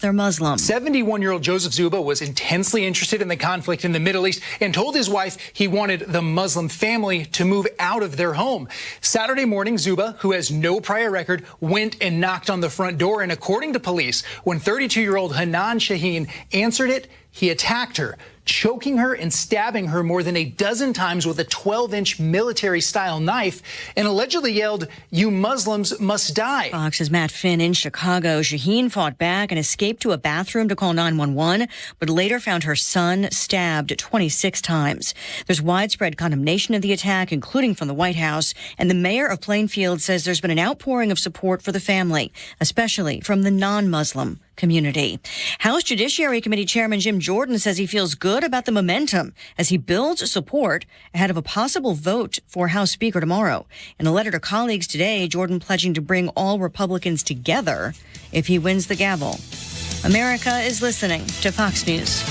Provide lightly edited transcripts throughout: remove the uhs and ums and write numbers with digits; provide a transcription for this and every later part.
they're Muslim. 71-year-old Joseph Zuba was intensely interested in the conflict in the Middle East and told his wife he wanted the Muslim family to move out of their home. Saturday morning, Zuba, who has no prior record, went and knocked on the front door. And according to police, when 32-year-old Hanan Shaheen answered it, he attacked her, choking her and stabbing her more than a dozen times with a 12-inch military-style knife, and allegedly yelled, "You Muslims must die." Fox's Matt Finn in Chicago. Shaheen fought back and escaped to a bathroom to call 911, but later found her son stabbed 26 times. There's widespread condemnation of the attack, including from the White House, and the mayor of Plainfield says there's been an outpouring of support for the family, especially from the non-Muslim community. House Judiciary Committee Chairman Jim Jordan says he feels good about the momentum as he builds support ahead of a possible vote for House Speaker tomorrow. In a letter to colleagues today, Jordan pledging to bring all Republicans together if he wins the gavel. America is listening to Fox News.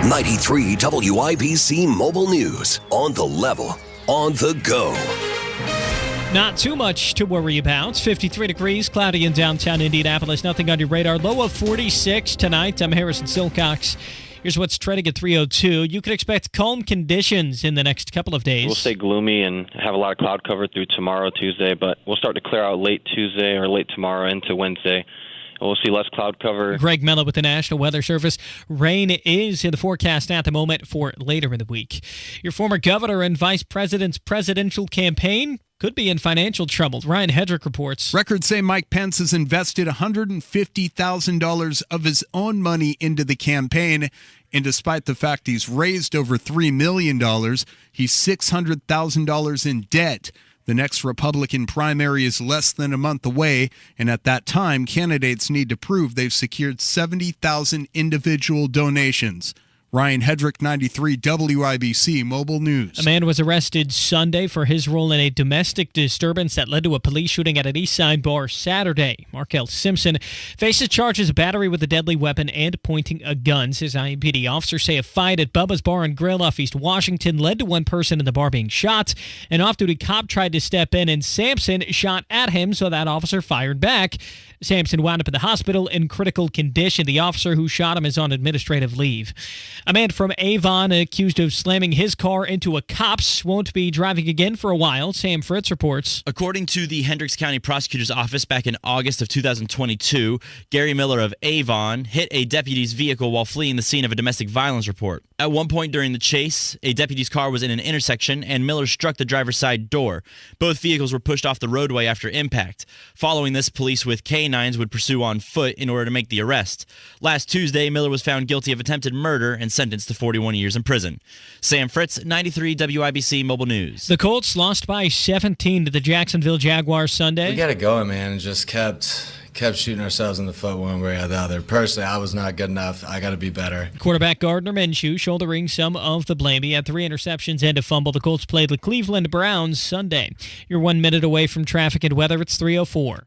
93 WIBC Mobile News. On the level, on the go. Not too much to worry about. 53 degrees, cloudy in downtown Indianapolis. Nothing on your radar. Low of 46 tonight. I'm Harrison Silcox. Here's what's trending at 3:02. You can expect calm conditions in the next couple of days. We'll stay gloomy and have a lot of cloud cover through tomorrow, Tuesday, but we'll start to clear out late Tuesday or late tomorrow into Wednesday. We'll see less cloud cover. Greg Mello with the National Weather Service. Rain is in the forecast at the moment for later in the week. Your former governor and vice president's presidential campaign could be in financial trouble. Ryan Hedrick reports. Records say Mike Pence has invested $150,000 of his own money into the campaign. And despite the fact he's raised over $3 million, he's $600,000 in debt. The next Republican primary is less than a month away, and at that time, candidates need to prove they've secured 70,000 individual donations. Ryan Hedrick, 93 WIBC Mobile News. A man was arrested Sunday for his role in a domestic disturbance that led to a police shooting at an East Side bar Saturday. Markel Simpson faces charges of battery with a deadly weapon and pointing a gun. His IMPD officers say a fight at Bubba's Bar and Grill off East Washington led to one person in the bar being shot. An off-duty cop tried to step in, and Sampson shot at him, so that officer fired back. Sampson wound up in the hospital in critical condition. The officer who shot him is on administrative leave. A man from Avon accused of slamming his car into a cop's won't be driving again for a while. Sam Fritz reports. According to the Hendricks County Prosecutor's Office, back in August of 2022, Gary Miller of Avon hit a deputy's vehicle while fleeing the scene of a domestic violence report. At one point during the chase, a deputy's car was in an intersection and Miller struck the driver's side door. Both vehicles were pushed off the roadway after impact. Following this, police with canines would pursue on foot in order to make the arrest. Last Tuesday, Miller was found guilty of attempted murder and sentenced to 41 years in prison. Sam Fritz, 93 WIBC Mobile News. The Colts lost by 17 to the Jacksonville Jaguars Sunday. We got it going, man, and just kept shooting ourselves in the foot one way or the other. Personally, I was not good enough. I got to be better. Quarterback Gardner Minshew shouldering some of the blame. He had 3 interceptions and a fumble. The Colts played the Cleveland Browns Sunday. You're 1 minute away from traffic and weather. It's 3:04.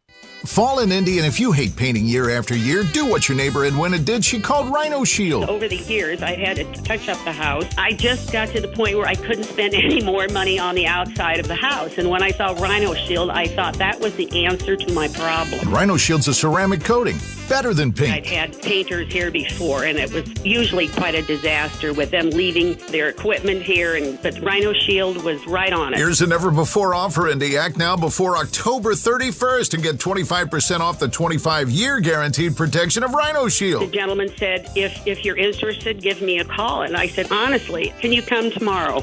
Fall in Indy, and if you hate painting year after year, do what your neighbor Edwina did. She called Rhino Shield. Over the years, I had to touch up the house. I just got to the point where I couldn't spend any more money on the outside of the house. And when I saw Rhino Shield, I thought that was the answer to my problem. And Rhino Shield's a ceramic coating, better than paint. I'd had painters here before, and it was usually quite a disaster with them leaving their equipment here. But Rhino Shield was right on it. Here's a never-before offer, Indy. Act now before October 31st and get 25% off the 25-year guaranteed protection of Rhino Shield. The gentleman said, if you're interested, give me a call. And I said, honestly, can you come tomorrow?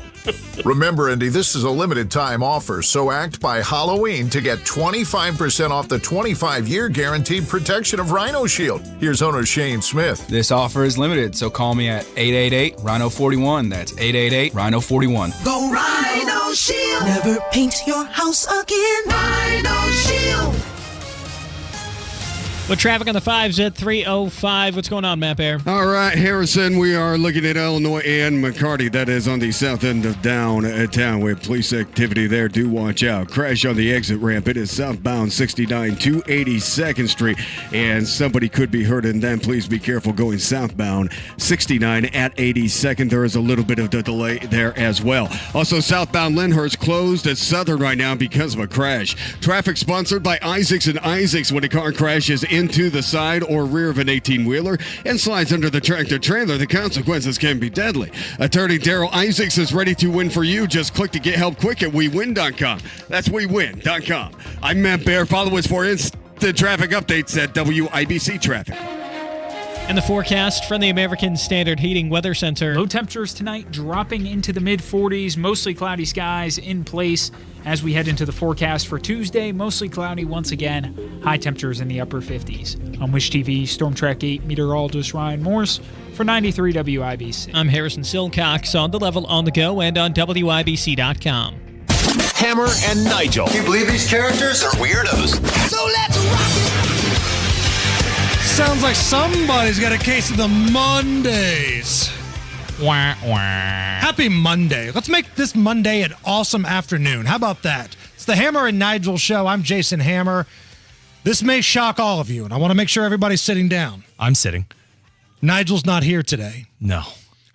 Remember, Indy, this is a limited time offer, so act by Halloween to get 25% off the 25-year guaranteed protection of Rhino Shield. Here's owner Shane Smith. This offer is limited, so call me at 888-RHINO-41. That's 888-RHINO-41. Go Rhino Shield. Never paint your house again. Rhino Shield. With traffic on the 5s at 3:05. What's going on, Matt Bear? All right, Harrison, we are looking at Illinois and McCarty. That is on the south end of downtown with police activity there. Do watch out. Crash on the exit ramp. It is southbound 69 to 82nd Street, and somebody could be hurt. And then please be careful going southbound 69 at 82nd. There is a little bit of a delay there as well. Also, southbound Lyndhurst closed at Southern right now because of a crash. Traffic sponsored by Isaacs and Isaacs when a car crashes into the side or rear of an 18-wheeler and slides under the tractor-trailer, the consequences can be deadly. Attorney Daryl Isaacs is ready to win for you. Just click to get help quick at WeWin.com. That's WeWin.com. I'm Matt Bear. Follow us for instant traffic updates at WIBC Traffic. And the forecast from the American Standard Heating Weather Center. Low temperatures tonight dropping into the mid-40s, mostly cloudy skies in place as we head into the forecast for Tuesday. Mostly cloudy once again, high temperatures in the upper 50s. On Wish TV, Storm Track 8 meteorologist Ryan Morse for 93 WIBC. I'm Harrison Silcox on The Level on the go and on WIBC.com. Hammer and Nigel. Can you believe these characters are weirdos? So let's rock it. Sounds like somebody's got a case of the Mondays. Wah, wah. Happy Monday. Let's make this Monday an awesome afternoon. How about that? It's the Hammer and Nigel show. I'm Jason Hammer. This may shock all of you, and I want to make sure everybody's sitting down. I'm sitting. Nigel's not here today. No.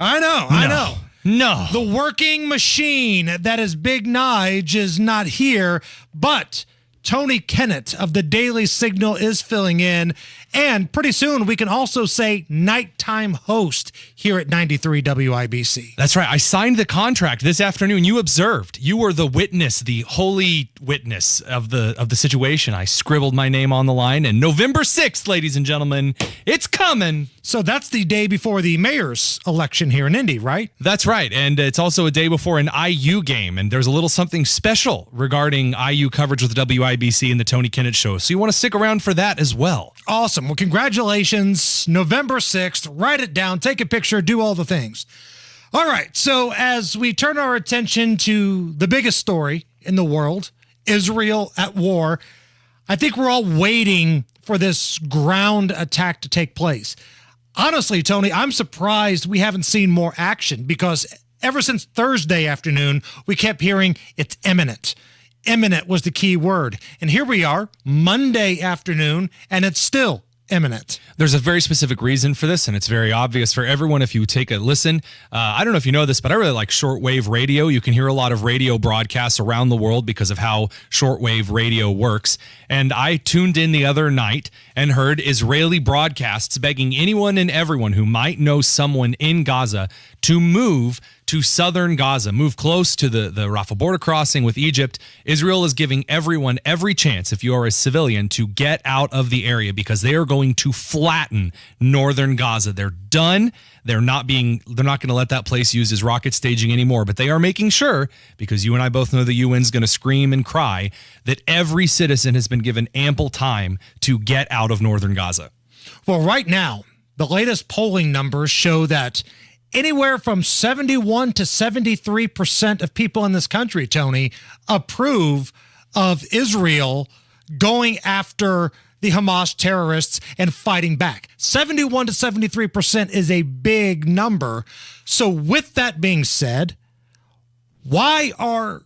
I know. No. The working machine that is Big Nige is not here, but Tony Kennett of the Daily Signal is filling in. And pretty soon we can also say nighttime host here at 93 WIBC. That's right. I signed the contract this afternoon. You observed. You were the witness, the holy witness of the situation. I scribbled my name on the line, and November 6th, ladies and gentlemen, it's coming. So that's the day before the mayor's election here in Indy, right? That's right. And it's also a day before an IU game, and there's a little something special regarding IU coverage with WIBC and the Tony Kennett Show. So you want to stick around for that as well. Awesome. Well, congratulations. November 6th. Write it down. Take a picture. Do all the things. All right. So as we turn our attention to the biggest story in the world, Israel at war, I think we're all waiting for this ground attack to take place. Honestly, Tony, I'm surprised we haven't seen more action because ever since Thursday afternoon, we kept hearing it's imminent. Imminent was the key word. And here we are, Monday afternoon, and it's still imminent. There's a very specific reason for this, and it's very obvious for everyone if you take a listen. I don't know if you know this, but I really like shortwave radio. You can hear a lot of radio broadcasts around the world because of how shortwave radio works. And I tuned in the other night and heard Israeli broadcasts begging anyone and everyone who might know someone in Gaza to move to southern Gaza, move close to the Rafah border crossing with Egypt. Israel is giving everyone every chance, if you are a civilian, to get out of the area because they are going to flatten northern Gaza. They're done. They're not going to let that place used as rocket staging anymore, but they are making sure, because you and I both know the UN's going to scream and cry, that every citizen has been given ample time to get out of northern Gaza. Well, right now, the latest polling numbers show that anywhere from 71 to 73% of people in this country, Tony, approve of Israel going after the Hamas terrorists and fighting back. 71 to 73% is a big number. So with that being said, why are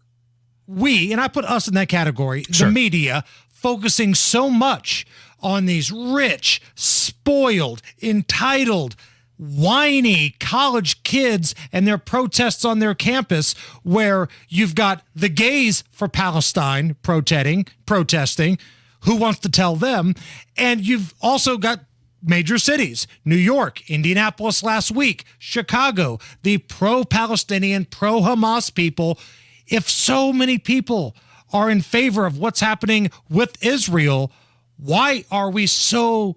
we, and I put us in that category, Sure, the media, focusing so much on these rich, spoiled, entitled, whiny college kids and their protests on their campus, where you've got the gays for Palestine protesting, who wants to tell them? And you've also got major cities, New York, Indianapolis last week, Chicago, the pro-Palestinian, pro-Hamas people. If so many people are in favor of what's happening with Israel, why are we so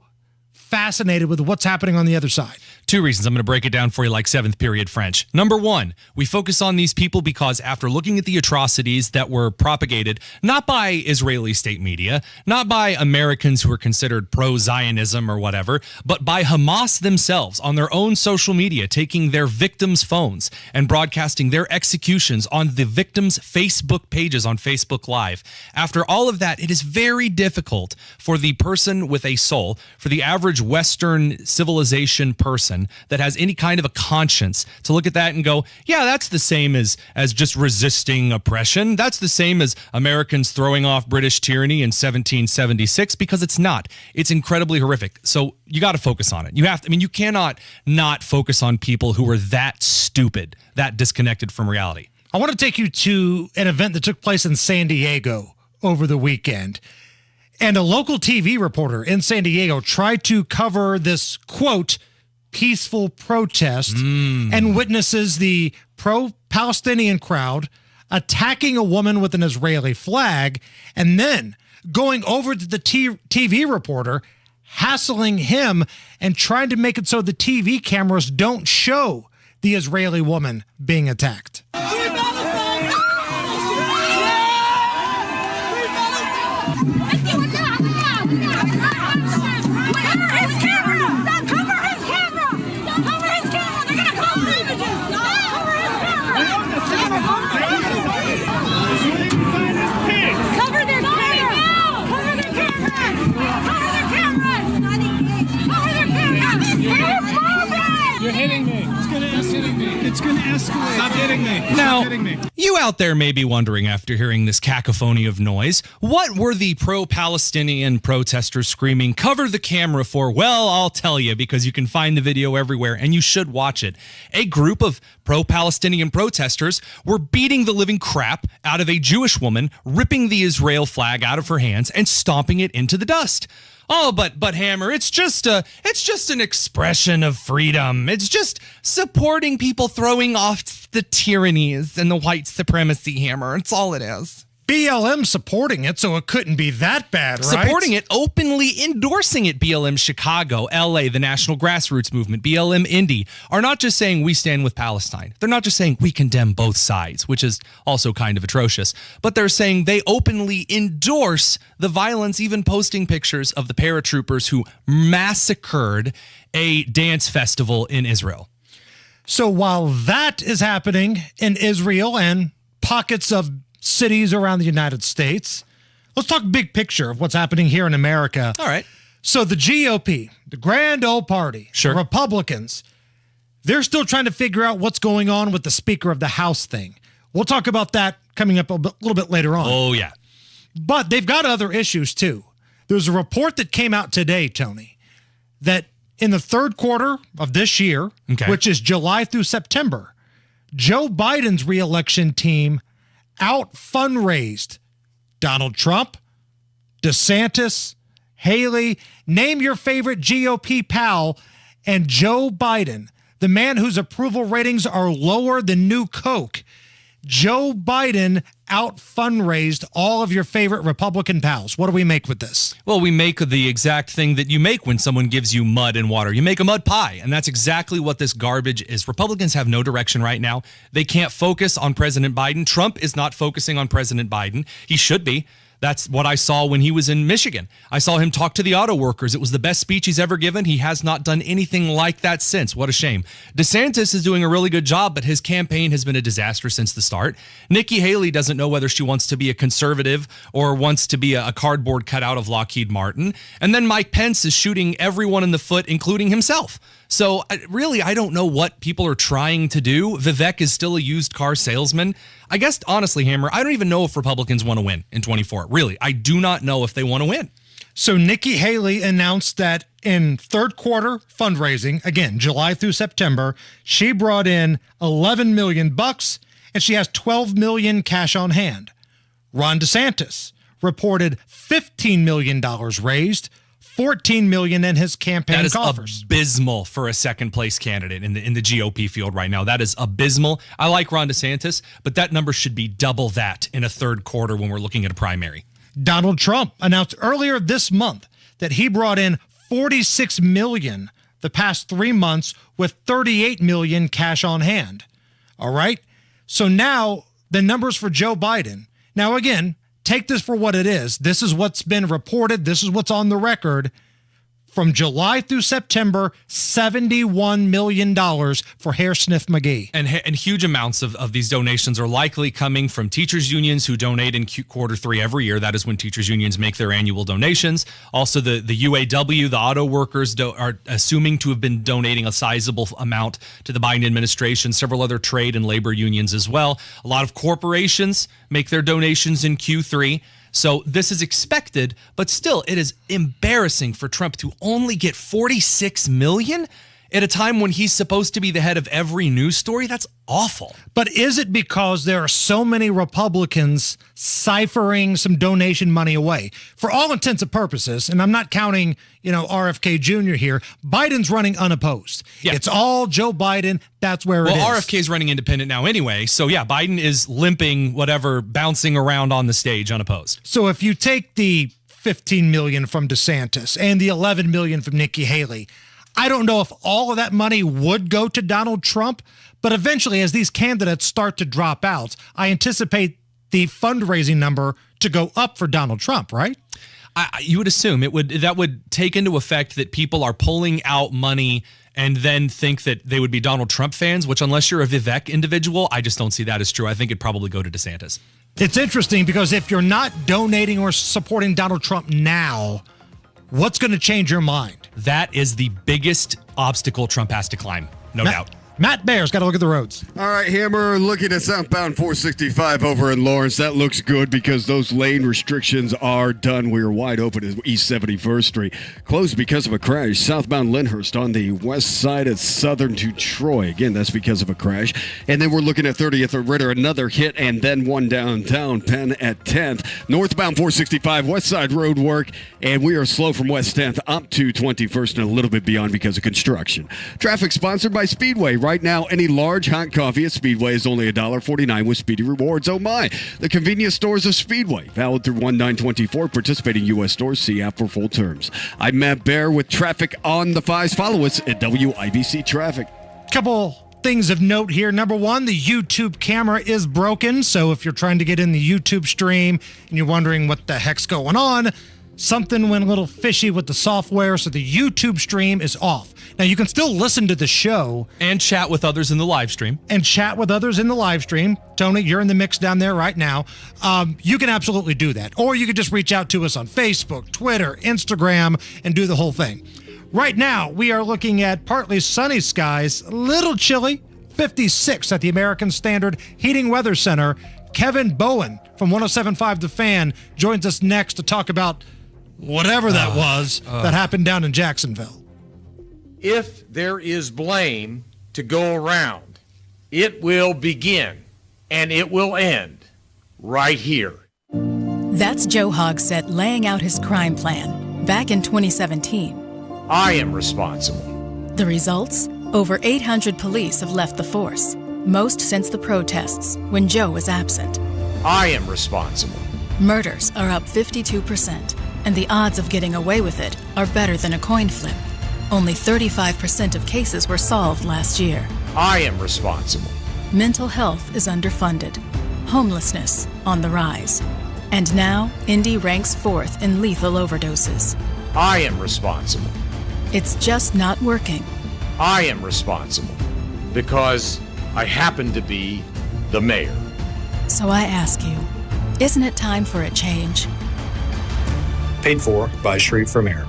fascinated with what's happening on the other side? Two reasons. I'm going to break it down for you like seventh period French. Number one, we focus on these people because after looking at the atrocities that were propagated, not by Israeli state media, not by Americans who are considered pro-Zionism or whatever, but by Hamas themselves on their own social media, taking their victims' phones and broadcasting their executions on the victims' Facebook pages on Facebook Live. After all of that, it is very difficult for the person with a soul, for the average Western civilization person that has any kind of a conscience to look at that and go, yeah, that's the same as just resisting oppression. That's the same as Americans throwing off British tyranny in 1776, because it's not. It's incredibly horrific. So you got to focus on it. You cannot not focus on people who are that stupid, that disconnected from reality. I want to take you to an event that took place in San Diego over the weekend. And a local TV reporter in San Diego tried to cover this, quote, peaceful protest and witnesses the pro-Palestinian crowd attacking a woman with an Israeli flag and then going over to the TV reporter, hassling him and trying to make it so the TV cameras don't show the Israeli woman being attacked. You're hitting me. It's going to escalate. Stop hitting me. Now, you out there may be wondering after hearing this cacophony of noise, what were the pro-Palestinian protesters screaming, "Cover the camera" for? Well, I'll tell you, because you can find the video everywhere and you should watch it. A group of pro-Palestinian protesters were beating the living crap out of a Jewish woman, ripping the Israel flag out of her hands and stomping it into the dust. Oh, but Hammer, it's just an expression of freedom. It's just supporting people throwing off the tyrannies and the white supremacy, Hammer. It's all it is. BLM supporting it, so it couldn't be that bad, right? Supporting it, openly endorsing it. BLM Chicago, LA, the National Grassroots Movement, BLM Indy are not just saying we stand with Palestine. They're not just saying we condemn both sides, which is also kind of atrocious, but they're saying they openly endorse the violence, even posting pictures of the paratroopers who massacred a dance festival in Israel. So while that is happening in Israel and pockets of cities around the United States, let's talk big picture of what's happening here in America. All right. So the GOP, the grand old party, sure, the Republicans, they're still trying to figure out what's going on with the Speaker of the House thing. We'll talk about that coming up a little bit later on. Oh, yeah. But they've got other issues, too. There's a report that came out today, Tony, that in the third quarter of this year, which is July through September, Joe Biden's reelection team out-fundraised Donald Trump, DeSantis, Haley, name your favorite GOP pal, and Joe Biden, the man whose approval ratings are lower than New Coke. Joe Biden out-fundraised all of your favorite Republican pals. What do we make with this? Well, we make the exact thing that you make when someone gives you mud and water. You make a mud pie, and that's exactly what this garbage is. Republicans have no direction right now. They can't focus on President Biden. Trump is not focusing on President Biden. He should be. That's what I saw when he was in Michigan. I saw him talk to the auto workers. It was the best speech he's ever given. He has not done anything like that since. What a shame. DeSantis is doing a really good job, but his campaign has been a disaster since the start. Nikki Haley doesn't know whether she wants to be a conservative or wants to be a cardboard cutout of Lockheed Martin. And then Mike Pence is shooting everyone in the foot, including himself. So really, I don't know what people are trying to do. Vivek is still a used car salesman. I guess, honestly, Hammer, I don't even know if Republicans want to win in 24. Really, I do not know if they want to win. So Nikki Haley announced that in third quarter fundraising, again, July through September, she brought in $11 million and she has $12 million cash on hand. Ron DeSantis reported $15 million raised, $14 million in his campaign coffers. That is abysmal for a second place candidate in the GOP field right now. That is abysmal. I like Ron DeSantis, but that number should be double that in a third quarter when we're looking at a primary. Donald Trump announced earlier this month that he brought in $46 million the past 3 months with $38 million cash on hand. All right. So now the numbers for Joe Biden. Now, again, take this for what it is. This is what's been reported. This is what's on the record. From July through September, $71 million for Hair Sniff McGee. And huge amounts of these donations are likely coming from teachers' unions who donate in quarter three every year. That is when teachers' unions make their annual donations. Also, the UAW, the auto workers, are assuming to have been donating a sizable amount to the Biden administration. Several other trade and labor unions as well. A lot of corporations make their donations in Q3. So this is expected, but still, it is embarrassing for Trump to only get $46 million. at a time when he's supposed to be the head of every news story? That's awful. But is it because there are so many Republicans ciphering some donation money away? For all intents and purposes, and I'm not counting, RFK Jr. here, Biden's running unopposed. Yeah. It's all Joe Biden. That's where it is. Well, RFK's running independent now anyway. So, yeah, Biden is limping, bouncing around on the stage unopposed. So if you take the $15 million from DeSantis and the $11 million from Nikki Haley, I don't know if all of that money would go to Donald Trump, but eventually, as these candidates start to drop out, I anticipate the fundraising number to go up for Donald Trump, right? You would assume that would take into effect that people are pulling out money and then think that they would be Donald Trump fans, which unless you're a Vivek individual, I just don't see that as true. I think it'd probably go to DeSantis. It's interesting because if you're not donating or supporting Donald Trump now, what's going to change your mind? That is the biggest obstacle Trump has to climb, no doubt. Matt Bear's got to look at the roads. All right, Hammer, looking at southbound 465 over in Lawrence. That looks good because those lane restrictions are done. We are wide open at East 71st Street. Closed because of a crash. Southbound Lyndhurst on the west side of Southern to Troy. Again, that's because of a crash. And then we're looking at 30th at Ritter, another hit, and then one downtown, Penn at 10th. Northbound 465, west side road work, and we are slow from West 10th up to 21st and a little bit beyond because of construction. Traffic sponsored by Speedway. Right now, any large hot coffee at Speedway is only $1.49 with Speedy Rewards. Oh my! The convenience stores of Speedway. Valid through 1/9/24. Participating U.S. stores. See app for full terms. I'm Matt Bear with traffic on the 5s. Follow us at WIBC Traffic. Couple things of note here. Number one, the YouTube camera is broken. So if you're trying to get in the YouTube stream and you're wondering what the heck's going on, something went a little fishy with the software, so the YouTube stream is off. Now, you can still listen to the show. And chat with others in the live stream. Tony, you're in the mix down there right now. You can absolutely do that. Or you could just reach out to us on Facebook, Twitter, Instagram, and do the whole thing. Right now, we are looking at partly sunny skies, a little chilly, 56 at the American Standard Heating Weather Center. Kevin Bowen from 107.5 The Fan joins us next to talk about whatever that was that happened down in Jacksonville. If there is blame to go around, it will begin and it will end right here. That's Joe Hogsett laying out his crime plan back in 2017. I am responsible. The results? Over 800 police have left the force, most since the protests when Joe was absent. I am responsible. Murders are up 52%, and the odds of getting away with it are better than a coin flip. Only 35% of cases were solved last year. I am responsible. Mental health is underfunded. Homelessness on the rise. And now, Indy ranks 4th in lethal overdoses. I am responsible. It's just not working. I am responsible because I happen to be the mayor. So I ask you, isn't it time for a change? Paid for by Shreve for Mayor.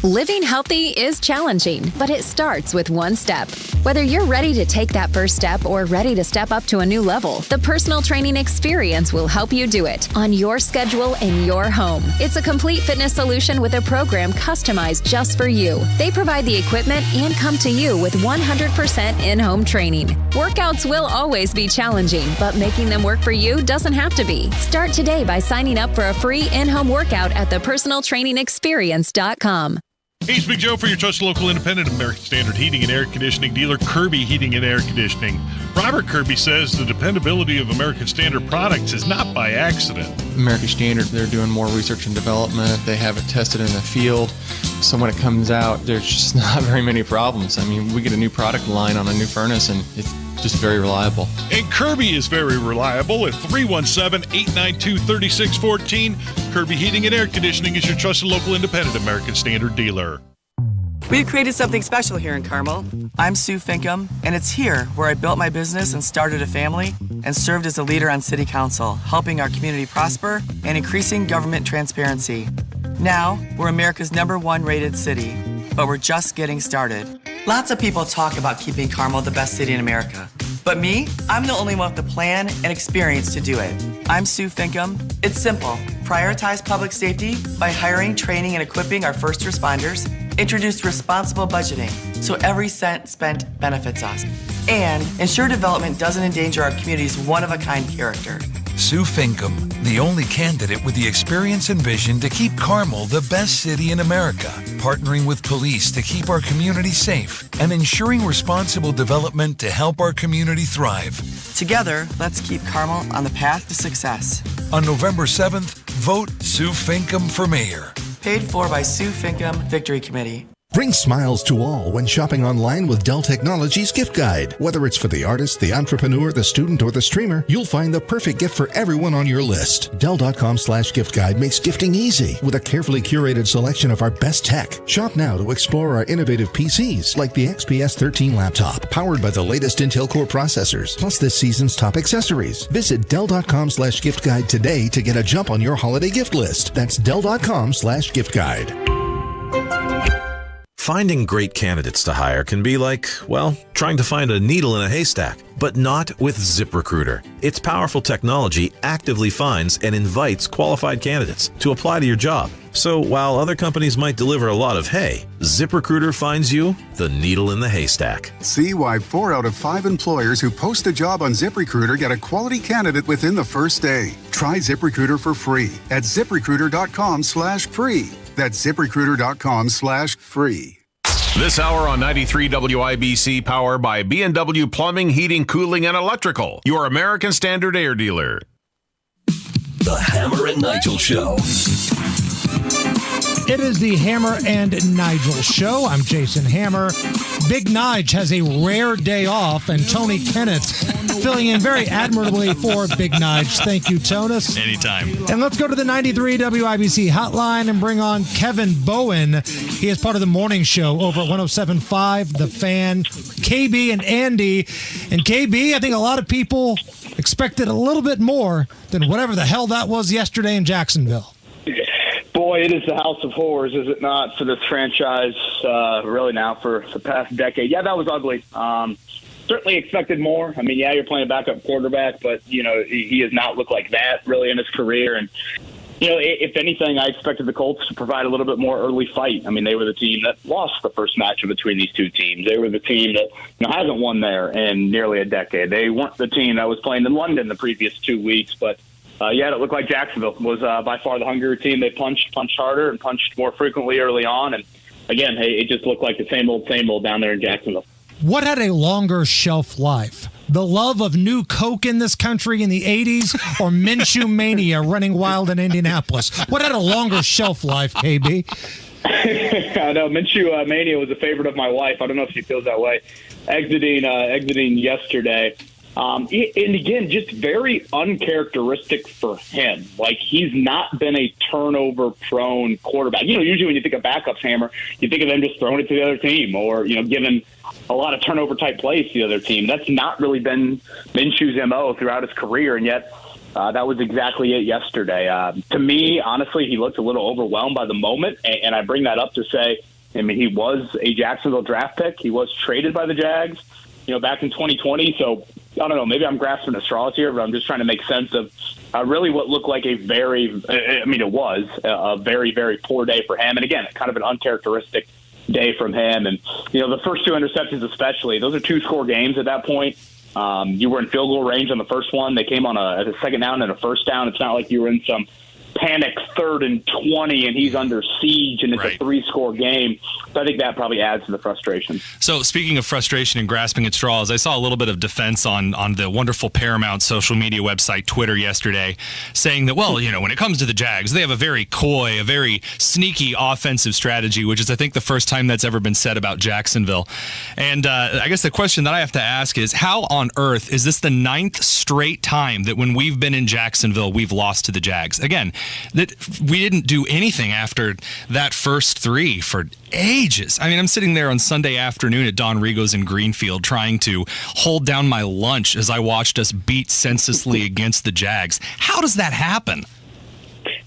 Living healthy is challenging, but it starts with one step. Whether you're ready to take that first step or ready to step up to a new level, the Personal Training Experience will help you do it on your schedule in your home. It's a complete fitness solution with a program customized just for you. They provide the equipment and come to you with 100% in-home training. Workouts will always be challenging, but making them work for you doesn't have to be. Start today by signing up for a free in-home workout at thepersonaltrainingexperience.com. Hey, it's Big Joe for your trusted local independent American Standard Heating and Air Conditioning dealer, Kirby Heating and Air Conditioning. Robert Kirby says the dependability of American Standard products is not by accident. American Standard, they're doing more research and development. They have it tested in the field. So when it comes out, there's just not very many problems. I mean, we get a new product line on a new furnace and it's just very reliable. And Kirby is very reliable at 317-892-3614. Kirby Heating and Air Conditioning is your trusted local independent American Standard dealer. We've created something special here in Carmel. I'm Sue Finkham, and it's here where I built my business and started a family and served as a leader on City Council, helping our community prosper and increasing government transparency. Now, we're America's #1 rated city, but we're just getting started. Lots of people talk about keeping Carmel the best city in America. But me, I'm the only one with the plan and experience to do it. I'm Sue Finkham. It's simple. Prioritize public safety by hiring, training, and equipping our first responders, introduced responsible budgeting so every cent spent benefits us, and ensure development doesn't endanger our community's one-of-a-kind character. Sue Finkum, the only candidate with the experience and vision to keep Carmel the best city in America, partnering with police to keep our community safe, and ensuring responsible development to help our community thrive. Together, let's keep Carmel on the path to success. On November 7th, vote Sue Finkum for mayor. Paid for by Sue Finkum Victory Committee. Bring smiles to all when shopping online with Dell Technologies Gift Guide. Whether it's for the artist, the entrepreneur, the student, or the streamer, you'll find the perfect gift for everyone on your list. Dell.com/gift guide makes gifting easy with a carefully curated selection of our best tech. Shop now to explore our innovative PCs like the XPS 13 laptop, powered by the latest Intel Core processors, plus this season's top accessories. Visit Dell.com/gift guide today to get a jump on your holiday gift list. That's Dell.com/gift guide. Finding great candidates to hire can be like, well, trying to find a needle in a haystack, but not with ZipRecruiter. Its powerful technology actively finds and invites qualified candidates to apply to your job. So while other companies might deliver a lot of hay, ZipRecruiter finds you the needle in the haystack. See why 4 out of 5 employers who post a job on ZipRecruiter get a quality candidate within the first day. Try ZipRecruiter for free at ZipRecruiter.com/free. That's ZipRecruiter.com/free. This hour on 93 WIBC, powered by B&W Plumbing, Heating, Cooling, and Electrical, your American Standard air dealer. The Hammer and Nigel Show. It is the Hammer and Nigel Show. I'm Jason Hammer. Big Nige has a rare day off, and Tony Kennett filling in very admirably for Big Nige. Thank you, Tonus. Anytime. And let's go to the 93 WIBC hotline and bring on Kevin Bowen. He is part of the morning show over at 107.5, The Fan. KB and Andy. And KB, I think a lot of people expected a little bit more than whatever the hell that was yesterday in Jacksonville. Boy, it is the house of horrors, is it not, for this franchise, really now for the past decade. Yeah, that was ugly. Certainly expected more. I mean, yeah, you're playing a backup quarterback, but, you know, he has not looked like that really in his career. And, you know, if anything, I expected the Colts to provide a little bit more early fight. I mean, they were the team that lost the first matchup between these two teams. They were the team that hasn't won there in nearly a decade. They weren't the team that was playing in London the previous 2 weeks, but yeah, it looked like Jacksonville was by far the hungrier team. They punched harder and punched more frequently early on. And, again, hey, it just looked like the same old down there in Jacksonville. What had a longer shelf life? The love of new Coke in this country in the 80s or Minshew Mania running wild in Indianapolis? What had a longer shelf life, KB? I know Minshew Mania was a favorite of my wife. I don't know if she feels that way. Exiting yesterday. And again, just very uncharacteristic for him. Like, he's not been a turnover-prone quarterback. You know, usually when you think of backups, Hammer, you think of them just throwing it to the other team or, you know, giving a lot of turnover-type plays to the other team. That's not really been Minshew's MO throughout his career, and yet that was exactly it yesterday. To me, honestly, he looked a little overwhelmed by the moment, and I bring that up to say, I mean, he was a Jacksonville draft pick. He was traded by the Jags, you know, back in 2020, so I don't know, maybe I'm grasping at straws here, but I'm just trying to make sense of really what looked like it was a very, very poor day for him. And again, kind of an uncharacteristic day from him. And, you know, the first 2 interceptions especially, those are 2-score games at that point. You were in field goal range on the first one. They came on a second down and a first down. It's not like you were in some panic 3rd and 20 and he's under siege and it's a 3-score game. So I think that probably adds to the frustration. So speaking of frustration and grasping at straws, I saw a little bit of defense on the wonderful Paramount social media website, Twitter, yesterday, saying that, well, you know, when it comes to the Jags, they have a very coy, a very sneaky offensive strategy, which is, I think, the first time that's ever been said about Jacksonville. And I guess the question that I have to ask is, how on earth is this the 9th straight time that when we've been in Jacksonville, we've lost to the Jags? Again, that we didn't do anything after that first 3 for ages. I mean, I'm sitting there on Sunday afternoon at Don Rigo's in Greenfield trying to hold down my lunch as I watched us beat senselessly against the Jags. How does that happen?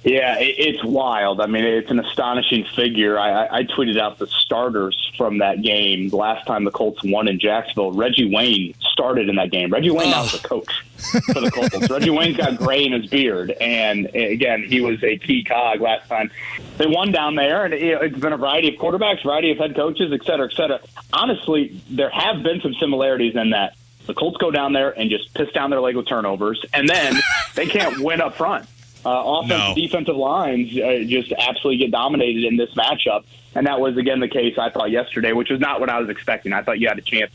Yeah, it's wild. I mean, it's an astonishing figure. I tweeted out the starters from that game. The last time the Colts won in Jacksonville, Reggie Wayne started in that game. Reggie Wayne now is a coach for the Colts. Reggie Wayne's got gray in his beard. And, again, he was a key cog last time they won down there. And it's been a variety of quarterbacks, variety of head coaches, et cetera, et cetera. Honestly, there have been some similarities in that. The Colts go down there and just piss down their leg with turnovers, and then they can't win up front. Defensive lines just absolutely get dominated in this matchup. And that was, again, the case, I thought, yesterday, which was not what I was expecting. I thought you had a chance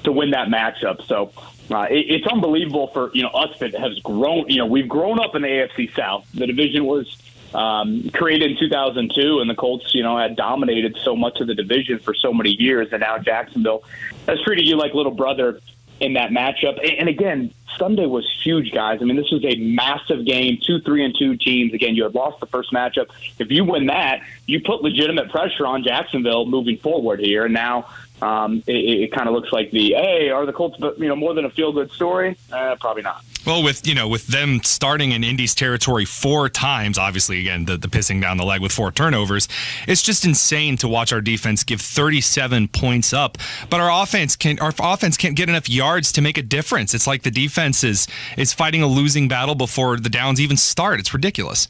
to win that matchup. So it's unbelievable for us that has grown. We've grown up in the AFC South. The division was created in 2002, and the Colts, had dominated so much of the division for so many years. And now Jacksonville has treated you like little brother in that matchup. And again, Sunday was huge, guys. I mean, this was a massive game, 2-3-2 teams. Again, you had lost the first matchup. If you win that, you put legitimate pressure on Jacksonville moving forward here. And now it kind of looks like are the Colts, more than a feel-good story? Probably not. Well, with them starting in Indy's territory 4 times, obviously, again, the pissing down the leg with 4 turnovers, it's just insane to watch our defense give 37 points up. But our offense can't get enough yards to make a difference. It's like the defense is fighting a losing battle before the downs even start. It's ridiculous.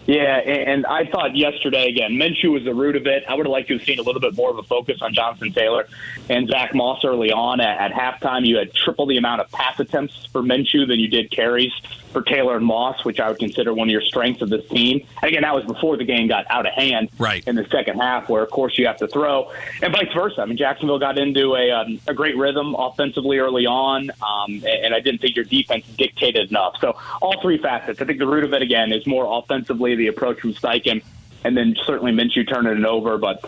Yeah, and I thought yesterday, again, Minshew was the root of it. I would have liked to have seen a little bit more of a focus on Jonathan Taylor and Zach Moss early on. At halftime, you had triple the amount of pass attempts for Minshew than you did carries for Taylor and Moss, which I would consider one of your strengths of this team. And again, that was before the game got out of hand in the second half, where, of course, you have to throw, and vice versa. I mean, Jacksonville got into a great rhythm offensively early on, and I didn't think your defense dictated enough. So all 3 facets. I think the root of it, again, is more offensively the approach from Steichen, and then certainly Minshew turning it over. But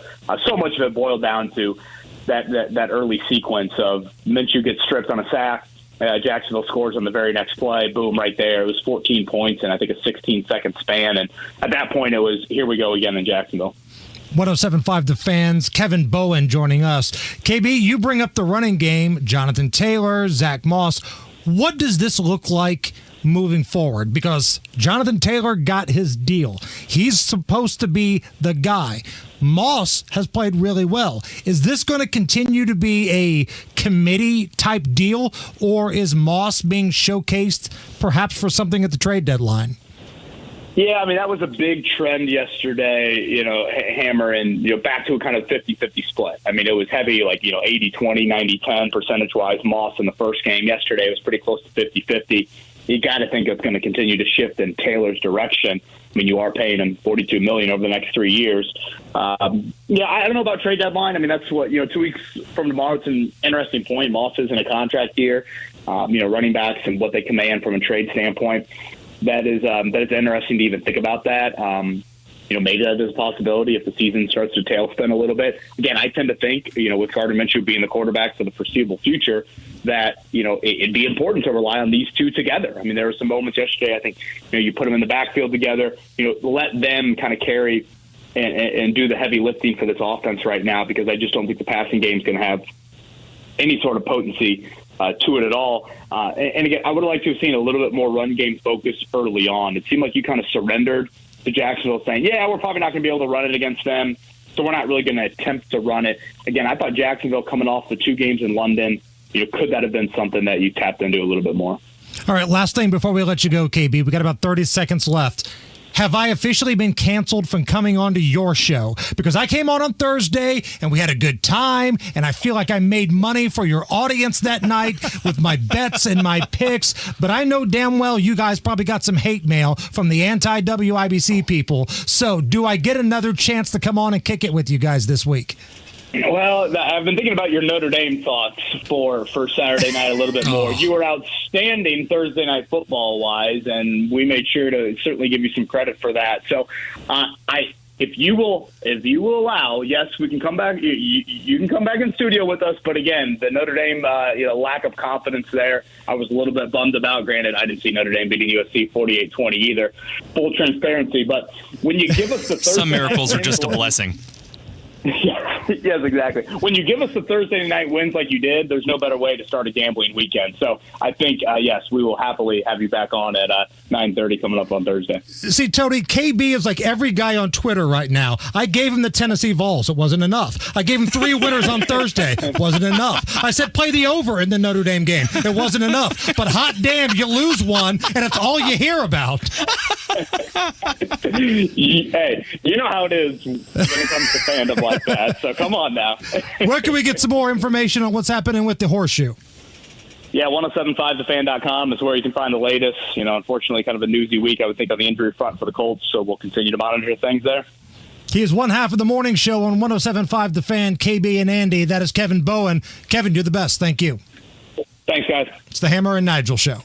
so much of it boiled down to that early sequence of Minshew gets stripped on a sack, Jacksonville scores on the very next play, boom, right there. It was 14 points in, I think, a 16-second span. And at that point, it was, here we go again in Jacksonville. 107.5 The Fans, Kevin Bowen joining us. KB, you bring up the running game, Jonathan Taylor, Zach Moss. What does this look like moving forward? Because Jonathan Taylor got his deal. He's supposed to be the guy. Moss has played really well. Is this going to continue to be a committee type deal, or is Moss being showcased perhaps for something at the trade deadline? Yeah, I mean, that was a big trend yesterday, Hammer, and, back to a kind of 50-50 split. I mean, it was heavy, like, 80-20, 90-10 percentage-wise. Moss in the first game yesterday was pretty close to 50-50. You got to think it's going to continue to shift in Taylor's direction. I mean, you are paying him $42 million over the next 3 years. I don't know about trade deadline. I mean, that's what 2 weeks from tomorrow. It's an interesting point. Moss isn't a contract year. Running backs and what they command from a trade standpoint. That is interesting to even think about that. Maybe that is a possibility if the season starts to tailspin a little bit. Again, I tend to think, with Gardner Minshew being the quarterback for the foreseeable future, that, it'd be important to rely on these two together. I mean, there were some moments yesterday, I think, you put them in the backfield together, let them kind of carry and do the heavy lifting for this offense right now, because I just don't think the passing game is going to have any sort of potency to it at all. And again, I would have liked to have seen a little bit more run game focus early on. It seemed like you kind of surrendered to Jacksonville, saying, we're probably not going to be able to run it against them, so we're not really going to attempt to run it. Again, I thought Jacksonville coming off the 2 games in London, could that have been something that you tapped into a little bit more? All right, last thing before we let you go, KB. We got about 30 seconds left. Have I officially been canceled from coming on to your show? Because I came on Thursday and we had a good time, and I feel like I made money for your audience that night with my bets and my picks. But I know damn well you guys probably got some hate mail from the anti-WIBC people. So do I get another chance to come on and kick it with you guys this week? Well, I've been thinking about your Notre Dame thoughts for Saturday night a little bit more. You were outstanding Thursday night football-wise, and we made sure to certainly give you some credit for that. So, if you will allow, yes, we can come back. You can come back in studio with us. But again, the Notre Dame lack of confidence there, I was a little bit bummed about. Granted, I didn't see Notre Dame beating USC 48-20 either. Full transparency, but when you give us the Thursday some miracles are just a blessing. Yeah. Yes, exactly. When you give us the Thursday night wins like you did, there's no better way to start a gambling weekend. So I think, yes, we will happily have you back on at 9:30 coming up on Thursday. See, Tony, KB is like every guy on Twitter right now. I gave him the Tennessee Vols. It wasn't enough. I gave him 3 winners on Thursday. It wasn't enough. I said play the over in the Notre Dame game. It wasn't enough. But hot damn, you lose one, and it's all you hear about. Hey, you know how it is when it comes to fandom like that, so come on now. Where can we get some more information on what's happening with the horseshoe? Yeah, 1075thefan.com is where you can find the latest. Unfortunately, kind of a newsy week, I would think, on the injury front for the Colts, so we'll continue to monitor things there. He is one half of the morning show on 1075 The Fan, KB and Andy. That is Kevin Bowen. Kevin, you're the best. Thank you. Thanks, guys. It's the Hammer and Nigel show.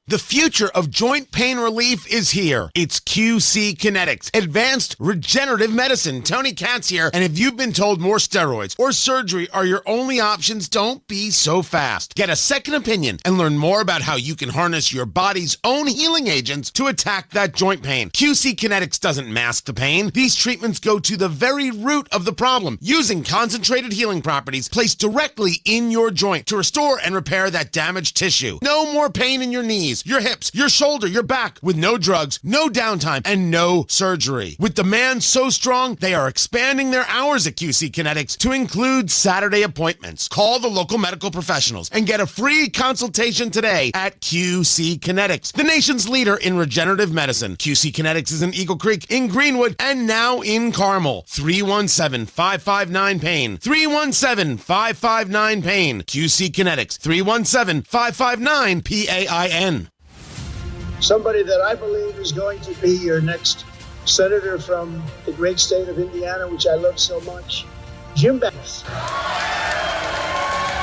The future of joint pain relief is here. It's QC Kinetics, advanced regenerative medicine. Tony Katz here. And if you've been told more steroids or surgery are your only options, don't be so fast. Get a second opinion and learn more about how you can harness your body's own healing agents to attack that joint pain. QC Kinetics doesn't mask the pain. These treatments go to the very root of the problem, using concentrated healing properties placed directly in your joint to restore and repair that damaged tissue. No more pain in your knees, your hips, your shoulder, your back, with no drugs, no downtime, and no surgery. With demand so strong, they are expanding their hours at QC Kinetics to include Saturday appointments. Call the local medical professionals and get a free consultation today at QC Kinetics, the nation's leader in regenerative medicine. QC Kinetics is in Eagle Creek, in Greenwood, and now in Carmel. 317-559-PAIN. 317-559-PAIN. QC Kinetics. 317-559-PAIN. Somebody that I believe is going to be your next senator from the great state of Indiana, which I love so much, Jim Banks.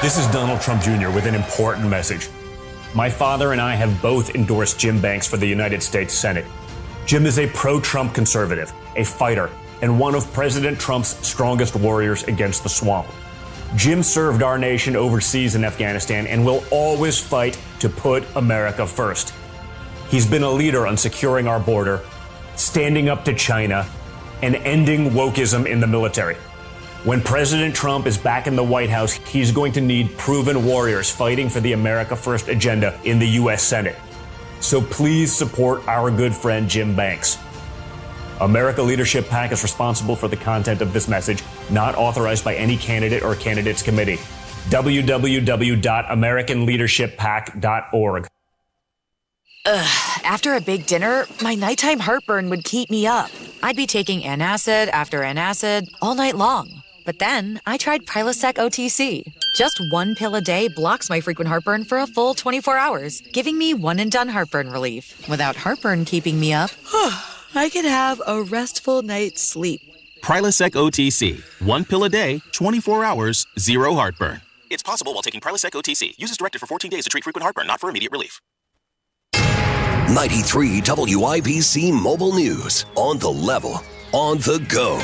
This is Donald Trump Jr. with an important message. My father and I have both endorsed Jim Banks for the United States Senate. Jim is a pro-Trump conservative, a fighter, and one of President Trump's strongest warriors against the swamp. Jim served our nation overseas in Afghanistan and will always fight to put America first. He's been a leader on securing our border, standing up to China, and ending wokeism in the military. When President Trump is back in the White House, he's going to need proven warriors fighting for the America First agenda in the U.S. Senate. So please support our good friend Jim Banks. America Leadership PAC is responsible for the content of this message, not authorized by any candidate or candidates committee. www.americanleadershippac.org. After a big dinner, my nighttime heartburn would keep me up. I'd be taking antacid after antacid all night long. But then I tried Prilosec OTC. Just 1 pill a day blocks my frequent heartburn for a full 24 hours, giving me one-and-done heartburn relief. Without heartburn keeping me up, I could have a restful night's sleep. Prilosec OTC. 1 pill a day, 24 hours, 0 heartburn. It's possible while taking Prilosec OTC. Use as directed for 14 days to treat frequent heartburn, not for immediate relief. 93 WIBC Mobile News. On the level, on the go.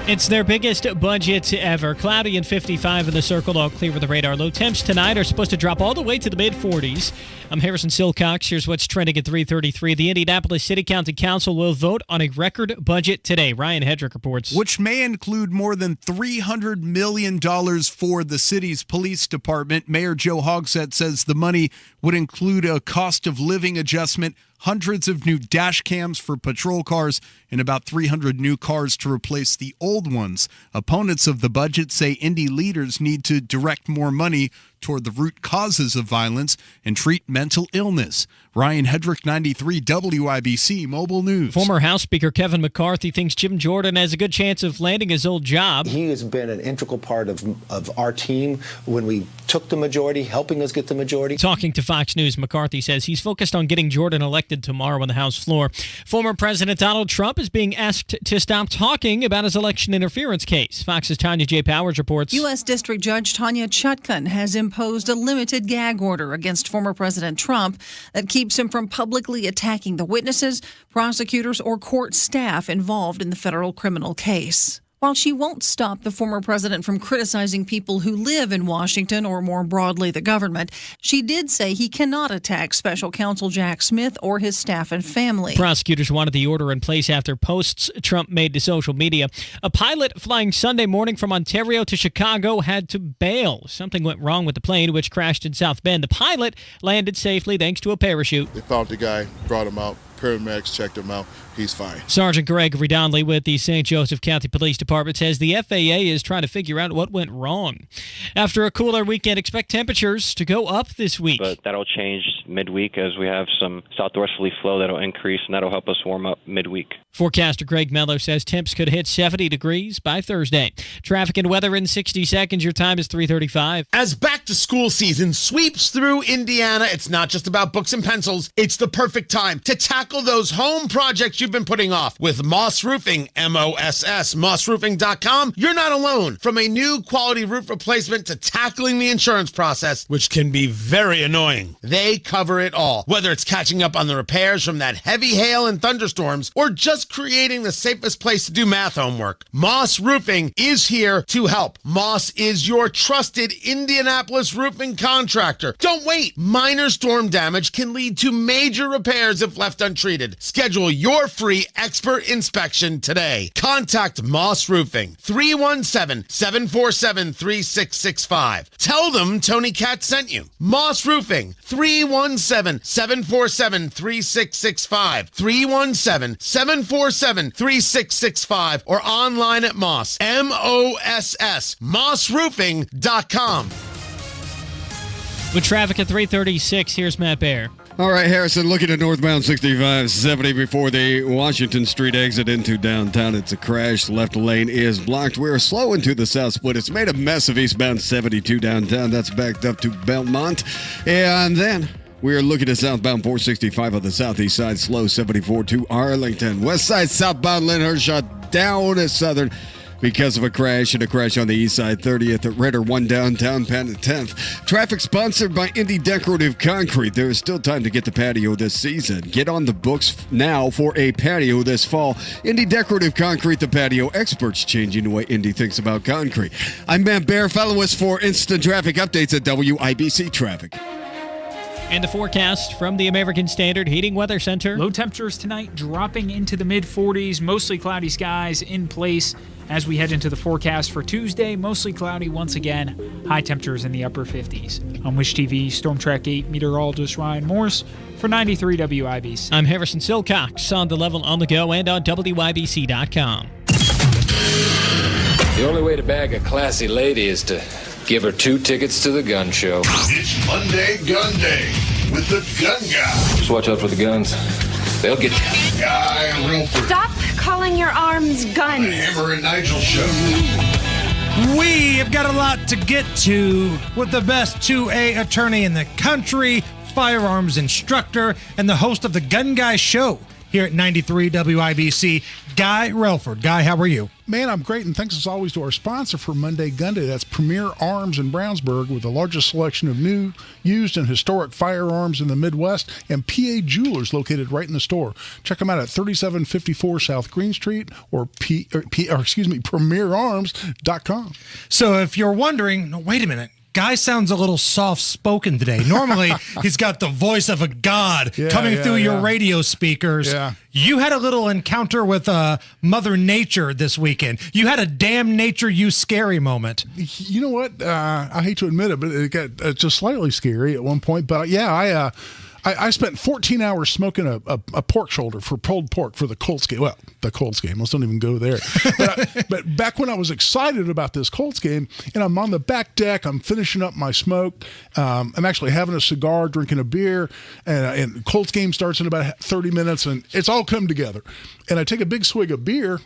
It's their biggest budget ever. Cloudy and 55 in the circle, all clear with the radar. Low temps tonight are supposed to drop all the way to the mid-40s. I'm Harrison Silcox. Here's what's trending at 3:33. The Indianapolis City County Council will vote on a record budget today. Ryan Hedrick reports. Which may include more than $300 million for the city's police department. Mayor Joe Hogsett says the money would include a cost of living adjustment, hundreds of new dash cams for patrol cars, and about 300 new cars to replace the old ones. Opponents of the budget say Indy leaders need to direct more money toward the root causes of violence and treat mental illness. Ryan Hedrick, 93 WIBC Mobile News. Former House Speaker Kevin McCarthy thinks Jim Jordan has a good chance of landing his old job. He has been an integral part of our team when we took the majority, helping us get the majority. Talking to Fox News, McCarthy says he's focused on getting Jordan elected tomorrow on the House floor. Former President Donald Trump is being asked to stop talking about his election interference case. Fox's Tanya J. Powers reports. U.S. District Judge Tanya Chutkan has imposed a limited gag order against former President Trump that keeps him from publicly attacking the witnesses, prosecutors, or court staff involved in the federal criminal case. While she won't stop the former president from criticizing people who live in Washington or more broadly the government, she did say he cannot attack special counsel Jack Smith or his staff and family. Prosecutors wanted the order in place after posts Trump made to social media. A pilot flying Sunday morning from Ontario to Chicago had to bail. Something went wrong with the plane, which crashed in South Bend. The pilot landed safely thanks to a parachute. They found the guy, brought him out. Paramedics checked him out. He's fine. Sergeant Greg Redonley with the St. Joseph County Police Department says the FAA is trying to figure out what went wrong. After a cooler weekend, expect temperatures to go up this week. But that'll change midweek as we have some southwesterly flow that'll increase, and that'll help us warm up midweek. Forecaster Greg Mello says temps could hit 70 degrees by Thursday. Traffic and weather in 60 seconds. Your time is 3:35. As back-to-school season sweeps through Indiana, it's not just about books and pencils. It's the perfect time to tackle those home projects you've been putting off with Moss Roofing, M-O-S-S, mossroofing.com. You're not alone. From a new quality roof replacement to tackling the insurance process, which can be very annoying. They cover it all. Whether it's catching up on the repairs from that heavy hail and thunderstorms or just creating the safest place to do math homework, Moss Roofing is here to help. Moss is your trusted Indianapolis roofing contractor. Don't wait. Minor storm damage can lead to major repairs if left untreated. Schedule your free expert inspection today. Contact Moss Roofing, 317-747-3665. Tell them Tony Katz sent you. Moss Roofing, 317-747-3665. 317-747-3665 or online at Moss, M-O-S-S, mossroofing.com. With traffic at 3:36, here's Matt Baer. All right, Harrison, looking at northbound 6570 before the Washington Street exit into downtown. It's a crash. The left lane is blocked. We're slow into the south split. It's made a mess of eastbound 72 downtown. That's backed up to Belmont. And then we're looking at southbound 465 on the southeast side. Slow 74 to Arlington. West side southbound Lyndhurst down at Southern because of a crash on the east side, 30th at Ritter 1 downtown, Penn at 10th. Traffic sponsored by Indy Decorative Concrete. There is still time to get the patio this season. Get on the books now for a patio this fall. Indy Decorative Concrete, the patio experts, changing the way Indy thinks about concrete. I'm Matt Baer. Follow us for instant traffic updates at WIBC Traffic. And the forecast from the American Standard Heating Weather Center. Low temperatures tonight dropping into the mid-40s, mostly cloudy skies in place as we head into the forecast for Tuesday. Mostly cloudy once again, high temperatures in the upper 50s. On Wish TV, Storm Track 8 meteorologist Ryan Morris for 93 WIBC. I'm Harrison Silcox on the level on the go and on WIBC.com. The only way to bag a classy lady is to give her 2 tickets to the gun show. It's Monday Gun Day with the Gun Guy. Just watch out for the guns. They'll get you. Guy Relford. Stop calling your arms guns. The Hammer and Nigel Show. We have got a lot to get to with the best 2A attorney in the country, firearms instructor, and the host of the Gun Guy Show here at 93 WIBC, Guy Relford. Guy, how are you? Man, I'm great, and thanks as always to our sponsor for Monday Gun Day. That's Premier Arms in Brownsburg, with the largest selection of new, used, and historic firearms in the Midwest, and PA Jewelers located right in the store. Check them out at 3754 South Green Street or PremierArms.com. So if you're wondering, no, wait a minute, Guy sounds a little soft-spoken today. Normally, he's got the voice of a god coming through your radio speakers. Yeah. You had a little encounter with Mother Nature this weekend. You had a damn nature you scary moment. You know what? I hate to admit it, but it got just slightly scary at one point. But I spent 14 hours smoking a pork shoulder for pulled pork for the Colts game. Well, the Colts game. Let's don't even go there. But back when I was excited about this Colts game, and I'm on the back deck, I'm finishing up my smoke. I'm actually having a cigar, drinking a beer, and Colts game starts in about 30 minutes, and it's all come together. And I take a big swig of beer,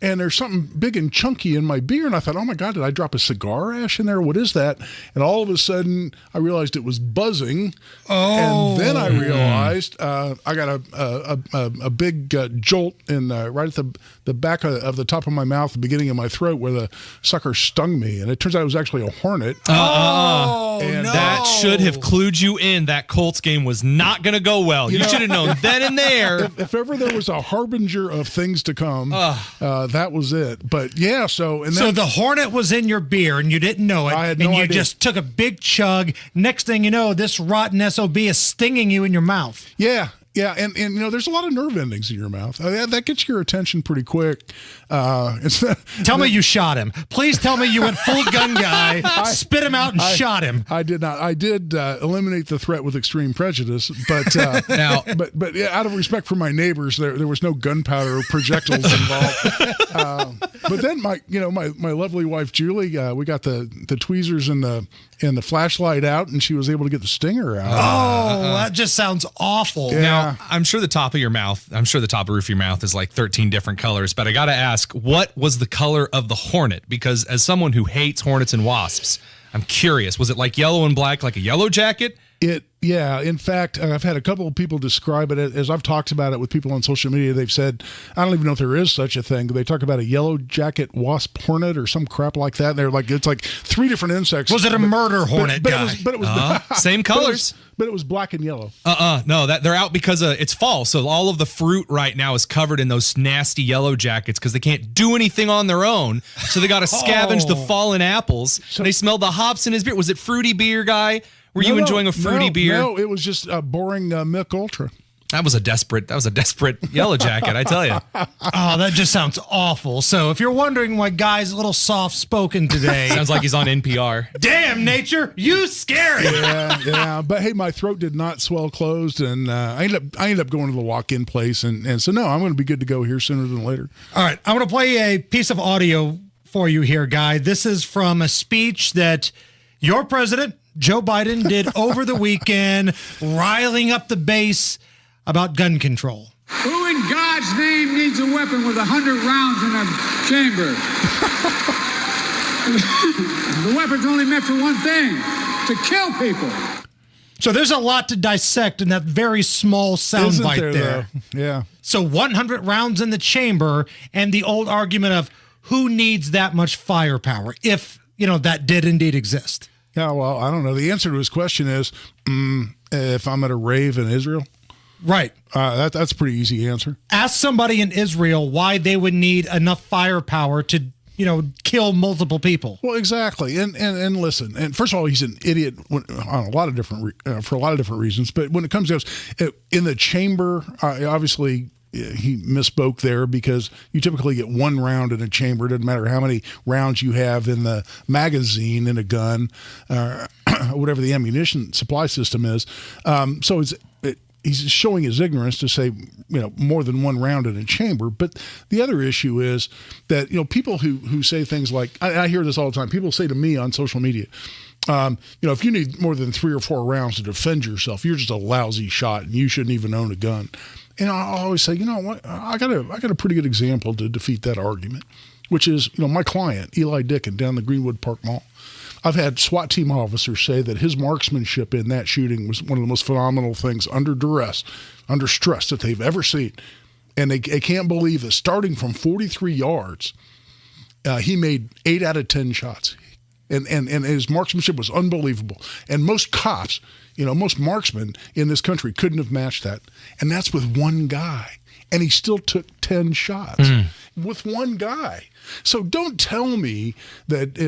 and there's something big and chunky in my beer, and I thought, oh my God, did I drop a cigar ash in there? What is that? And all of a sudden, I realized it was buzzing. Oh. And then I realized I got a big jolt in right at the back of the top of my mouth, the beginning of my throat, where the sucker stung me. And it turns out it was actually a hornet. And that should have clued you in. That Colts game was not going to go well. You should have known then and there. If ever there was a harbinger of things to come, that was it. But yeah, so the Hornet was in your beer and you didn't know it. I had no idea. Just took a big chug. Next thing you know, this rotten SOB is stinging you in your mouth. Yeah. Yeah, and there's a lot of nerve endings in your mouth. That gets your attention pretty quick. Tell me you shot him. Please tell me you went full gun guy, spit him out, and shot him. I did not. I did eliminate the threat with extreme prejudice, but but yeah, out of respect for my neighbors, there was no gunpowder or projectiles involved. But then my lovely wife Julie, we got the tweezers and the flashlight out, and she was able to get the stinger out. That just sounds awful. Yeah. Now, I'm sure the top of your mouth, I'm sure the top roof of your mouth is like 13 different colors, but I got to ask, what was the color of the Hornet? Because as someone who hates hornets and wasps, I'm curious. Was it like yellow and black, like a yellow jacket? Yeah. In fact, I've had a couple of people describe it as I've talked about it with people on social media. They've said, I don't even know if there is such a thing. They talk about a yellow jacket wasp hornet or some crap like that. And they're like, it's like 3 different insects. Was it a murder hornet guy? It was same colors. But it was black and yellow. No, that they're out because it's fall. So all of the fruit right now is covered in those nasty yellow jackets because they can't do anything on their own. So they got to scavenge the fallen apples. So they smelled the hops in his beer. Was it fruity beer, guy? Were you enjoying a fruity beer? No, it was just a boring Mick Ultra. That was a desperate yellow jacket, I tell you. Oh, that just sounds awful. So if you're wondering why Guy's a little soft-spoken today. Sounds like he's on NPR. Damn, nature, you scary. Yeah. But hey, my throat did not swell closed, and I ended up going to the walk-in place, and so no, I'm going to be good to go here sooner than later. All right, I'm going to play a piece of audio for you here, Guy. This is from a speech that your president, Joe Biden, did over the weekend, riling up the base about gun control. Who in God's name needs a weapon with 100 rounds in a chamber? The weapon's only meant for one thing, to kill people. So there's a lot to dissect in that very small soundbite there. Yeah. So 100 rounds in the chamber, and the old argument of who needs that much firepower, if, that did indeed exist. Yeah, well, I don't know. The answer to his question is, if I'm at a rave in Israel. Right. That's a pretty easy answer. Ask somebody in Israel why they would need enough firepower to, kill multiple people. Well, exactly. And listen, and first of all, he's an idiot on a lot of different for a lot of different reasons. But when it comes to in the chamber, obviously he misspoke there because you typically get one round in a chamber. It doesn't matter how many rounds you have in the magazine in a gun, whatever the ammunition supply system is. So he's showing his ignorance to say, more than one round in a chamber. But the other issue is that, people who say things like, I hear this all the time. People say to me on social media, if you need more than 3 or 4 rounds to defend yourself, you're just a lousy shot and you shouldn't even own a gun. And I always say, what? I got a pretty good example to defeat that argument, which is, my client, Eli Dickin, down the Greenwood Park Mall. I've had SWAT team officers say that his marksmanship in that shooting was one of the most phenomenal things under duress, under stress that they've ever seen. And they can't believe that starting from 43 yards, he made 8 out of 10 shots. And his marksmanship was unbelievable. And most cops, most marksmen in this country couldn't have matched that. And that's with one guy. And he still took 10 shots with one guy. So don't tell me that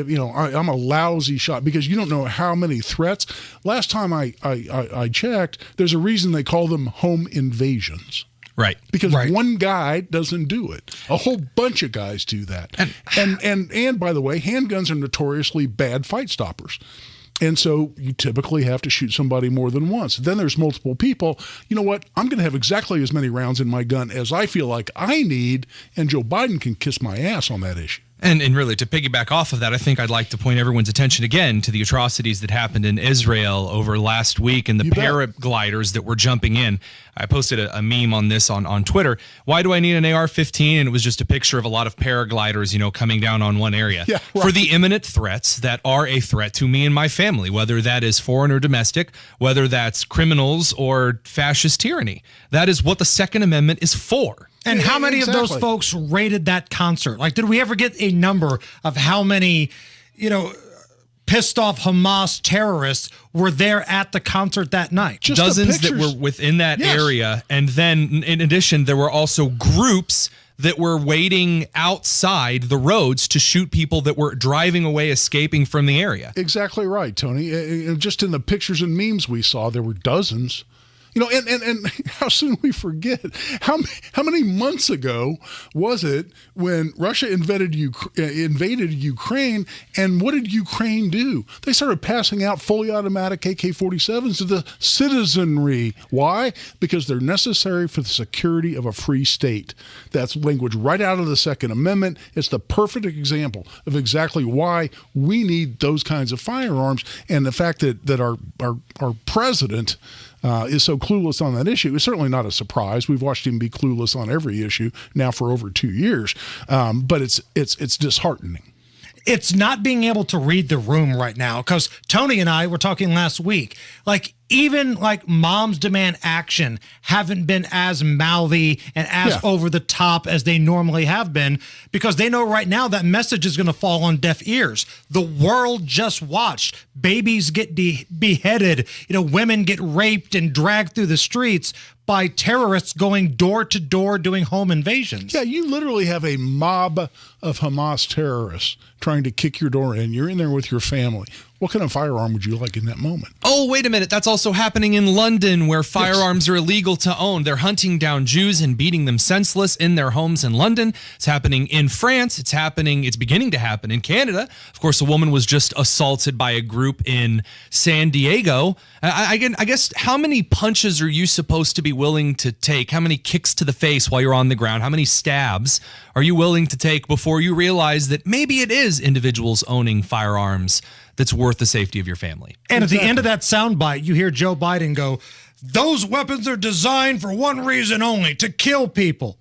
I'm a lousy shot because you don't know how many threats. Last time I checked, there's a reason they call them home invasions. Right. Because one guy doesn't do it. A whole bunch of guys do that. And by the way, handguns are notoriously bad fight stoppers. And so you typically have to shoot somebody more than once. Then there's multiple people. You know what? I'm going to have exactly as many rounds in my gun as I feel like I need, and Joe Biden can kiss my ass on that issue. And really, to piggyback off of that, I think I'd like to point everyone's attention again to the atrocities that happened in Israel over last week and the paragliders that were jumping in. I posted a meme on this on Twitter. Why do I need an AR-15? And it was just a picture of a lot of paragliders, coming down on one area. Yeah, right. For the imminent threats that are a threat to me and my family, whether that is foreign or domestic, whether that's criminals or fascist tyranny. That is what the Second Amendment is for. And how many of those folks rated that concert? Like, did we ever get a number of how many, pissed off Hamas terrorists were there at the concert that night. Dozens that were within that area. And then, in addition, there were also groups that were waiting outside the roads to shoot people that were driving away, escaping from the area. Exactly right, Tony. Just in the pictures and memes we saw, there were dozens. You know, and how soon we forget how many months ago was it when Russia invaded Ukraine, and what did Ukraine do? They started passing out fully automatic AK-47s to the citizenry. Why? Because they're necessary for the security of a free state. That's language right out of the Second Amendment. It's the perfect example of exactly why we need those kinds of firearms, and the fact that our president is so clueless on that issue is certainly not a surprise. We've watched him be clueless on every issue now for over 2 years, but it's disheartening. It's not being able to read the room right now, because Tony and I were talking last week, even moms demand action haven't been as mouthy and as over the top as they normally have been, because they know right now that message is going to fall on deaf ears. The world just watched babies get beheaded, women get raped and dragged through the streets by terrorists going door to door doing home invasions. Yeah, you literally have a mob of Hamas terrorists trying to kick your door in. You're in there with your family. What kind of firearm would you like in that moment? Oh, wait a minute. That's also happening in London, where firearms are illegal to own. They're hunting down Jews and beating them senseless in their homes in London. It's happening in France. It's beginning to happen in Canada. Of course, a woman was just assaulted by a group in San Diego. I guess, how many punches are you supposed to be willing to take? How many kicks to the face while you're on the ground? How many stabs are you willing to take before you realize that maybe it is individuals owning firearms that's worth the safety of your family? And at the end of that soundbite, you hear Joe Biden go, "Those weapons are designed for one reason only, to kill people."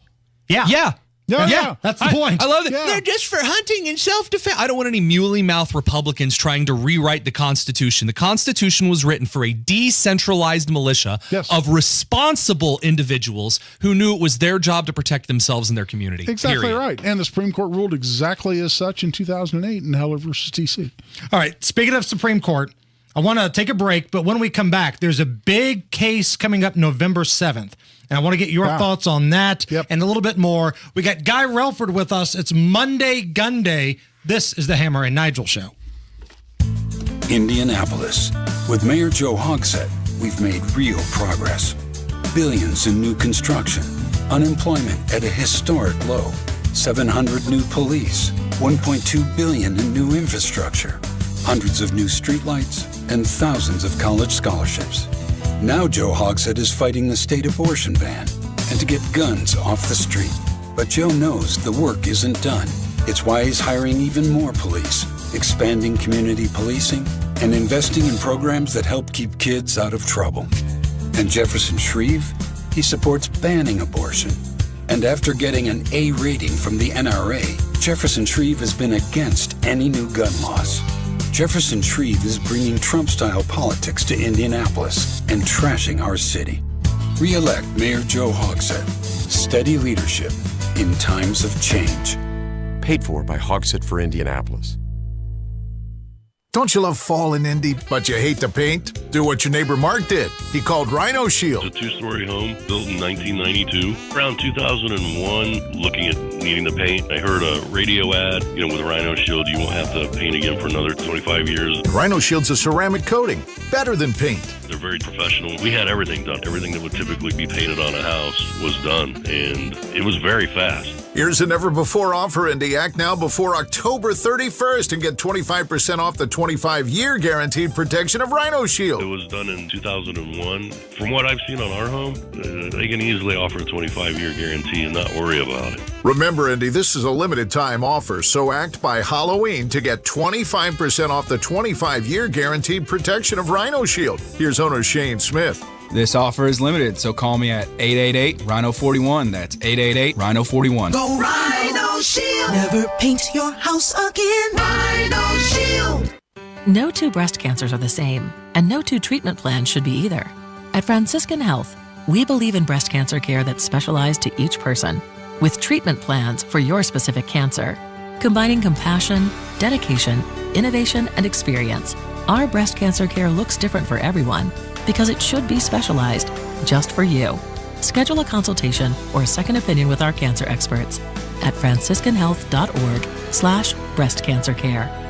Yeah. That's the point. I love it. They're just for hunting and self-defense. I don't want any muley-mouth Republicans trying to rewrite the Constitution. The Constitution was written for a decentralized militia of responsible individuals who knew it was their job to protect themselves and their community. Exactly right. And the Supreme Court ruled exactly as such in 2008 in Heller versus TC. All right. Speaking of Supreme Court, I want to take a break, but when we come back, there's a big case coming up November 7th. And I want to get your thoughts on that and a little bit more. We got Guy Relford with us. It's Monday Gun Day. This is the Hammer and Nigel Show. Indianapolis. With Mayor Joe Hogsett, we've made real progress. Billions in new construction. Unemployment at a historic low. 700 new police. $1.2 billion in new infrastructure. Hundreds of new streetlights and thousands of college scholarships. Now Joe Hogsett is fighting the state abortion ban and to get guns off the street. But Joe knows the work isn't done. It's why he's hiring even more police, expanding community policing, and investing in programs that help keep kids out of trouble. And Jefferson Shreve, he supports banning abortion. And after getting an A rating from the NRA, Jefferson Shreve has been against any new gun laws. Jefferson Shreve is bringing Trump-style politics to Indianapolis and trashing our city. Re-elect Mayor Joe Hogsett. Steady leadership in times of change. Paid for by Hogsett for Indianapolis. Don't you love fall in Indy, but you hate the paint? Do what your neighbor Mark did. He called Rhino Shield. It's a two-story home built in 1992. Around 2001, looking at needing the paint, I heard a radio ad, with Rhino Shield, you won't have to paint again for another 25 years. Rhino Shield's a ceramic coating, better than paint. They're very professional. We had everything done. Everything that would typically be painted on a house was done, and it was very fast. Here's a never-before offer, Indy. Act now before October 31st and get 25% off the 25-year guaranteed protection of Rhino Shield. It was done in 2001. From what I've seen on our home, they can easily offer a 25-year guarantee and not worry about it. Remember, Indy, this is a limited-time offer, so act by Halloween to get 25% off the 25-year guaranteed protection of Rhino Shield. Here's owner Shane Smith. This offer is limited, so call me at 888-RHINO-41. That's 888-RHINO-41. Go Rhino Shield. Never paint your house again. Rhino Shield. No two breast cancers are the same, and no two treatment plans should be either. At Franciscan Health, we believe in breast cancer care that's specialized to each person, with treatment plans for your specific cancer. Combining compassion, dedication, innovation, and experience, our breast cancer care looks different for everyone because it should be specialized just for you. Schedule a consultation or a second opinion with our cancer experts at franciscanhealth.org/breast cancer care.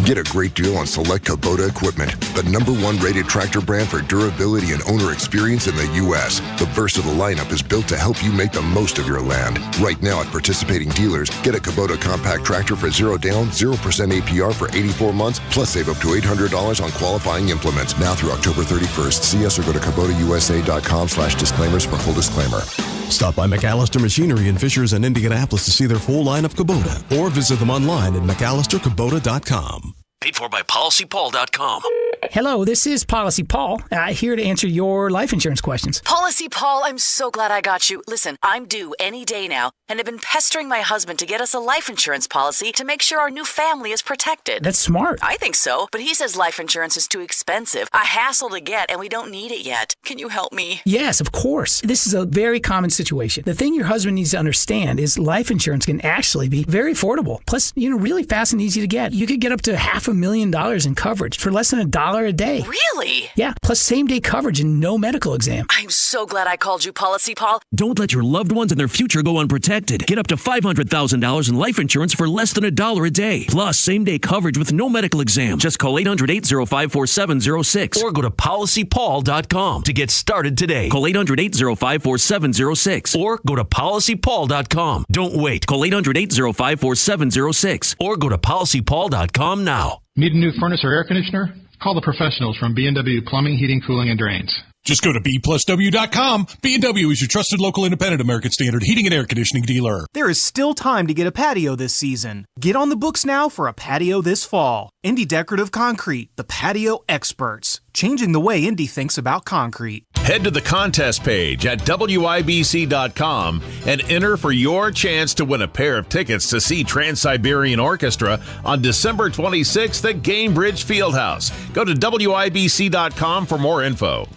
Get a great deal on select Kubota equipment, the #1 rated tractor brand for durability and owner experience in the U.S. The versatile lineup is built to help you make the most of your land. Right now at participating dealers, get a Kubota compact tractor for 0 down, 0% APR for 84 months, plus save up to $800 on qualifying implements. Now through October 31st. See us or go to KubotaUSA.com/disclaimers for full disclaimer. Stop by McAllister Machinery in Fishers and Indianapolis to see their full line of Kubota, or visit them online at McAllisterKubota.com. Paid for by PolicyPaul.com. Hello, this is Policy Paul, here to answer your life insurance questions. Policy Paul, I'm so glad I got you. Listen, I'm due any day now, and I've been pestering my husband to get us a life insurance policy to make sure our new family is protected. That's smart. I think so, but he says life insurance is too expensive, a hassle to get, and we don't need it yet. Can you help me? Yes, of course. This is a very common situation. The thing your husband needs to understand is life insurance can actually be very affordable. Plus, really fast and easy to get. You could get up to $500,000 in coverage for less than $1 a day. Really? Yeah, plus same-day coverage and no medical exam. I'm so glad I called you, Policy Paul. Don't let your loved ones and their future go unprotected. Get up to $500,000 in life insurance for less than $1 a day. Plus same-day coverage with no medical exam. Just call 800-805-4706 or go to PolicyPaul.com to get started today. Call 800-805-4706 or go to PolicyPaul.com. Don't wait. Call 800-805-4706 or go to PolicyPaul.com now. Need a new furnace or air conditioner? Call the professionals from B&W Plumbing, Heating, Cooling, and Drains. Just go to B+W.com. B&W is your trusted local independent American Standard heating and air conditioning dealer. There is still time to get a patio this season. Get on the books now for a patio this fall. Indy Decorative Concrete, the patio experts. Changing the way Indy thinks about concrete. Head to the contest page at WIBC.com and enter for your chance to win a pair of tickets to see Trans-Siberian Orchestra on December 26th at Gamebridge Fieldhouse. Go to WIBC.com for more info.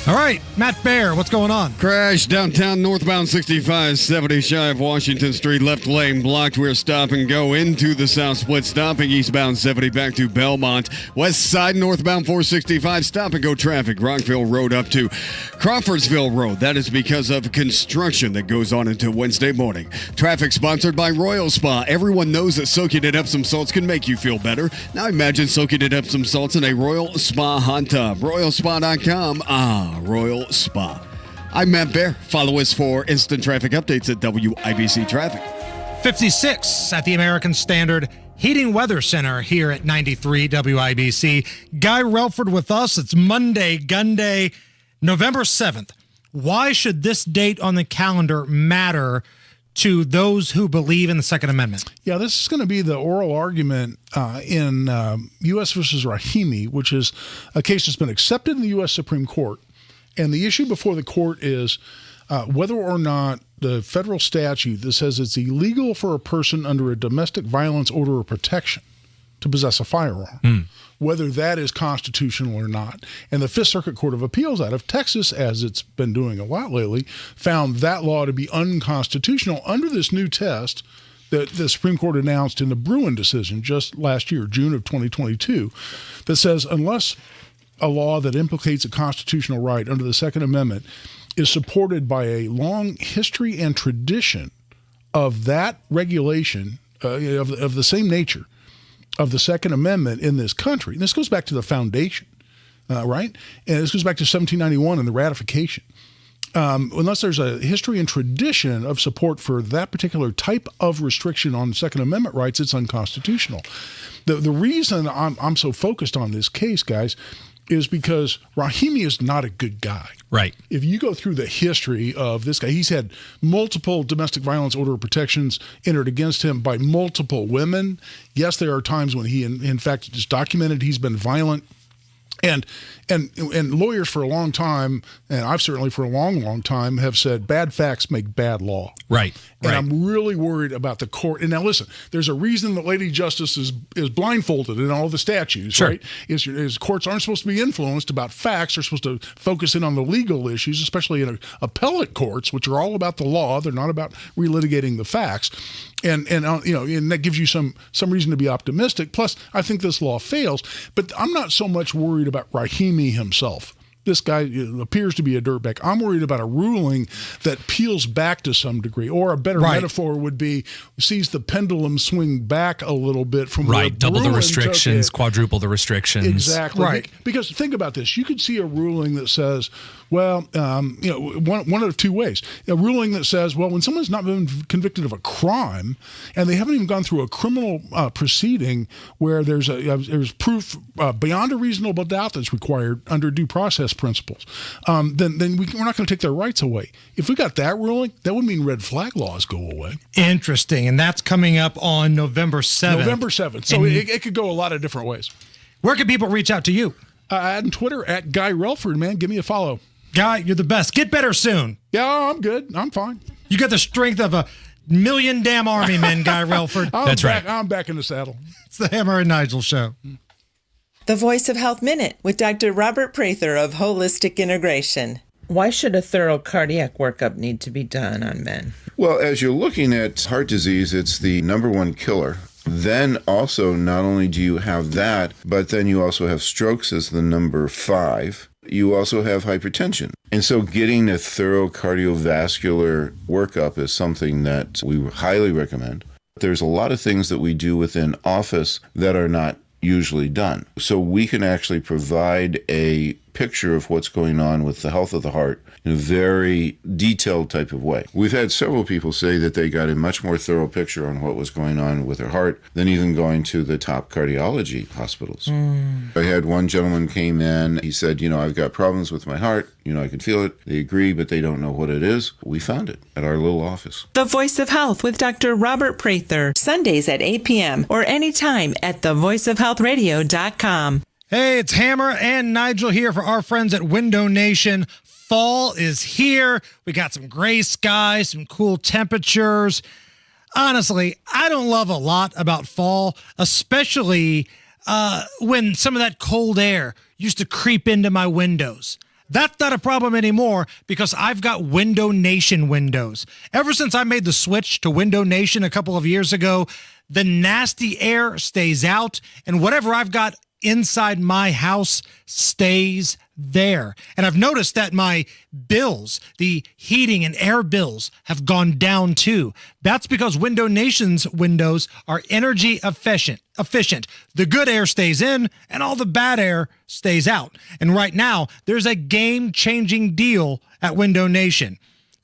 All right, Matt Baer, what's going on? Crash downtown northbound 65, 70 shy of Washington Street, left lane blocked. We're stop and go into the south split, stopping eastbound 70 back to Belmont. West side northbound 465, stop and go traffic. Rockville Road up to Crawfordsville Road. That is because of construction that goes on until Wednesday morning. Traffic sponsored by Royal Spa. Everyone knows that soaking in Epsom salts can make you feel better. Now imagine soaking in Epsom salts in a Royal Spa hot tub. RoyalSpa.com. Royal Spa. I'm Matt Baer. Follow us for instant traffic updates at WIBC Traffic. 56 at the American Standard Heating Weather Center here at 93 WIBC. Guy Relford with us. It's Monday, Gun Day, November 7th. Why should this date on the calendar matter to those who believe in the Second Amendment? Yeah, this is going to be the oral argument in U.S. versus Rahimi, which is a case that's been accepted in the U.S. Supreme Court. And the issue before the court is whether or not the federal statute that says it's illegal for a person under a domestic violence order of protection to possess a firearm, whether that is constitutional or not. And the Fifth Circuit Court of Appeals out of Texas, as it's been doing a lot lately, found that law to be unconstitutional under this new test that the Supreme Court announced in the Bruin decision just last year, June of 2022, that says unless a law that implicates a constitutional right under the Second Amendment is supported by a long history and tradition of that regulation of the same nature of the Second Amendment in this country. And this goes back to the foundation, right? And this goes back to 1791 and the ratification. Unless there's a history and tradition of support for that particular type of restriction on Second Amendment rights, it's unconstitutional. The reason I'm so focused on this case, guys, is because Rahimi is not a good guy. Right. If you go through the history of this guy, he's had multiple domestic violence order of protections entered against him by multiple women. Yes, there are times when he, in fact, is documented he's been violent. And lawyers for a long time, and I've certainly for a long, long time, have said bad facts make bad law. Right. And I'm really worried about the court. And now listen, there's a reason that Lady Justice is blindfolded in all the statutes, right? Is courts aren't supposed to be influenced about facts. They're supposed to focus in on the legal issues, especially in appellate courts, which are all about the law. They're not about relitigating the facts. And that gives you some reason to be optimistic. Plus, I think this law fails. But I'm not so much worried about Rahimi himself. This guy appears to be a dirtbag. I'm worried about a ruling that peels back to some degree, or a better metaphor would be sees the pendulum swing back a little bit from where double the Bruin restrictions, took it. quadruple the restrictions. Exactly. Because think about this. You could see a ruling that says, well, one of two ways. A ruling that says, well, when someone's not been convicted of a crime and they haven't even gone through a criminal proceeding where there's proof beyond a reasonable doubt that's required under due process principles, then we're not going to take their rights away. If we got that ruling, that would mean red flag laws go away. Interesting. And that's coming up on November 7th. November 7th. So it could go a lot of different ways. Where can people reach out to you? On Twitter at Guy Relford, man. Give me a follow. Guy, you're the best. Get better soon. Yeah, I'm good. I'm fine. You got the strength of a million damn army men, Guy Relford. That's right. I'm back in the saddle. It's the Hammer and Nigel Show. The Voice of Health Minute with Dr. Robert Prather of Holistic Integration. Why should a thorough cardiac workup need to be done on men? Well, as you're looking at heart disease, it's the number one killer. Then also, not only do you have that, but then you also have strokes as the number 5. You also have hypertension. And so getting a thorough cardiovascular workup is something that we highly recommend. There's a lot of things that we do within office that are not usually done. So we can actually provide a picture of what's going on with the health of the heart in a very detailed type of way. We've had several people say that they got a much more thorough picture on what was going on with their heart than even going to the top cardiology hospitals. I had one gentleman came in, he said, I've got problems with my heart, I can feel it. They agree, but they don't know what it is. We found it at our little office. The Voice of Health with Dr. Robert Prather, Sundays at 8 p.m. or anytime at thevoiceofhealthradio.com. Hey, it's Hammer and Nigel here for our friends at Window Nation. Fall is here. We got some gray skies, some cool temperatures. Honestly, I don't love a lot about fall, especially when some of that cold air used to creep into my windows. That's not a problem anymore because I've got Window Nation windows. Ever since I made the switch to Window Nation a couple of years ago, the nasty air stays out, and whatever I've got inside my house stays there. And I've noticed that my bills, the heating and air bills, have gone down too. That's because Window Nation's windows are energy efficient. The good air stays in and all the bad air stays out. And right now, there's a game-changing deal at Window Nation.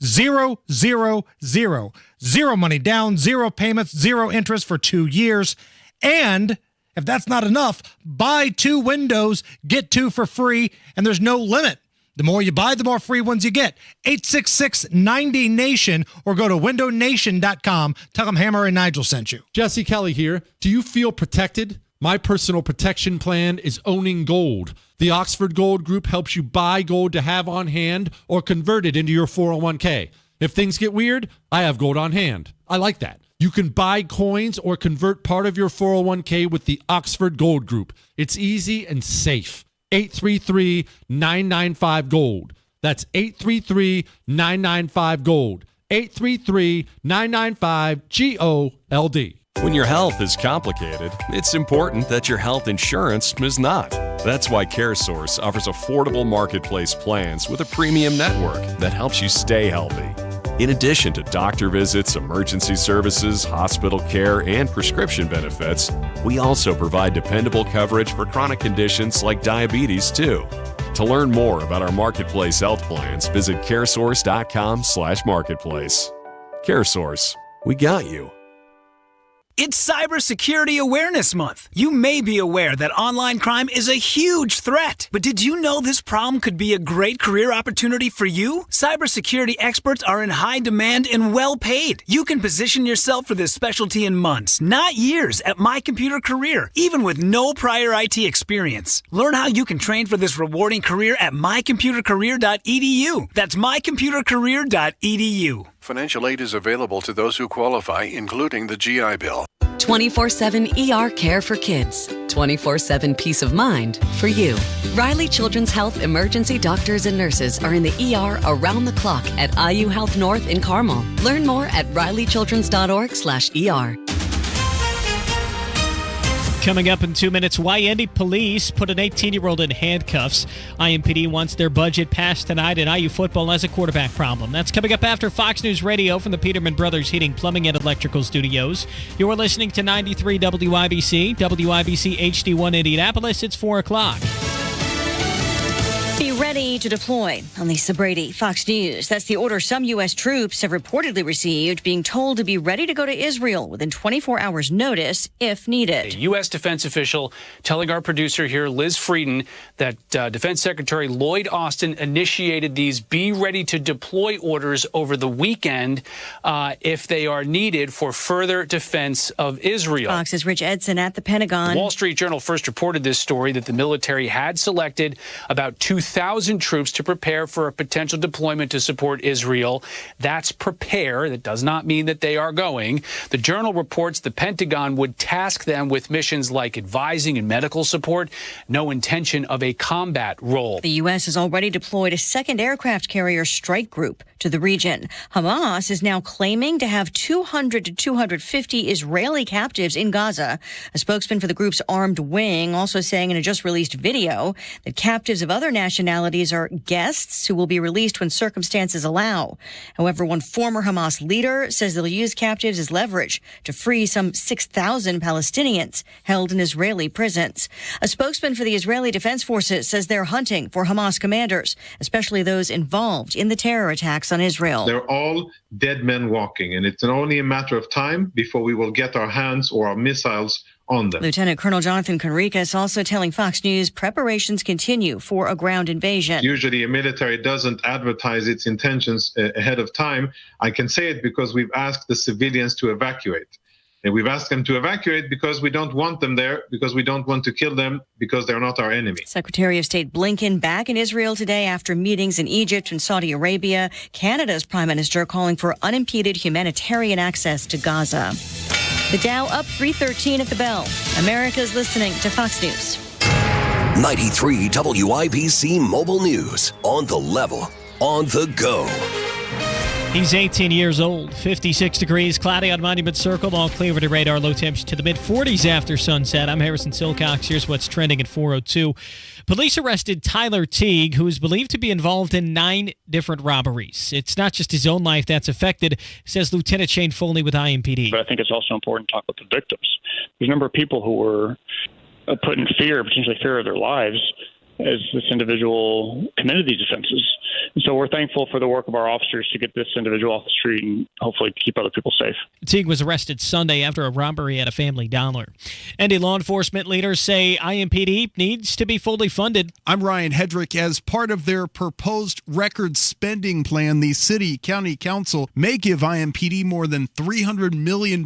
0, 0, 0. 0 money down, 0 payments, 0 interest for 2 years. And if that's not enough, buy 2 windows, get 2 for free, and there's no limit. The more you buy, the more free ones you get. 866-90-NATION or go to windownation.com. Tell them Hammer and Nigel sent you. Jesse Kelly here. Do you feel protected? My personal protection plan is owning gold. The Oxford Gold Group helps you buy gold to have on hand or convert it into your 401k. If things get weird, I have gold on hand. I like that. You can buy coins or convert part of your 401k with the Oxford Gold Group. It's easy and safe. 833-995-GOLD. That's 833-995-GOLD. 833-995-GOLD. When your health is complicated, it's important that your health insurance is not. That's why CareSource offers affordable marketplace plans with a premium network that helps you stay healthy. In addition to doctor visits, emergency services, hospital care, and prescription benefits, we also provide dependable coverage for chronic conditions like diabetes, too. To learn more about our marketplace health plans, visit caresource.com/marketplace. CareSource, we got you. It's Cybersecurity Awareness Month. You may be aware that online crime is a huge threat, but did you know this problem could be a great career opportunity for you? Cybersecurity experts are in high demand and well paid. You can position yourself for this specialty in months, not years, at My Computer Career, even with no prior IT experience. Learn how you can train for this rewarding career at mycomputercareer.edu. That's mycomputercareer.edu. Financial aid is available to those who qualify, including the GI Bill. 24/7 ER care for kids. 24/7 peace of mind for you. Riley Children's Health emergency doctors and nurses are in the ER around the clock at IU Health North in Carmel. Learn more at rileychildrens.org/ER. Coming up in 2 minutes, why Indy police put an 18-year-old in handcuffs. IMPD wants their budget passed tonight, and IU football has a quarterback problem. That's coming up after Fox News Radio from the Peterman Brothers Heating, Plumbing, and Electrical Studios. You're listening to 93 WIBC, WIBC HD1 Indianapolis. It's 4 o'clock. Be ready to deploy. On Lisa Brady, Fox News. That's the order some U.S. troops have reportedly received, being told to be ready to go to Israel within 24 hours' notice if needed. A U.S. defense official telling our producer here, Liz Frieden, that Defense Secretary Lloyd Austin initiated these be ready to deploy orders over the weekend if they are needed for further defense of Israel. Fox's Rich Edson at the Pentagon. The Wall Street Journal first reported this story that the military had selected about 2,000 troops to prepare for a potential deployment to support Israel. That's prepare. That does not mean that they are going. The Journal reports the Pentagon would task them with missions like advising and medical support. No intention of a combat role. The U.S. has already deployed a second aircraft carrier strike group to the region. Hamas is now claiming to have 200 to 250 Israeli captives in Gaza. A spokesman for the group's armed wing also saying in a just released video that captives of other nationalities are guests who will be released when circumstances allow. However, one former Hamas leader says they'll use captives as leverage to free some 6,000 Palestinians held in Israeli prisons. A spokesman for the Israeli Defense Forces says they're hunting for Hamas commanders, especially those involved in the terror attacks on Israel. They're all dead men walking, and it's only a matter of time before we will get our hands or our missiles on them. Lieutenant Colonel Jonathan Conricus also telling Fox News preparations continue for a ground invasion. Usually a military doesn't advertise its intentions ahead of time. I can say it because we've asked the civilians to evacuate. And we've asked them to evacuate because we don't want them there, because we don't want to kill them, because they're not our enemy. Secretary of State Blinken back in Israel today after meetings in Egypt and Saudi Arabia. Canada's Prime Minister calling for unimpeded humanitarian access to Gaza. The Dow up 313 at the bell. America's listening to Fox News. 93 WIBC Mobile News. On the level, on the go. He's 18 years old, 56 degrees, cloudy on Monument Circle, all clear with a radar, low temperature to the mid-40s after sunset. I'm Harrison Silcox. Here's what's trending at 4:02. Police arrested Tyler Teague, who is believed to be involved in 9 different robberies. It's not just his own life that's affected, says Lieutenant Shane Foley with IMPD. But I think it's also important to talk with the victims. There's a number of people who were put in fear, potentially fear of their lives, as this individual committed these offenses. And so we're thankful for the work of our officers to get this individual off the street and hopefully keep other people safe. Teague was arrested Sunday after a robbery at a Family Dollar. And law enforcement leaders say IMPD needs to be fully funded. I'm Ryan Hedrick. As part of their proposed record spending plan, the City County Council may give IMPD more than $300 million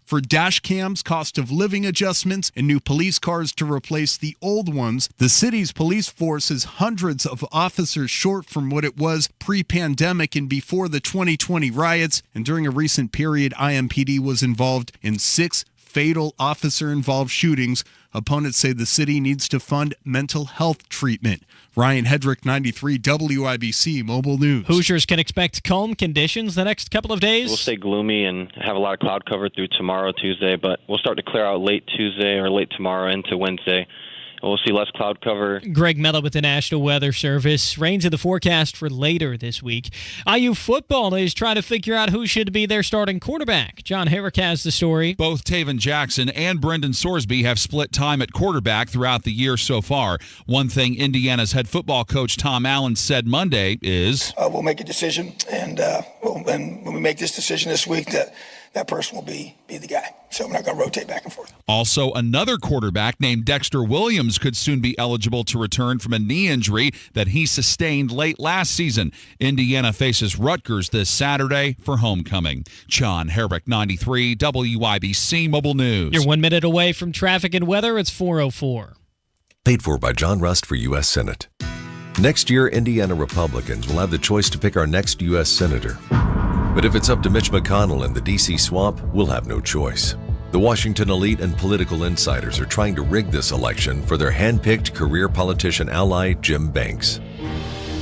for dash cams, cost of living adjustments, and new police cars to replace the old ones. The city's police force is hundreds of officers short from what it was pre-pandemic and before the 2020 riots. And during a recent period, IMPD was involved in 6 fatal officer-involved shootings. Opponents say the city needs to fund mental health treatment. Ryan Hedrick, 93 WIBC Mobile News. Hoosiers can expect calm conditions the next couple of days. We'll stay gloomy and have a lot of cloud cover through tomorrow, Tuesday, but we'll start to clear out late Tuesday or late tomorrow into Wednesday. We'll see less cloud cover. Greg Mello with the National Weather Service. Rain's in the forecast for later this week. IU football is trying to figure out who should be their starting quarterback. John Herrick has the story. Both Taven Jackson and Brendan Sorsby have split time at quarterback throughout the year so far. One thing Indiana's head football coach Tom Allen said Monday is, we'll make a decision, and when we make this decision this week, that person will be the guy. So I'm not going to rotate back and forth. Also, another quarterback named Dexter Williams could soon be eligible to return from a knee injury that he sustained late last season. Indiana faces Rutgers this Saturday for homecoming. John Herrick, 93 WIBC Mobile News. You're 1 minute away from traffic and weather. It's 4:04. Paid for by John Rust for U.S. Senate. Next year, Indiana Republicans will have the choice to pick our next U.S. Senator. But if it's up to Mitch McConnell and the D.C. swamp, we'll have no choice. The Washington elite and political insiders are trying to rig this election for their hand-picked career politician ally, Jim Banks.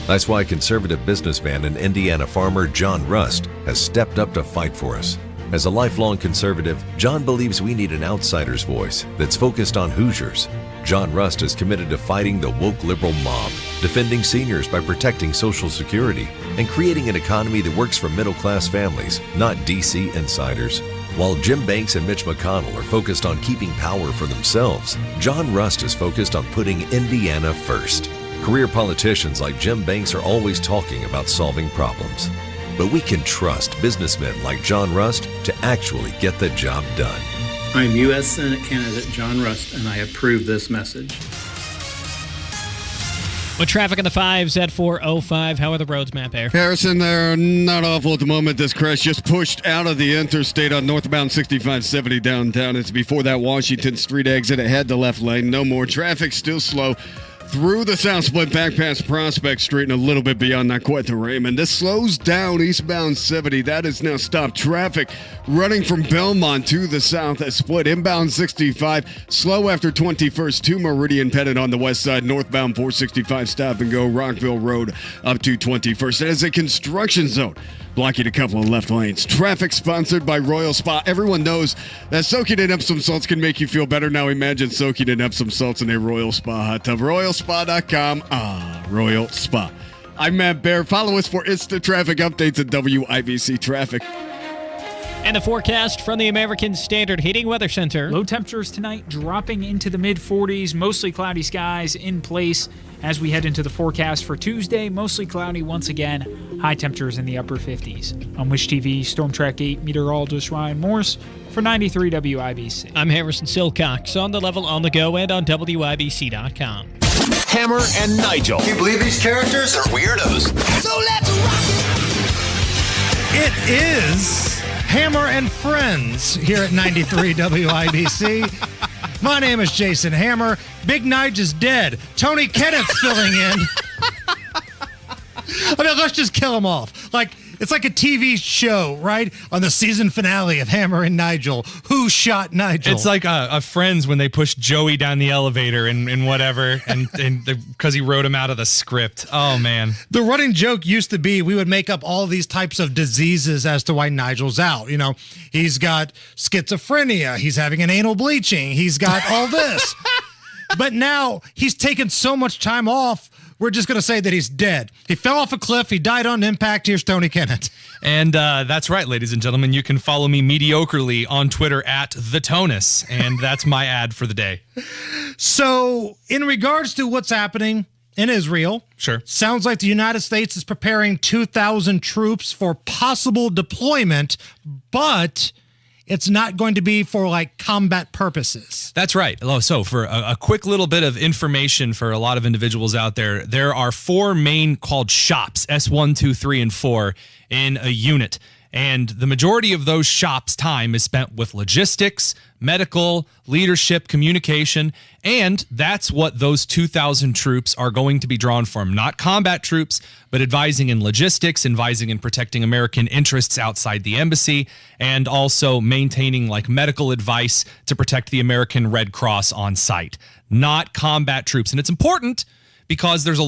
That's why conservative businessman and Indiana farmer John Rust has stepped up to fight for us. As a lifelong conservative, John believes we need an outsider's voice that's focused on Hoosiers. John Rust is committed to fighting the woke liberal mob, defending seniors by protecting Social Security, and creating an economy that works for middle-class families, not D.C. insiders. While Jim Banks and Mitch McConnell are focused on keeping power for themselves, John Rust is focused on putting Indiana first. Career politicians like Jim Banks are always talking about solving problems. But we can trust businessmen like John Rust to actually get the job done. I'm U.S. Senate candidate John Rust, and I approve this message. With traffic in the 5s at 4:05, how are the roads, Matt Bear? Harrison, they're not awful at the moment. This crash just pushed out of the interstate on northbound 6570 downtown. It's before that Washington Street exit. It had the left lane. No more traffic, still slow through the South Split back past Prospect Street and a little bit beyond, not quite to Raymond. This slows down eastbound 70. That is now stopped traffic running from Belmont to the south at Split. Inbound 65, slow after 21st to Meridian, headed on the west side. Northbound 465, stop and go Rockville Road up to 21st. It is a construction zone, blocking a couple of left lanes. Traffic sponsored by Royal Spa. Everyone knows that soaking in Epsom salts can make you feel better. Now imagine soaking in Epsom salts in a Royal Spa hot tub. RoyalSpa.com. Royal Spa. I'm Matt Bear. Follow us for instant traffic updates at WIBC Traffic. And the forecast from the American Standard Heating Weather Center. Low temperatures tonight dropping into the mid-40s, mostly cloudy skies in place as we head into the forecast for Tuesday. Mostly cloudy once again, high temperatures in the upper 50s. On Wish TV, Storm Track 8 meteorologist Ryan Morse for 93 WIBC. I'm Harrison Silcox on the level, on the go, and on WIBC.com. Hammer and Nigel. Can you believe these characters are weirdos? So let's rock it! It is Hammer and Friends here at 93 WIBC. My name is Jason Hammer. Big Nige is dead. Tony Kenneth's filling in. I mean, let's just kill him off. Like, it's like a TV show, right? On the season finale of Hammer and Nigel. Who shot Nigel? It's like a Friends when they pushed Joey down the elevator and whatever, and because he wrote him out of the script. Oh, man. The running joke used to be we would make up all these types of diseases as to why Nigel's out. You know, he's got schizophrenia. He's having an anal bleaching. He's got all this. But now he's taken so much time off, we're just going to say that he's dead. He fell off a cliff. He died on impact. Here's Tony Kennett. And that's right, ladies and gentlemen. You can follow me mediocrely on Twitter at TheTonus. And that's my ad for the day. So in regards to what's happening in Israel, sure, sounds like the United States is preparing 2,000 troops for possible deployment, but it's not going to be for like combat purposes. That's right. So for a quick little bit of information for a lot of individuals out there, there are 4 main called shops, S1, 2, 3, and 4 in a unit. And the majority of those shops' time is spent with logistics, medical, leadership, communication, and that's what those 2,000 troops are going to be drawn from. Not combat troops, but advising in logistics, advising in protecting American interests outside the embassy, and also maintaining like medical advice to protect the American Red Cross on site. Not combat troops. And it's important because there's a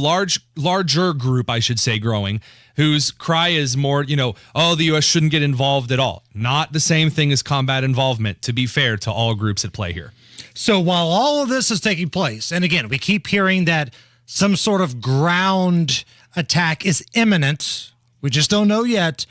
larger group, I should say, growing, whose cry is more, the U.S. shouldn't get involved at all. Not the same thing as combat involvement, to be fair to all groups at play here. So while all of this is taking place, and again, we keep hearing that some sort of ground attack is imminent, we just don't know yet,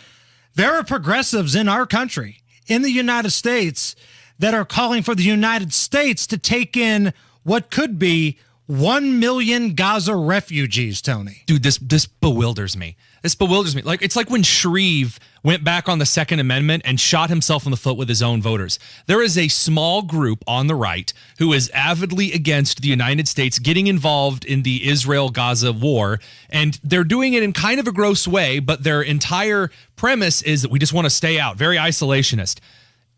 there are progressives in our country, in the United States, that are calling for the United States to take in what could be 1 million Gaza refugees, Tony. Dude, this bewilders me. This bewilders me. Like, it's like when Shreve went back on the Second Amendment and shot himself in the foot with his own voters. There is a small group on the right who is avidly against the United States getting involved in the Israel-Gaza war, and they're doing it in kind of a gross way, but their entire premise is that we just want to stay out, very isolationist.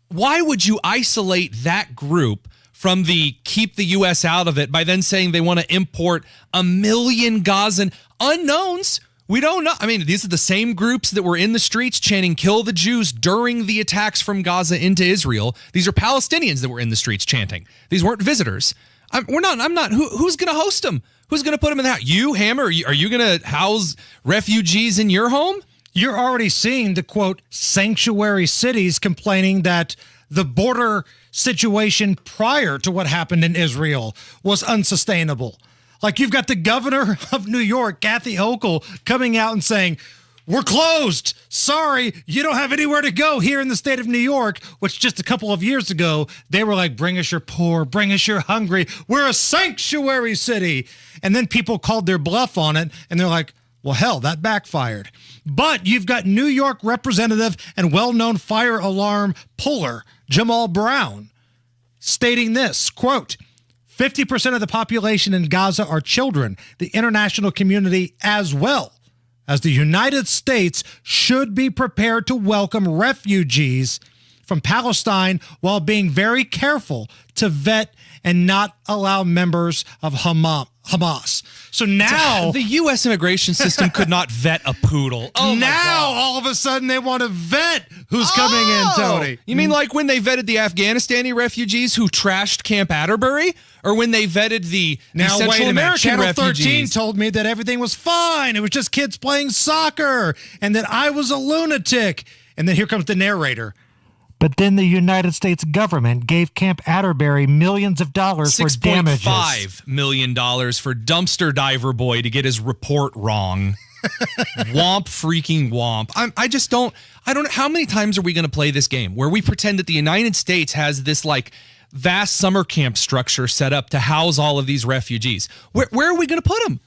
Why would you isolate that group from the keep the U.S. out of it by then saying they want to import 1 million Gazan unknowns We don't know. I mean, these are the same groups that were in the streets chanting "Kill the Jews" during the attacks from Gaza into Israel. These are Palestinians that were in the streets chanting. These weren't visitors. I'm not. Who's going to host them? Who's going to put them in the house? You, Hammer? Are you going to house refugees in your home? You're already seeing the, quote, sanctuary cities complaining that the border situation prior to what happened in Israel was unsustainable. Like, you've got the governor of New York, Kathy Hochul, coming out and saying, we're closed. Sorry, you don't have anywhere to go here in the state of New York, which just a couple of years ago, they were like, bring us your poor, bring us your hungry. We're a sanctuary city. And then people called their bluff on it, and they're like, well, hell, that backfired. But you've got New York representative and well-known fire alarm puller, Jamal Brown, stating this, quote, 50% of the population in Gaza are children. The international community, as well as the United States, should be prepared to welcome refugees from Palestine while being very careful to vet and not allow members of Hamas. So now the U.S. immigration system could not vet a poodle. Oh, now all of a sudden they want to vet who's coming in, Tony. You mean like when they vetted the Afghanistani refugees who trashed Camp Atterbury? Or when they vetted the Central American Channel refugees? 13 told me that everything was fine. It was just kids playing soccer and that I was a lunatic. And then here comes the narrator. But then the United States government gave Camp Atterbury millions of dollars for damages. $6.5 million for dumpster diver boy to get his report wrong. Womp freaking womp. I don't know. How many times are we going to play this game where we pretend that the United States has this like vast summer camp structure set up to house all of these refugees? Where are we going to put them?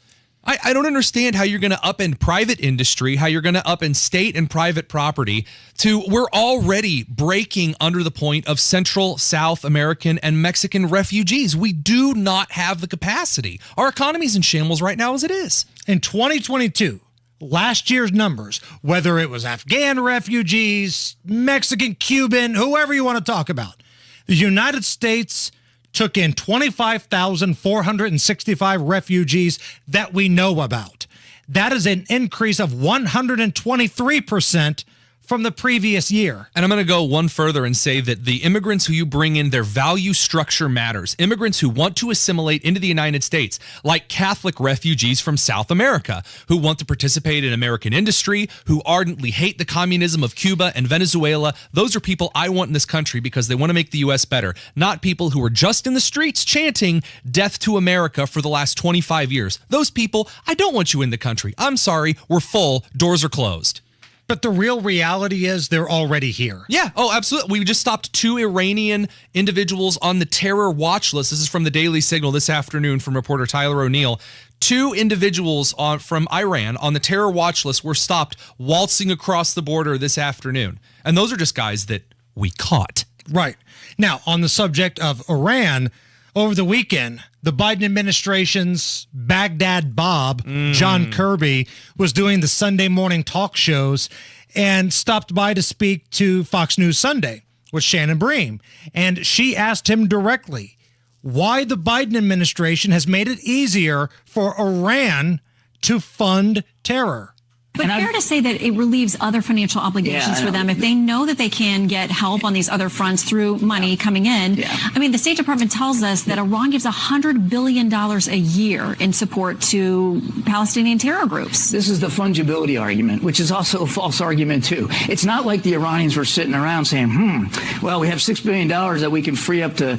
I don't understand how you're going to upend private industry, how you're going to upend state and private property we're already breaking under the point of Central, South American, and Mexican refugees. We do not have the capacity. Our economy's in shambles right now as it is. In 2022, last year's numbers, whether it was Afghan refugees, Mexican, Cuban, whoever you want to talk about, the United States took in 25,465 refugees that we know about. That is an increase of 123% from the previous year. And I'm going to go one further and say that the immigrants who you bring in, their value structure matters. Immigrants who want to assimilate into the United States, like Catholic refugees from South America, who want to participate in American industry, who ardently hate the communism of Cuba and Venezuela. Those are people I want in this country because they want to make the U.S. better, not people who are just in the streets chanting death to America for the last 25 years. Those people, I don't want you in the country. I'm sorry, we're full, doors are closed. But the real reality is they're already here. Yeah. Oh, absolutely. We just stopped 2 Iranian individuals on the terror watch list. This is from the Daily Signal this afternoon from reporter Tyler O'Neill. 2 individuals from Iran on the terror watch list were stopped waltzing across the border this afternoon. And those are just guys that we caught. Right. Now, on the subject of Iran, over the weekend, the Biden administration's Baghdad Bob, John Kirby, was doing the Sunday morning talk shows and stopped by to speak to Fox News Sunday with Shannon Bream. And she asked him directly why the Biden administration has made it easier for Iran to fund terror. But fair to say that it relieves other financial obligations for them if they know that they can get help on these other fronts through money coming in. I mean, the State Department tells us that Iran gives $100 billion a year in support to Palestinian terror groups. This is the fungibility argument, which is also a false argument, too. It's not like the Iranians were sitting around saying, well, we have $6 billion that we can free up to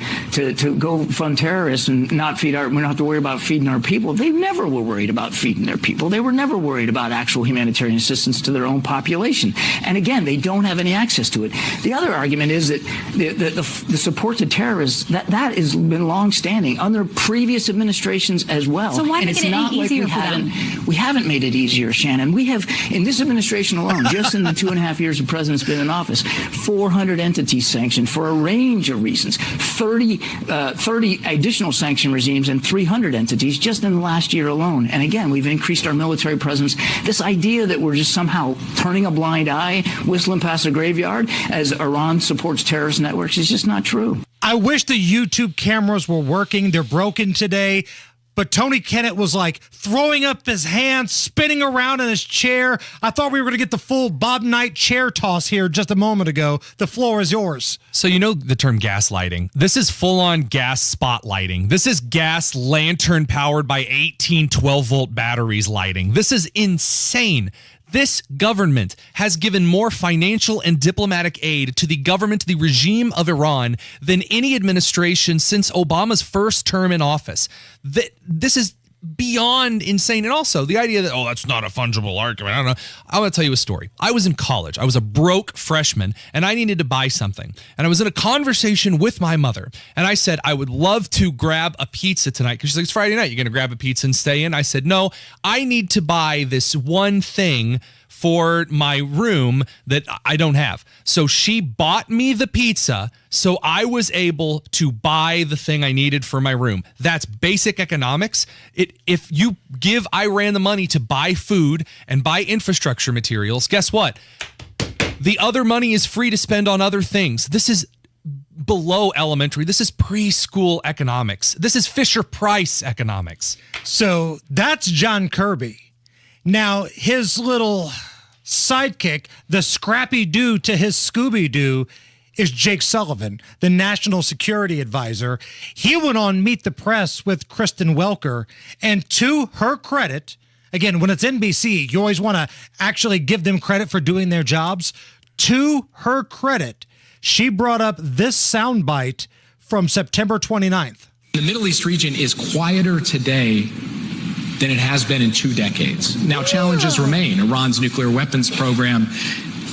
go fund terrorists and not we don't have to worry about feeding our people. They never were worried about feeding their people. They were never worried about actual humanitarian assistance to their own population. And again, they don't have any access to it. The other argument is that the support to terrorists, that has been longstanding under previous administrations as well. So why and make it's it not any like easier we for haven't, them? We haven't made it easier, Shannon. We have, in this administration alone, just in the 2.5 years the president's been in office, 400 entities sanctioned for a range of reasons, 30 additional sanction regimes and 300 entities just in the last year alone. And again, we've increased our military presence. This idea that we're just somehow turning a blind eye, whistling past a graveyard as Iran supports terrorist networks is just not true. I wish the YouTube cameras were working. They're broken today. but Tony Kennett was like throwing up his hands, spinning around in his chair. I thought we were going to get the full Bob Knight chair toss here just a moment ago. The floor is yours. So you know the term gaslighting. This is full-on gas spotlighting. This is gas lantern powered by 18 12-volt batteries lighting. This is insane. This government has given more financial and diplomatic aid to the regime of Iran than any administration since Obama's first term in office. This is beyond insane. And also the idea that, that's not a fungible argument. I don't know. I want to tell you a story. I was in college. I was a broke freshman and I needed to buy something. And I was in a conversation with my mother. And I said, I would love to grab a pizza tonight. Because she's like, it's Friday night. You're going to grab a pizza and stay in? I said, no, I need to buy this one thing for my room that I don't have. So she bought me the pizza so I was able to buy the thing I needed for my room. That's basic economics. If you give Iran the money to buy food and buy infrastructure materials, guess what? The other money is free to spend on other things. This is below elementary. This is preschool economics. This is Fisher-Price economics. So that's John Kirby. Now, his little sidekick, the Scrappy-Doo to his Scooby-Doo, is Jake Sullivan, the national security advisor. He went on Meet the Press with Kristen Welker, and to her credit, again, when it's NBC, you always want to actually give them credit for doing their jobs. To her credit, she brought up this soundbite from September 29th. The Middle East region is quieter today than it has been in 2 decades. Now, challenges remain. Iran's nuclear weapons program,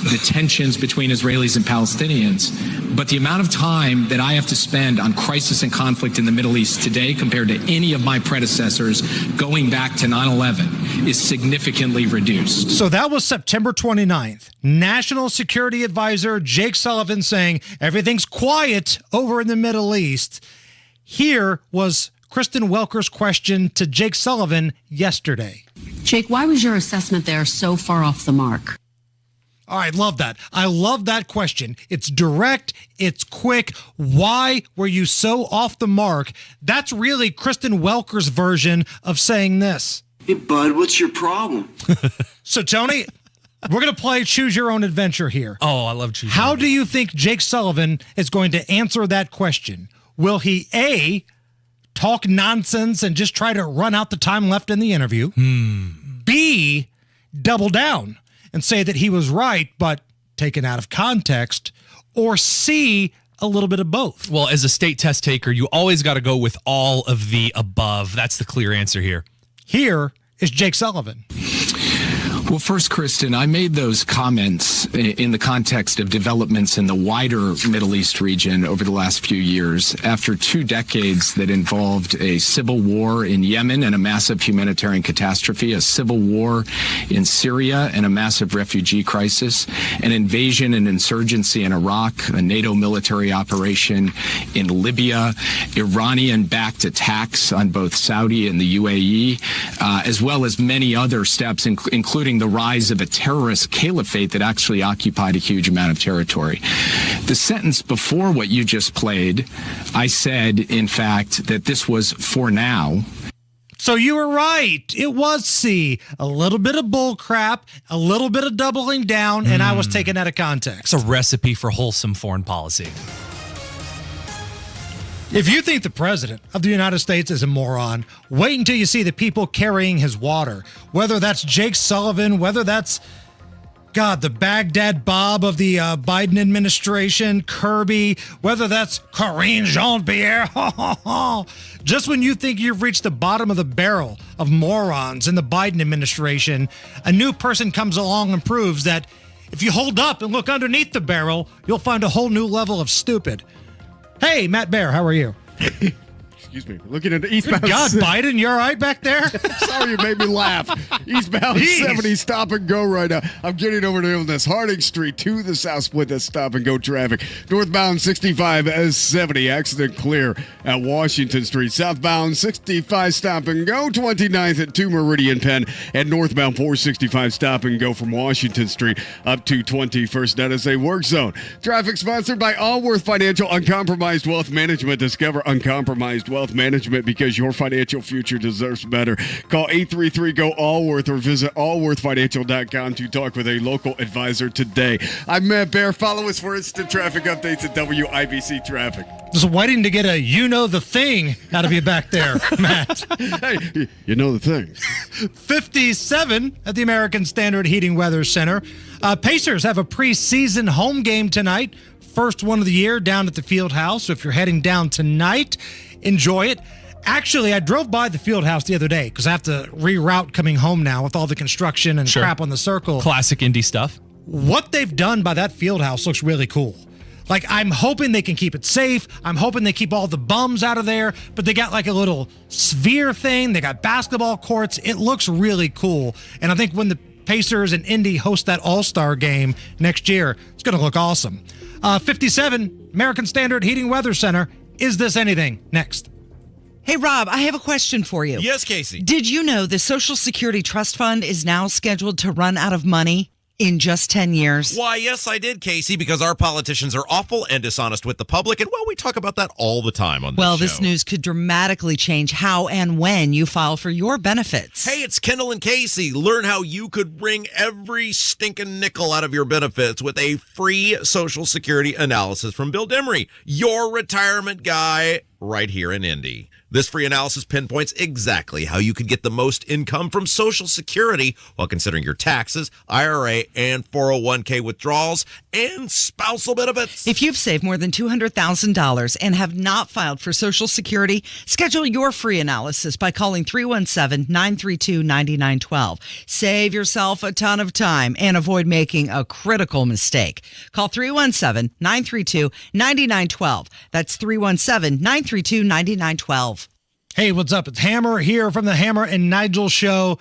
the tensions between Israelis and Palestinians. But the amount of time that I have to spend on crisis and conflict in the Middle East today compared to any of my predecessors going back to 9/11 is significantly reduced. So that was September 29th. National Security Advisor Jake Sullivan saying everything's quiet over in the Middle East. Here was Kristen Welker's question to Jake Sullivan yesterday. Jake, why was your assessment there so far off the mark? All right, love that. I love that question. It's direct, it's quick. Why were you so off the mark? That's really Kristen Welker's version of saying this. Hey, bud, what's your problem? So, Tony, we're going to play Choose Your Own Adventure here. Oh, I love Choose Your How Own do you think Jake Sullivan is going to answer that question? Will he, A, talk nonsense and just try to run out the time left in the interview? B, double down and say that he was right, but taken out of context? Or C, a little bit of both? Well, as a state test taker, you always got to go with all of the above. That's the clear answer here. Here is Jake Sullivan. Well, first, Kristen, I made those comments in the context of developments in the wider Middle East region over the last few years after 2 decades that involved a civil war in Yemen and a massive humanitarian catastrophe, a civil war in Syria and a massive refugee crisis, an invasion and insurgency in Iraq, a NATO military operation in Libya, Iranian-backed attacks on both Saudi and the UAE, as well as many other steps, including the rise of a terrorist caliphate that actually occupied a huge amount of territory. The sentence before what you just played, I said, in fact, that this was for now. So you were right. It was C. A little bit of bull crap, a little bit of doubling down, and I was taken out of context. It's a recipe for wholesome foreign policy. If you think the president of the United States is a moron, wait until you see the people carrying his water. Whether that's Jake Sullivan, whether that's, the Baghdad Bob of the Biden administration, Kirby, whether that's Karine Jean-Pierre. Just when you think you've reached the bottom of the barrel of morons in the Biden administration, a new person comes along and proves that if you hold up and look underneath the barrel, you'll find a whole new level of stupid. Hey, Matt Bear, how are you? Excuse me. Looking at the eastbound. Good God, Biden, you all right back there? Sorry you made me laugh. Eastbound 70, stop and go right now. I'm getting over to this Harding Street to the south split. That's stop and go traffic. Northbound 65 S70, accident clear at Washington Street. Southbound 65, stop and go 29th at 2 Meridian Penn. And northbound 465, stop and go from Washington Street up to 21st. That is a work zone. Traffic sponsored by Allworth Financial, Uncompromised Wealth Management. Discover Uncompromised Wealth Wealth Management, because your financial future deserves better. Call 833-GO-ALLWORTH or visit allworthfinancial.com to talk with a local advisor today. I'm Matt Bear. Follow us for instant traffic updates at WIBC Traffic. Just waiting to get a the thing out of you back there, Matt. Hey, you know the thing. 57 at the American Standard Heating Weather Center. Pacers have a preseason home game tonight. First one of the year down at the Field House. So if you're heading down tonight, enjoy it. Actually, I drove by the Field House the other day because I have to reroute coming home now with all the construction and crap on the circle. Classic Indy stuff. What they've done by that Field House looks really cool. Like, I'm hoping they can keep it safe. I'm hoping they keep all the bums out of there. But they got like a little sphere thing. They got basketball courts. It looks really cool. And I think when the Pacers and Indy host that All-Star game next year, it's going to look awesome. 57, American Standard Heating Weather Center. Is this anything? Next. Hey, Rob, I have a question for you. Yes, Casey. Did you know the Social Security Trust Fund is now scheduled to run out of money in just 10 years? Why, yes, I did, Casey, because our politicians are awful and dishonest with the public. And, well, we talk about that all the time on this show. This news could dramatically change how and when you file for your benefits. Hey, it's Kendall and Casey. Learn how you could wring every stinking nickel out of your benefits with a free Social Security analysis from Bill Demery, your retirement guy right here in Indy. This free analysis pinpoints exactly how you could get the most income from Social Security while considering your taxes, IRA, and 401k withdrawals and spousal benefits. If you've saved more than $200,000 and have not filed for Social Security, schedule your free analysis by calling 317-932-9912. Save yourself a ton of time and avoid making a critical mistake. Call 317-932-9912. That's 317-932-9912. Hey, what's up? It's Hammer here from the Hammer and Nigel show.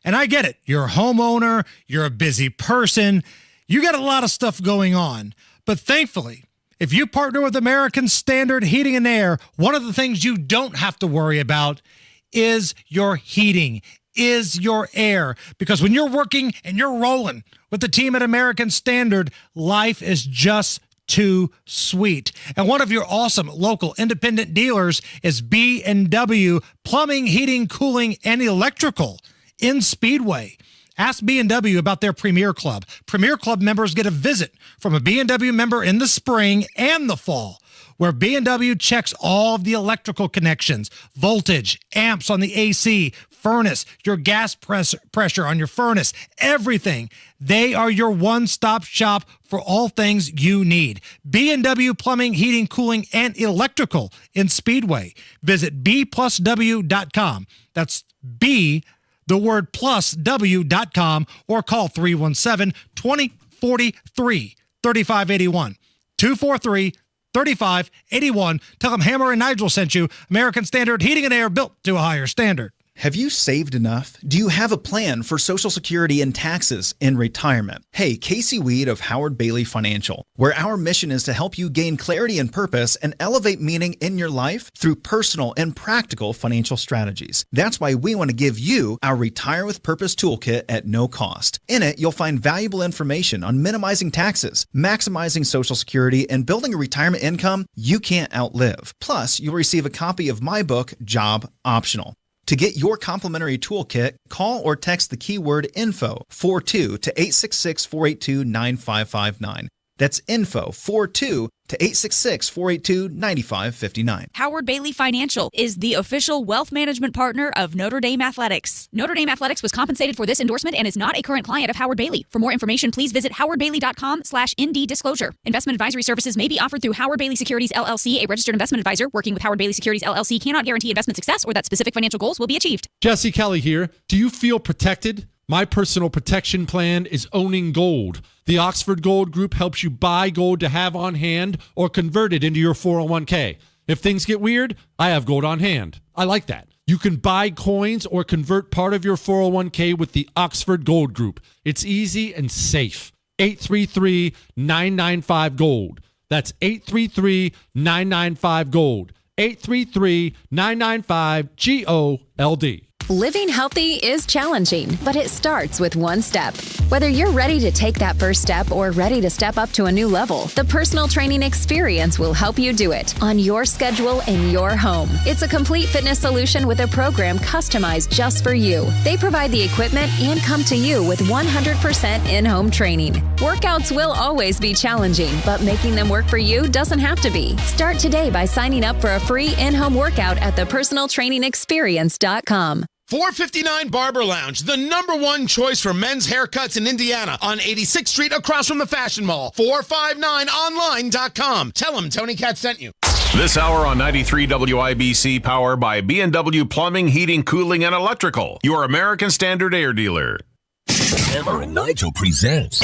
And I get it. You're a homeowner. You're a busy person. You got a lot of stuff going on. But thankfully, if you partner with American Standard Heating and Air, one of the things you don't have to worry about is your heating, is your air. Because when you're working and you're rolling with the team at American Standard, life is just too sweet. And one of your awesome local independent dealers is B&W Plumbing, Heating, Cooling, and Electrical in Speedway. Ask B&W about their Premier Club. Premier Club members get a visit from a B&W member in the spring and the fall, where B&W checks all of the electrical connections, voltage, amps on the AC, furnace, your gas pressure on your furnace, everything. They are your one-stop shop for all things you need. B&W Plumbing, Heating, Cooling, and Electrical in Speedway. Visit bplusw.com. That's B, the word plusw.com, or call 317-2043-3581. 243-3581. Tell them Hammer and Nigel sent you. American Standard Heating and Air, built to a higher standard. Have you saved enough? Do you have a plan for Social Security and taxes in retirement? Hey, Casey Weed of Howard Bailey Financial, where our mission is to help you gain clarity and purpose and elevate meaning in your life through personal and practical financial strategies. That's why we want to give you our Retire with Purpose toolkit at no cost. In it, you'll find valuable information on minimizing taxes, maximizing Social Security, and building a retirement income you can't outlive. Plus, you'll receive a copy of my book, Job Optional. To get your complimentary toolkit, call or text the keyword INFO 42 to 866-482-9559. That's INFO 42 to 866-482-9559. Howard Bailey Financial is the official wealth management partner of Notre Dame Athletics. Notre Dame Athletics was compensated for this endorsement and is not a current client of Howard Bailey. For more information, please visit howardbailey.com/ND disclosure. Investment advisory services may be offered through Howard Bailey Securities LLC, a registered investment advisor. Working with Howard Bailey Securities LLC cannot guarantee investment success or that specific financial goals will be achieved. Jesse Kelly here. Do you feel protected? My personal protection plan is owning gold. The Oxford Gold Group helps you buy gold to have on hand or convert it into your 401k. If things get weird, I have gold on hand. I like that. You can buy coins or convert part of your 401k with the Oxford Gold Group. It's easy and safe. 833-995-GOLD. That's 833-995-GOLD. 833-995-GOLD. Living healthy is challenging, but it starts with one step. Whether you're ready to take that first step or ready to step up to a new level, the Personal Training Experience will help you do it on your schedule in your home. It's a complete fitness solution with a program customized just for you. They provide the equipment and come to you with 100% in-home training. Workouts will always be challenging, but making them work for you doesn't have to be. Start today by signing up for a free in-home workout at thepersonaltrainingexperience.com. 459 Barber Lounge, the #1 choice for men's haircuts in Indiana on 86th Street across from the Fashion Mall. 459online.com. Tell them Tony Cat sent you. This hour on 93 WIBC, powered by B&W Plumbing, Heating, Cooling, and Electrical, your American Standard air dealer. Hammer and Nigel presents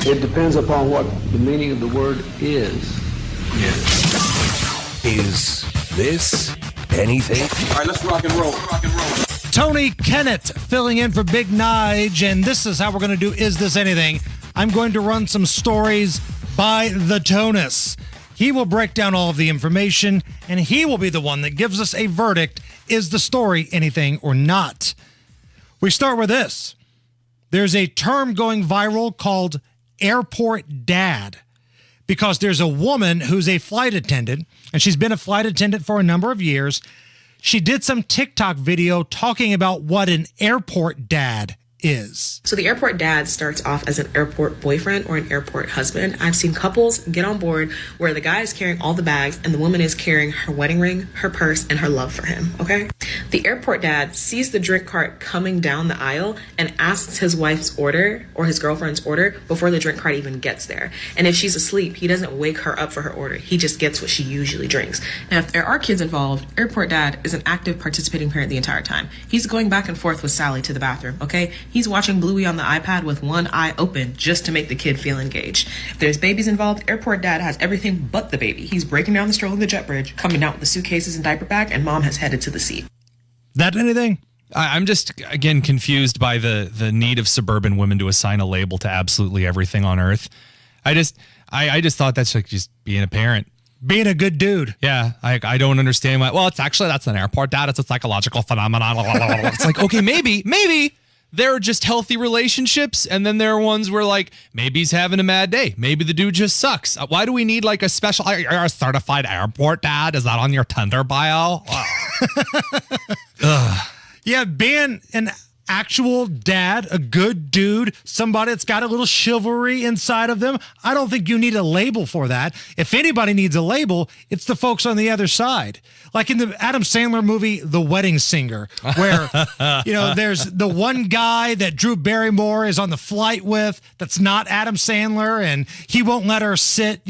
It depends upon what the meaning of the word is. Is this anything? All right, let's rock and roll. Tony Kennett filling in for Big Nige, and this is how we're going to do Is This Anything? I'm going to run some stories by the Tonus. He will break down all of the information, and he will be the one that gives us a verdict. Is the story anything or not? We start with this. There's a term going viral called airport dad, because there's a woman who's a flight attendant, and she's been a flight attendant for a number of years. She did some TikTok video talking about what an airport dad is. So the airport dad starts off as an airport boyfriend or an airport husband. I've seen couples get on board where the guy is carrying all the bags and the woman is carrying her wedding ring, her purse, and her love for him, okay? The airport dad sees the drink cart coming down the aisle and asks his wife's order or his girlfriend's order before the drink cart even gets there. And if she's asleep, he doesn't wake her up for her order. He just gets what she usually drinks. Now, if there are kids involved, airport dad is an active participating parent the entire time. He's going back and forth with Sally to the bathroom, okay? He's watching Bluey on the iPad with one eye open just to make the kid feel engaged. If there's babies involved, airport dad has everything but the baby. He's breaking down the stroller of the jet bridge, coming out with the suitcases and diaper bag, and mom has headed to the seat. That anything? I'm just, again, confused by the need of suburban women to assign a label to absolutely everything on earth. I just thought that's like just being a parent. Being a good dude. Yeah, I don't understand why. Well, that's an airport dad. It's a psychological phenomenon. It's like, okay, maybe there are just healthy relationships, and then there are ones where, like, maybe he's having a mad day. Maybe the dude just sucks. Why do we need, like, a special, you're a certified airport dad? Is that on your Tinder bio? Yeah, being an actual dad, a good dude, somebody that's got a little chivalry inside of them, I don't think you need a label for that. If anybody needs a label, it's the folks on the other side. Like in the Adam Sandler movie, The Wedding Singer, where, there's the one guy that Drew Barrymore is on the flight with that's not Adam Sandler, and he won't let her sit,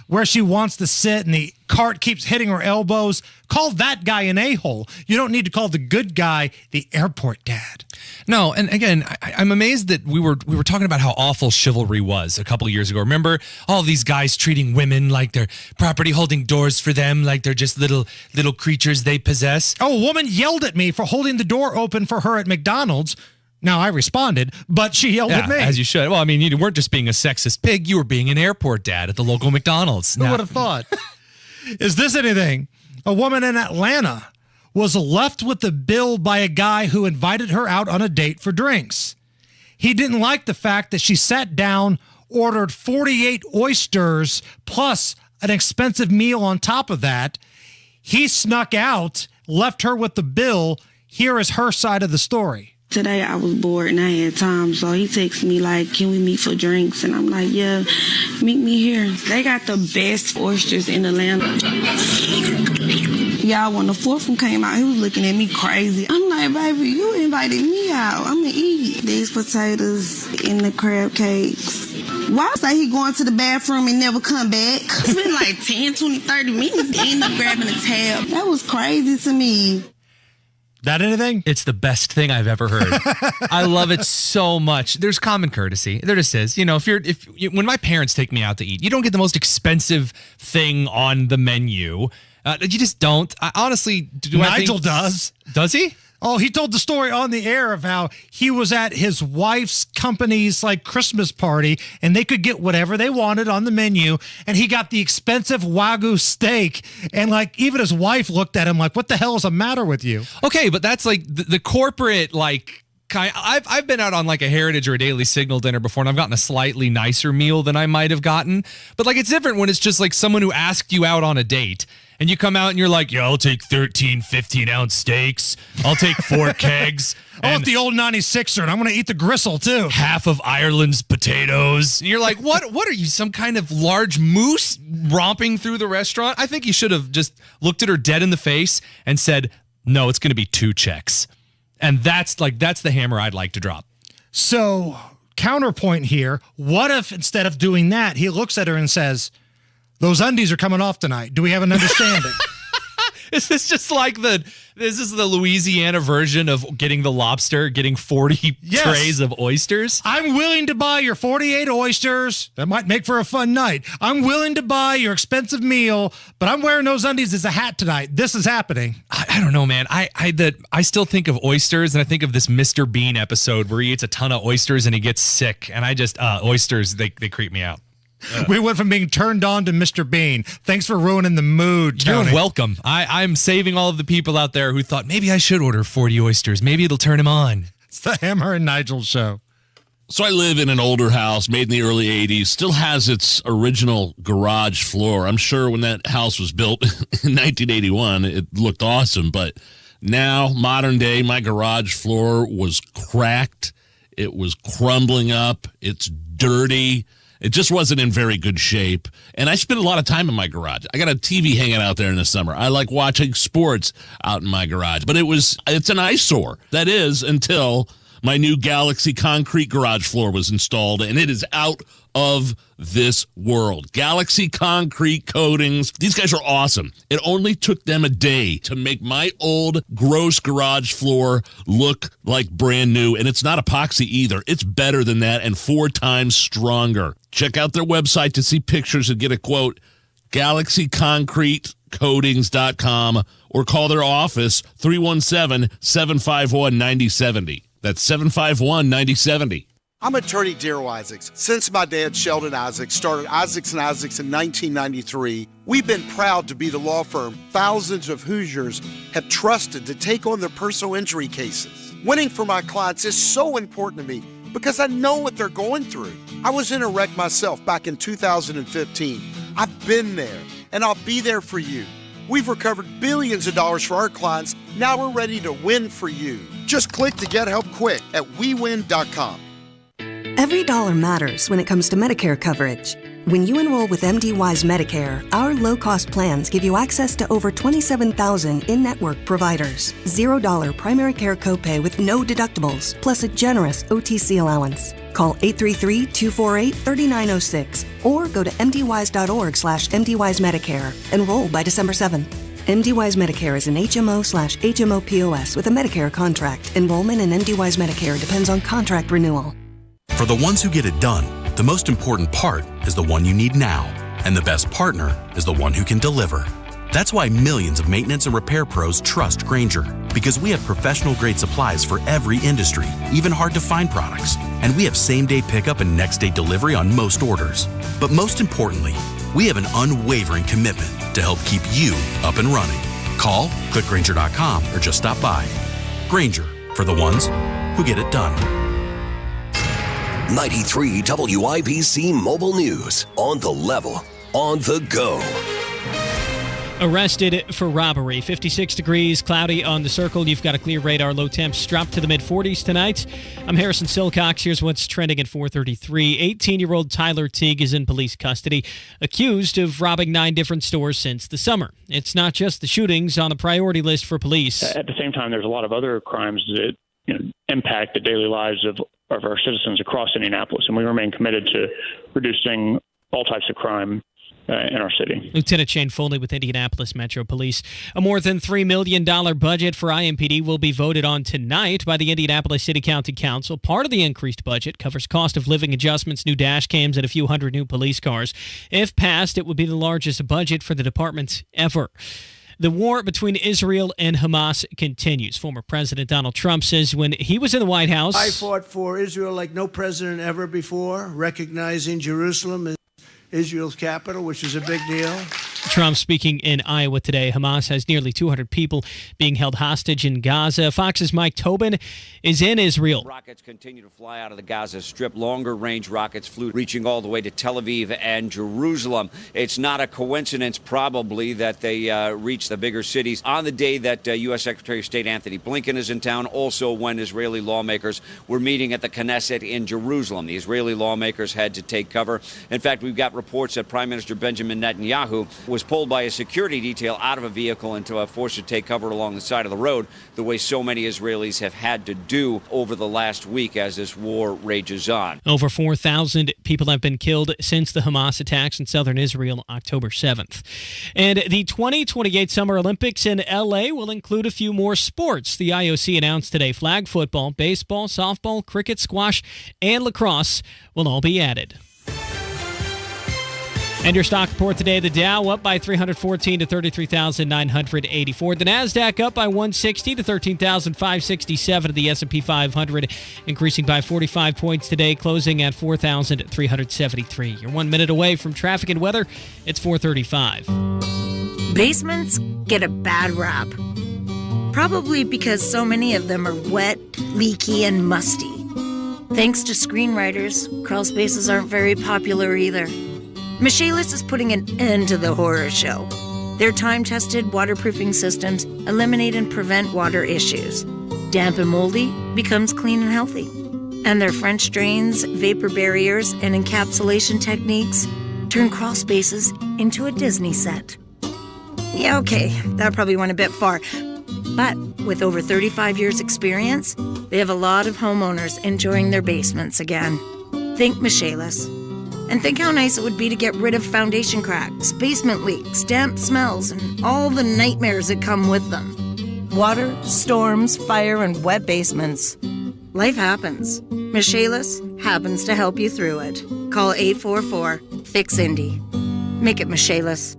where she wants to sit, and the cart keeps hitting her elbows. Call that guy an a-hole. You don't need to call the good guy the airport dad. No, and again, I'm amazed that we were talking about how awful chivalry was a couple of years ago. Remember all these guys treating women like they're property, holding doors for them, like they're just little creatures they possess. Oh, a woman yelled at me for holding the door open for her at McDonald's. Now, I responded, but she yelled at me. As you should. Well, I mean, you weren't just being a sexist pig. You were being an airport dad at the local McDonald's. Who would have thought? Is this anything? A woman in Atlanta was left with the bill by a guy who invited her out on a date for drinks. He didn't like the fact that she sat down, ordered 48 oysters, plus an expensive meal on top of that. He snuck out, left her with the bill. Here is her side of the story. Today I was bored and I had time, so he texted me like, can we meet for drinks? And I'm like, yeah, meet me here. They got the best oysters in Atlanta. Y'all, when the fourth one came out, he was looking at me crazy. I'm like, baby, you invited me out. I'm gonna eat these potatoes and the crab cakes. Why say he going to the bathroom and never come back? It's been like 10, 20, 30 minutes. He ended up grabbing a tab. That was crazy to me. That anything? It's the best thing I've ever heard. I love it so much. There's common courtesy. There just is. When my parents take me out to eat, you don't get the most expensive thing on the menu. You just don't. Honestly, Nigel does. Does he? Oh, he told the story on the air of how he was at his wife's company's like Christmas party and they could get whatever they wanted on the menu. And he got the expensive Wagyu steak. And like even his wife looked at him like, what the hell is the matter with you? Okay, but that's like the corporate, like, I've been out on like a Heritage or a Daily Signal dinner before, and I've gotten a slightly nicer meal than I might have gotten. But like, it's different when it's just like someone who asked you out on a date, and you come out and you're like, yeah, I'll take 13, 15-ounce steaks. I'll take 4 kegs. I want the old 96er, and I'm going to eat the gristle too. Half of Ireland's potatoes. And you're like, what are you, some kind of large moose romping through the restaurant? I think you should have just looked at her dead in the face and said, no, it's going to be 2 checks. And that's the hammer I'd like to drop. So, counterpoint here, what if instead of doing that, he looks at her and says, those undies are coming off tonight. Do we have an understanding? Is this just like the Louisiana version of getting the lobster, getting 40 trays of oysters? I'm willing to buy your 48 oysters. That might make for a fun night. I'm willing to buy your expensive meal, but I'm wearing those undies as a hat tonight. This is happening. I don't know, man. I still think of oysters, and I think of this Mr. Bean episode where he eats a ton of oysters and he gets sick. And I just, oysters, they creep me out. We went from being turned on to Mr. Bean. Thanks for ruining the mood, Tony. You're welcome. I'm saving all of the people out there who thought maybe I should order 40 oysters. Maybe it'll turn him on. It's the Hammer and Nigel show. So I live in an older house made in the early 80s, still has its original garage floor. I'm sure when that house was built in 1981, it looked awesome. But now, modern day, my garage floor was cracked. It was crumbling up. It's dirty. It just wasn't in very good shape. And I spend a lot of time in my garage. I got a TV hanging out there in the summer. I like watching sports out in my garage. But it's an eyesore. That is until my new Galaxy concrete garage floor was installed, and it is out of this world. Galaxy concrete coatings. These guys are awesome. It only took them a day to make my old gross garage floor look like brand new, and it's not epoxy either. It's better than that and 4 times stronger. Check out their website to see pictures and get a quote, galaxyconcretecoatings.com, or call their office 317-751-9070. That's 751-9070. I'm attorney Darrell Isaacs. Since my dad, Sheldon Isaacs, started Isaacs & Isaacs in 1993, we've been proud to be the law firm thousands of Hoosiers have trusted to take on their personal injury cases. Winning for my clients is so important to me because I know what they're going through. I was in a wreck myself back in 2015. I've been there, and I'll be there for you. We've recovered billions of dollars for our clients. Now we're ready to win for you. Just click to get help quick at WeWin.com. Every dollar matters when it comes to Medicare coverage. When you enroll with MDY's Medicare, our low-cost plans give you access to over 27,000 in-network providers. $0 primary care copay with no deductibles, plus a generous OTC allowance. Call 833-248-3906 or go to mdwise.org/MDY's Medicare. Enroll by December 7th. MDY's Medicare is an HMO/HMO POS with a Medicare contract. Enrollment in MDY's Medicare depends on contract renewal. For the ones who get it done, the most important part is the one you need now. And the best partner is the one who can deliver. That's why millions of maintenance and repair pros trust Grainger. Because we have professional-grade supplies for every industry, even hard-to-find products. And we have same-day pickup and next-day delivery on most orders. But most importantly, we have an unwavering commitment to help keep you up and running. Call, click Grainger.com, or just stop by. Grainger, for the ones who get it done. 93 WIBC Mobile News. On the level, on the go. Arrested for robbery. 56 degrees, cloudy on the circle. You've got a clear radar. Low temps drop to the mid-40s tonight. I'm Harrison Silcox. Here's what's trending at 4:33. 18-year-old Tyler Teague is in police custody, accused of robbing 9 different stores since the summer. It's not just the shootings on the priority list for police. At the same time, there's a lot of other crimes that impact the daily lives of our citizens across Indianapolis, and we remain committed to reducing all types of crime in our city. Lieutenant Shane Foley with Indianapolis Metro Police. A more than $3 million budget for IMPD will be voted on tonight by the Indianapolis City County Council. Part of the increased budget covers cost of living adjustments, new dash cams, and a few hundred new police cars. If passed, it would be the largest budget for the department ever. The war between Israel and Hamas continues. Former President Donald Trump says when he was in the White House, I fought for Israel like no president ever before, recognizing Jerusalem as Israel's capital, which is a big deal. Trump speaking in Iowa today. Hamas has nearly 200 people being held hostage in Gaza. Fox's Mike Tobin is in Israel. Rockets continue to fly out of the Gaza Strip. Longer-range rockets flew, reaching all the way to Tel Aviv and Jerusalem. It's not a coincidence, probably, that they reached the bigger cities on the day that U.S. Secretary of State Anthony Blinken is in town, also when Israeli lawmakers were meeting at the Knesset in Jerusalem. The Israeli lawmakers had to take cover. In fact, we've got reports that Prime Minister Benjamin Netanyahu was pulled by a security detail out of a vehicle and forced to take cover along the side of the road, the way so many Israelis have had to do over the last week as this war rages on. Over 4,000 people have been killed since the Hamas attacks in southern Israel October 7th. And the 2028 Summer Olympics in L.A. will include a few more sports. The IOC announced today flag football, baseball, softball, cricket, squash, and lacrosse will all be added. And your stock report today, the Dow up by 314 to 33,984. The NASDAQ up by 160 to 13,567. The S&P 500 increasing by 45 points today, closing at 4,373. You're 1 minute away from traffic and weather. It's 4:35. Basements get a bad rap. Probably because so many of them are wet, leaky, and musty. Thanks to screenwriters, crawl spaces aren't very popular either. Michaelis is putting an end to the horror show. Their time-tested waterproofing systems eliminate and prevent water issues. Damp and moldy becomes clean and healthy. And their French drains, vapor barriers, and encapsulation techniques turn crawl spaces into a Disney set. Yeah, okay, that probably went a bit far. But with over 35 years experience, they have a lot of homeowners enjoying their basements again. Think Michaelis. And think how nice it would be to get rid of foundation cracks, basement leaks, damp smells, and all the nightmares that come with them. Water, storms, fire, and wet basements. Life happens. Michaelis happens to help you through it. Call 844-FIX-INDY. Make it Michaelis.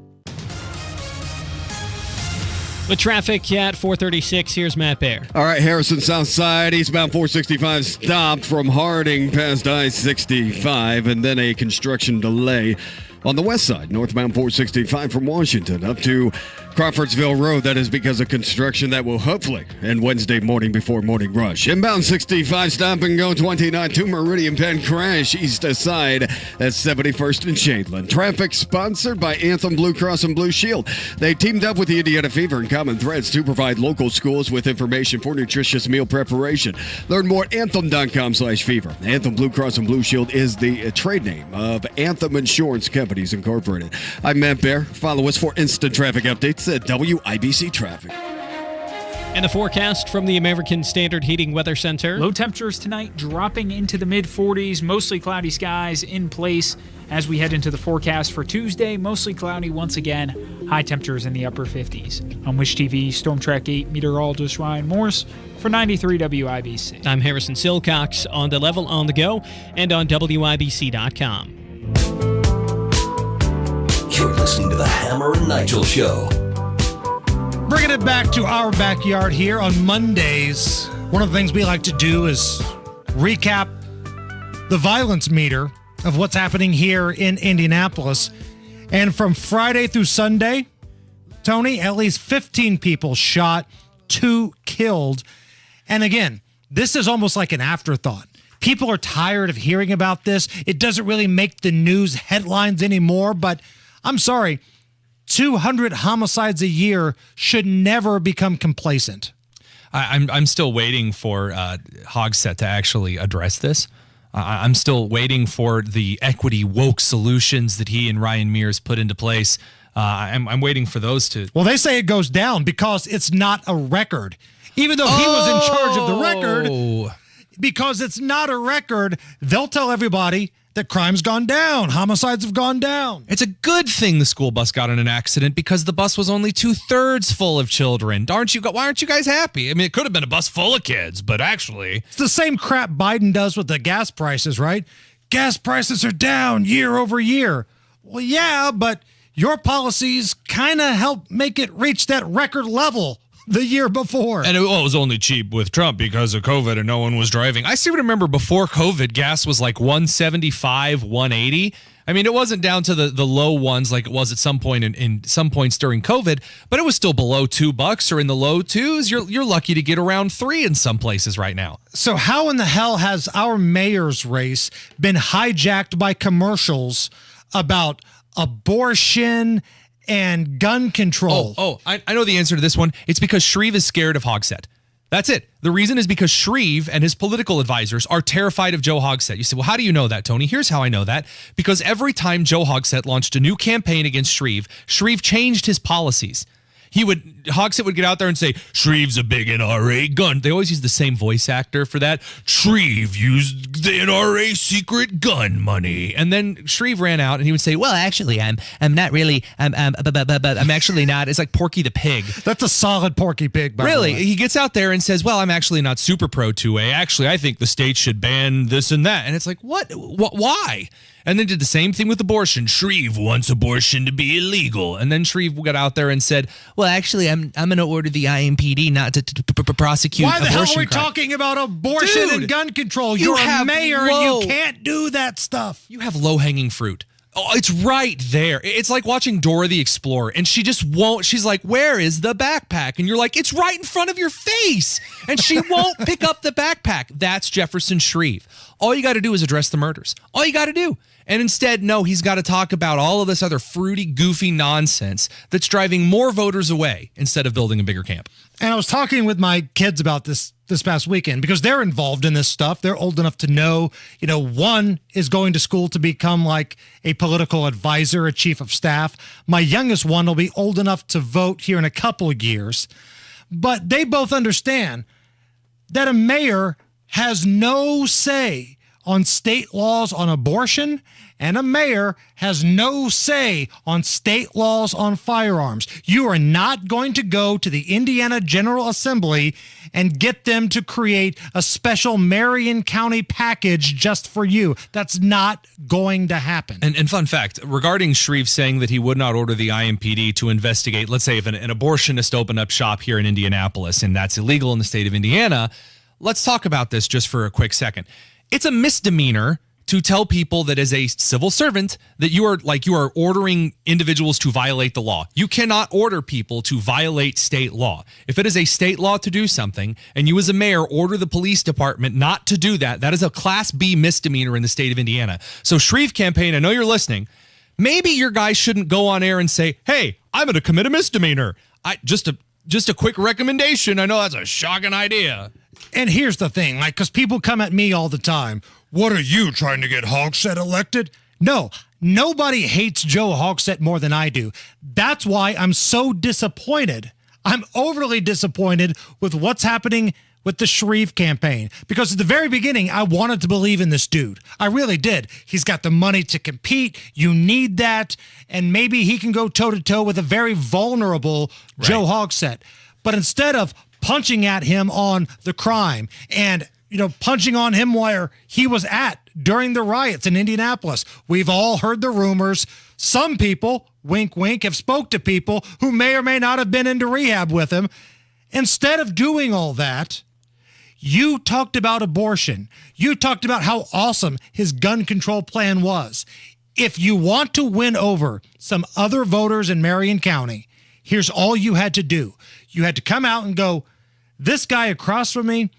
With traffic at 4:36, here's Matt Baer. All right, Harrison Southside, eastbound 465 stopped from Harding past I-65, and then a construction delay on the west side, northbound 465 from Washington up to Crawfordsville Road. That is because of construction that will hopefully end Wednesday morning before morning rush. Inbound 65, stop and go 29 to Meridian Penn crash east side at 71st and Shadeland. Traffic sponsored by Anthem Blue Cross and Blue Shield. They teamed up with the Indiana Fever and Common Threads to provide local schools with information for nutritious meal preparation. Learn more at anthem.com/fever. Anthem Blue Cross and Blue Shield is the trade name of Anthem Insurance Companies Incorporated. I'm Matt Baer. Follow us for instant traffic updates at WIBC Traffic. And the forecast from the American Standard Heating Weather Center. Low temperatures tonight dropping into the mid-40s, mostly cloudy skies in place as we head into the forecast for Tuesday. Mostly cloudy once again, high temperatures in the upper 50s. On Wish TV, Storm Track 8 meteorologist Ryan Morris for 93 WIBC. I'm Harrison Silcox on the level on the go and on WIBC.com. You're listening to the Hammer and Nigel Show. Bringing it back to our backyard here on Mondays. One of the things we like to do is recap the violence meter of what's happening here in Indianapolis. And from Friday through Sunday, Tony, at least 15 people shot, 2 killed. And again, this is almost like an afterthought. People are tired of hearing about this. It doesn't really make the news headlines anymore, but I'm sorry, 200 homicides a year should never become complacent. I'm still waiting for Hogsett to actually address this. I'm still waiting for the equity woke solutions that he and Ryan Mears put into place. I'm waiting for those to... Well, they say it goes down because it's not a record. Even though he was in charge of the record, because it's not a record, they'll tell everybody that crime's gone down, homicides have gone down. It's a good thing the school bus got in an accident because the bus was only 2/3 full of children. Why aren't you guys happy? I mean, it could have been a bus full of kids, but actually... It's the same crap Biden does with the gas prices, right? Gas prices are down year over year. Well, yeah, but your policies kind of helped make it reach that record level the year before. And it was only cheap with Trump because of COVID and no one was driving. I seem to remember before COVID, gas was like $1.75, $1.80. I mean, it wasn't down to the low ones like it was at some point in some points during COVID, but it was still below $2 or in the low twos. You're lucky to get around $3 in some places right now. So how in the hell has our mayor's race been hijacked by commercials about abortion and gun control? I know the answer to this one. It's because Shreve is scared of Hogsett. That's it. The reason is because Shreve and his political advisors are terrified of Joe Hogsett. You say, well, how do you know that, Tony? Here's how I know that. Because every time Joe Hogsett launched a new campaign against Shreve, Shreve changed his policies. Hogsett would get out there and say, Shreve's a big NRA gun. They always use the same voice actor for that. Shreve used the NRA secret gun money. And then Shreve ran out and he would say, well, actually, I'm not really, I'm actually not. It's like Porky the Pig. That's a solid Porky Pig, by the way. He gets out there and says, well, I'm actually not super pro 2A. Actually, I think the state should ban this and that. And it's like, what? Why? And then did the same thing with abortion. Shreve wants abortion to be illegal. And then Shreve got out there and said, well, actually, I'm going to order the IMPD not to prosecute abortion. Why the hell are we crime. talking about abortion and gun control? You're a mayor and you can't do that stuff. You have low-hanging fruit. Oh, it's right there. It's like watching Dora the Explorer, and she just won't. She's like, where is the backpack? And you're like, it's right in front of your face. And she won't pick up the backpack. That's Jefferson Shreve. All you got to do is address the murders. All you got to do. And instead, no, he's got to talk about all of this other fruity, goofy nonsense that's driving more voters away instead of building a bigger camp. And I was talking with my kids about this past weekend because they're involved in this stuff. They're old enough to know, one is going to school to become like a political advisor, a chief of staff. My youngest one will be old enough to vote here in a couple of years. But they both understand that a mayor has no say on state laws on abortion, and a mayor has no say on state laws on firearms. You are not going to go to the Indiana General Assembly and get them to create a special Marion County package just for you. That's not going to happen. And fun fact, regarding Shreve saying that he would not order the IMPD to investigate, let's say if an abortionist opened up shop here in Indianapolis and that's illegal in the state of Indiana, let's talk about this just for a quick second. It's a misdemeanor to tell people that as a civil servant that you are ordering individuals to violate the law. You cannot order people to violate state law. If it is a state law to do something and you as a mayor order the police department not to do that, that is a Class B misdemeanor in the state of Indiana. So Shreve campaign, I know you're listening. Maybe your guy shouldn't go on air and say, hey, I'm going to commit a misdemeanor. Just a quick recommendation. I know that's a shocking idea. And here's the thing, because people come at me all the time. What are you trying to get Hogsett elected? No, nobody hates Joe Hogsett more than I do. That's why I'm so disappointed. I'm overly disappointed with what's happening with the Shreve campaign. Because at the very beginning, I wanted to believe in this dude. I really did. He's got the money to compete. You need that. And maybe he can go toe-to-toe with a very vulnerable Joe Hogsett. But instead of punching at him on the crime and, punching on him where he was at during the riots in Indianapolis. We've all heard the rumors. Some people, wink, wink, have spoke to people who may or may not have been into rehab with him. Instead of doing all that, you talked about abortion. You talked about how awesome his gun control plan was. If you want to win over some other voters in Marion County, here's all you had to do. You had to come out and go, this guy across from me,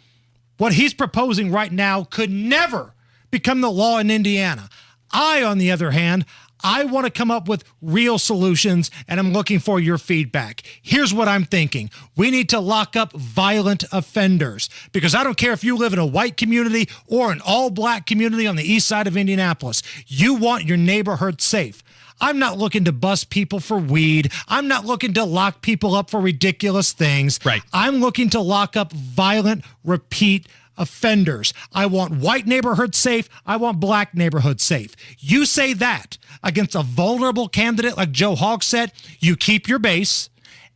what he's proposing right now could never become the law in Indiana. I, on the other hand, I want to come up with real solutions, and I'm looking for your feedback. Here's what I'm thinking. We need to lock up violent offenders, because I don't care if you live in a white community or an all-black community on the east side of Indianapolis. You want your neighborhood safe. I'm not looking to bust people for weed. I'm not looking to lock people up for ridiculous things. Right. I'm looking to lock up violent, repeat offenders. I want white neighborhoods safe. I want black neighborhoods safe. You say that against a vulnerable candidate like Joe Hogsett, you keep your base,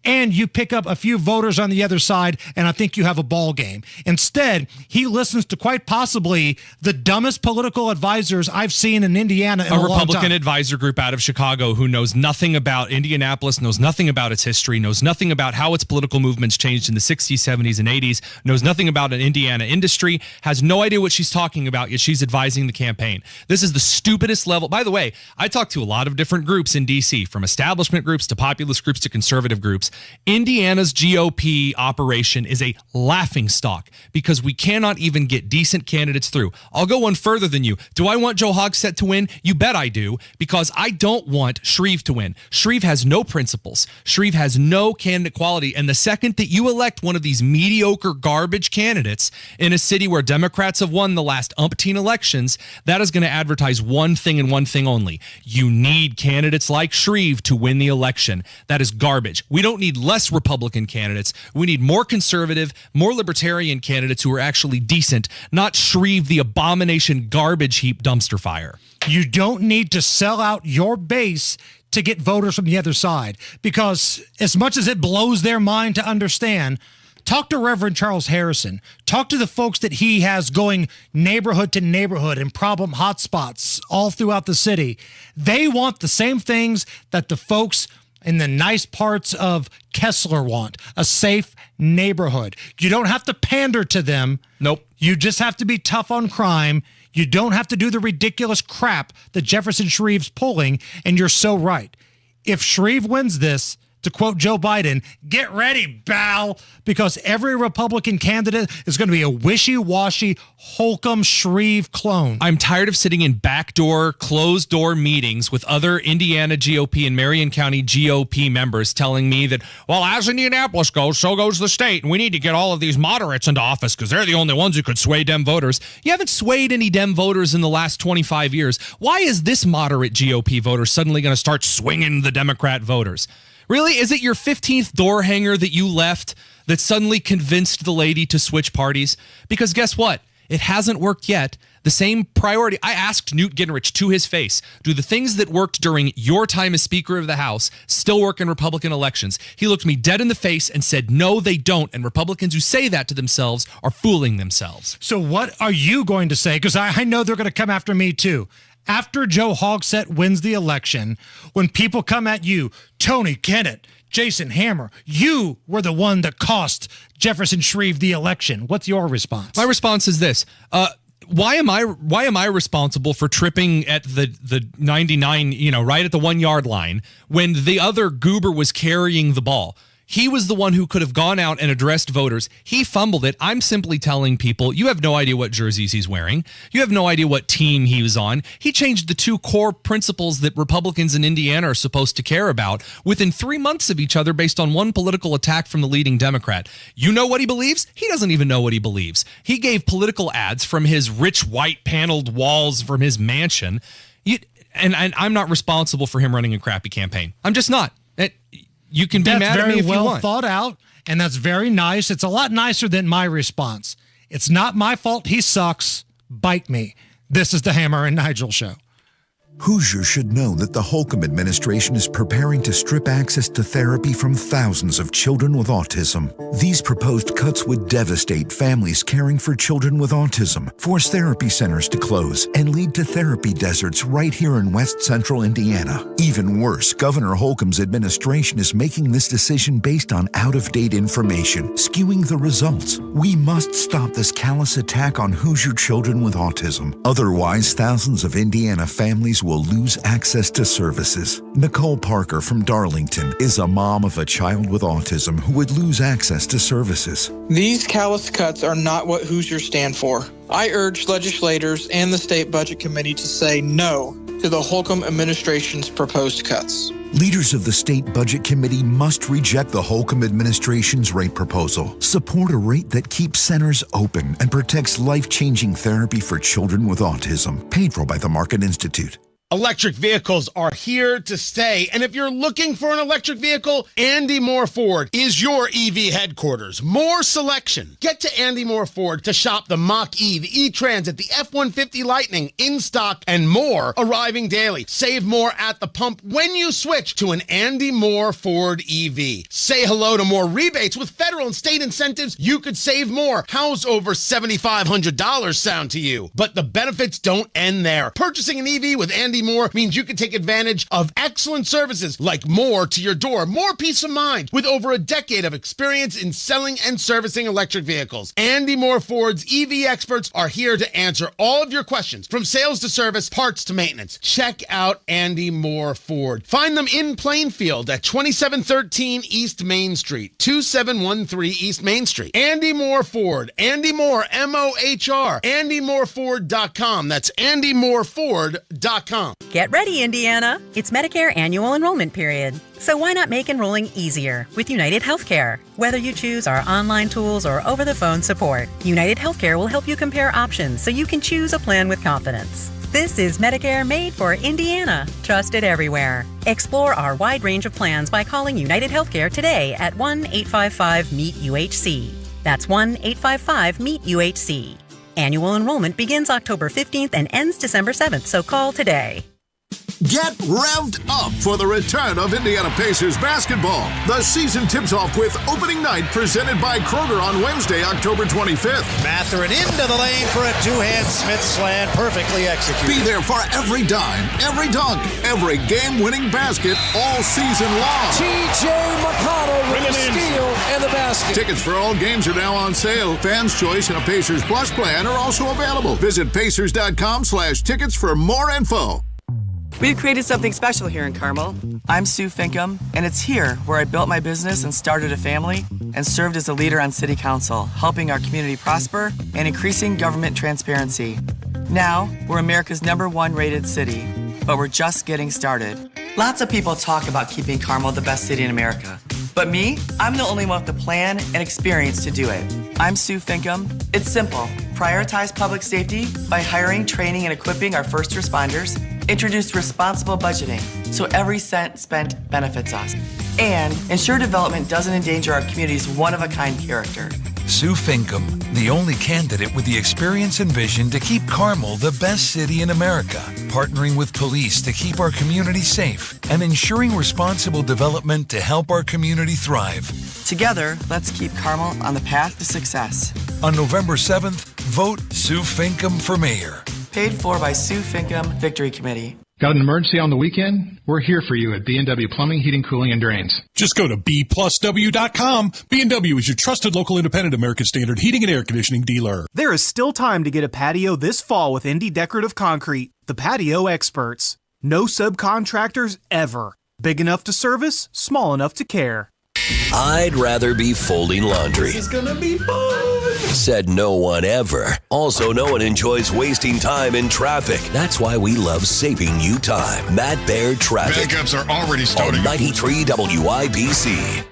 and you pick up a few voters on the other side, and I think you have a ball game. Instead, he listens to quite possibly the dumbest political advisors I've seen in Indiana in a long time. A Republican advisor group out of Chicago who knows nothing about Indianapolis, knows nothing about its history, knows nothing about how its political movements changed in the 60s, 70s, and 80s, knows nothing about an Indiana industry, has no idea what she's talking about, yet she's advising the campaign. This is the stupidest level. By the way, I talked to a lot of different groups in D.C., from establishment groups to populist groups to conservative groups. Indiana's GOP operation is a laughingstock because we cannot even get decent candidates through. I'll go one further than you. Do I want Joe Hogsett to win? You bet I do, because I don't want Shreve to win. Shreve has no principles. Shreve has no candidate quality. And the second that you elect one of these mediocre garbage candidates in a city where Democrats have won the last umpteen elections, that is going to advertise one thing and one thing only. You need candidates like Shreve to win the election. That is garbage. We don't need less Republican candidates. We need more conservative, more libertarian candidates who are actually decent, not Shreve the abomination garbage heap dumpster fire. You don't need to sell out your base to get voters from the other side, because as much as it blows their mind to understand, talk to Reverend Charles Harrison. Talk to the folks that he has going neighborhood to neighborhood in problem hotspots all throughout the city. They want the same things that the folks in the nice parts of Kessler want: a safe neighborhood. You don't have to pander to them. Nope. You just have to be tough on crime. You don't have to do the ridiculous crap that Jefferson Shreve's pulling, and you're so right. If Shreve wins this, to quote Joe Biden, get ready, Bal, because every Republican candidate is going to be a wishy-washy Holcomb Shreve clone. I'm tired of sitting in backdoor, closed-door meetings with other Indiana GOP and Marion County GOP members telling me that, well, as Indianapolis goes, so goes the state, and we need to get all of these moderates into office because they're the only ones who could sway Dem voters. You haven't swayed any Dem voters in the last 25 years. Why is this moderate GOP voter suddenly going to start swinging the Democrat voters? Really? Is it your 15th door hanger that you left that suddenly convinced the lady to switch parties? Because guess what? It hasn't worked yet. The same priority. I asked Newt Gingrich to his face, do the things that worked during your time as Speaker of the House still work in Republican elections? He looked me dead in the face and said, no, they don't. And Republicans who say that to themselves are fooling themselves. So what are you going to say? Because I know they're going to come after me too. After Joe Hogsett wins the election, when people come at you, Tony Kennett, Jason Hammer, you were the one that cost Jefferson Shreve the election. What's your response? My response is this. Why am I responsible for tripping at the 99, right at the 1 yard line when the other goober was carrying the ball? He was the one who could have gone out and addressed voters. He fumbled it. I'm simply telling people, you have no idea what jerseys he's wearing. You have no idea what team he was on. He changed the two core principles that Republicans in Indiana are supposed to care about within 3 months of each other based on one political attack from the leading Democrat. You know what he believes? He doesn't even know what he believes. He gave political ads from his rich white paneled walls from his mansion. And I'm not responsible for him running a crappy campaign. I'm just not. You can be mad at me if you want. That's very well thought out, and that's very nice. It's a lot nicer than my response. It's not my fault he sucks. Bite me. This is the Hammer and Nigel Show. Hoosiers should know that the Holcomb administration is preparing to strip access to therapy from thousands of children with autism. These proposed cuts would devastate families caring for children with autism, force therapy centers to close, and lead to therapy deserts right here in West Central Indiana. Even worse, Governor Holcomb's administration is making this decision based on out-of-date information, skewing the results. We must stop this callous attack on Hoosier children with autism. Otherwise, thousands of Indiana families will lose access to services. Nicole Parker from Darlington is a mom of a child with autism who would lose access to services. These callous cuts are not what Hoosiers stand for. I urge legislators and the State Budget Committee to say no to the Holcomb administration's proposed cuts. Leaders of the State Budget Committee must reject the Holcomb administration's rate proposal. Support a rate that keeps centers open and protects life-changing therapy for children with autism. Paid for by the Market Institute. Electric vehicles are here to stay. And if you're looking for an electric vehicle, Andy Moore Ford is your EV headquarters. More selection. Get to Andy Moore Ford to shop the Mach-E, the E-Transit, the F-150 Lightning in stock, and more arriving daily. Save more at the pump when you switch to an Andy Moore Ford EV. Say hello to more rebates with federal and state incentives. You could save more. How's over $7,500 sound to you? But the benefits don't end there. Purchasing an EV with Andy Moore means you can take advantage of excellent services like more to your door, more peace of mind with over a decade of experience in selling and servicing electric vehicles. Andy Moore Ford's EV experts are here to answer all of your questions from sales to service, parts to maintenance. Check out Andy Moore Ford. Find them in Plainfield at 2713 East Main Street, 2713 East Main Street. Andy Moore Ford. Andy Moore, M-O-H-R. AndyMooreFord.com. That's AndyMooreFord.com. Get ready, Indiana. It's Medicare annual enrollment period. So why not make enrolling easier with United Healthcare? Whether you choose our online tools or over-the-phone support, United Healthcare will help you compare options so you can choose a plan with confidence. This is Medicare made for Indiana, trusted everywhere. Explore our wide range of plans by calling United Healthcare today at 1-855-MEET-UHC. That's 1-855-MEET-UHC. Annual enrollment begins October 15th and ends December 7th, so call today. Get revved up for the return of Indiana Pacers basketball. The season tips off with opening night presented by Kroger on Wednesday, October 25th. Mathurin into the lane for a two-hand Smith slam, perfectly executed. Be there for every dime, every dunk, every game-winning basket all season long. T.J. McConnell with the steal and the basket. Tickets for all games are now on sale. Fans' Choice and a Pacers Plus plan are also available. Visit Pacers.com/tickets for more info. We've created something special here in Carmel. I'm Sue Finkham, and it's here where I built my business and started a family and served as a leader on City Council, helping our community prosper and increasing government transparency. Now, we're America's #1 rated city, but we're just getting started. Lots of people talk about keeping Carmel the best city in America. But me, I'm the only one with the plan and experience to do it. I'm Sue Finkham. It's simple. Prioritize public safety by hiring, training, and equipping our first responders. Introduce responsible budgeting so every cent spent benefits us. And ensure development doesn't endanger our community's one-of-a-kind character. Sue Finkham, the only candidate with the experience and vision to keep Carmel the best city in America, partnering with police to keep our community safe, and ensuring responsible development to help our community thrive. Together, let's keep Carmel on the path to success. On November 7th, vote Sue Finkham for mayor. Paid for by Sue Finkham Victory Committee. Got an emergency on the weekend? We're here for you at B&W Plumbing, Heating, Cooling, and Drains. Just go to bplusw.com. B&W is your trusted local independent American Standard heating and air conditioning dealer. There is still time to get a patio this fall with Indy Decorative Concrete, the patio experts. No subcontractors ever. Big enough to service, small enough to care. I'd rather be folding laundry. This is gonna be fun. Said no one ever. Also, no one enjoys wasting time in traffic. That's why we love saving you time. Matt Baird Traffic. Backups are already starting. On 93 WIBC.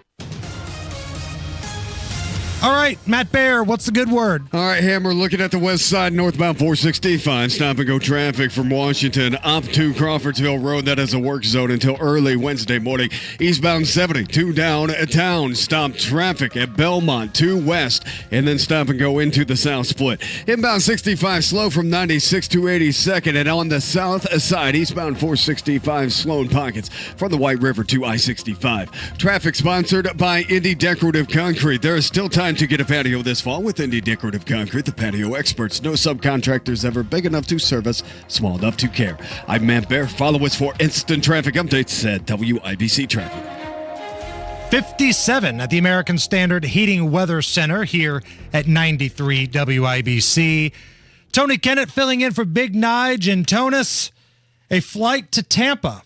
All right, Matt Baer, what's the good word? All right, Hammer, looking at the west side, northbound 465, stop and go traffic from Washington up to Crawfordsville Road. That is a work zone until early Wednesday morning. Eastbound 72 downtown, stop traffic at Belmont 2 west, and then stop and go into the south split. Inbound 65 slow from 96 to 82nd, and on the south side, eastbound 465 slow in pockets from the White River to I-65. Traffic sponsored by Indy Decorative Concrete. There is still time to get a patio this fall with Indy Decorative Concrete, the patio experts. No subcontractors ever big enough to service, small enough to care. I'm Matt Baer. Follow us for instant traffic updates at WIBC Traffic. 57 at the American Standard Heating Weather Center here at 93 WIBC. Tony Kennett filling in for Big Nige and Tonis. A flight to Tampa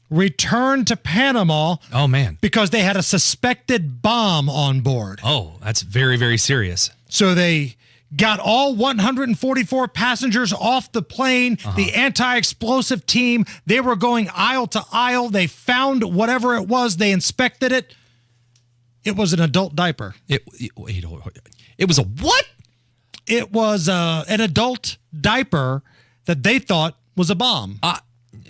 returned to Panama. Oh, man. Because they had a suspected bomb on board. Oh, that's very, very serious. So they got all 144 passengers off the plane. The anti-explosive team, they were going aisle to aisle. They found whatever it was. They inspected it. It was an adult diaper. It was a what? It was an adult diaper that they thought was a bomb.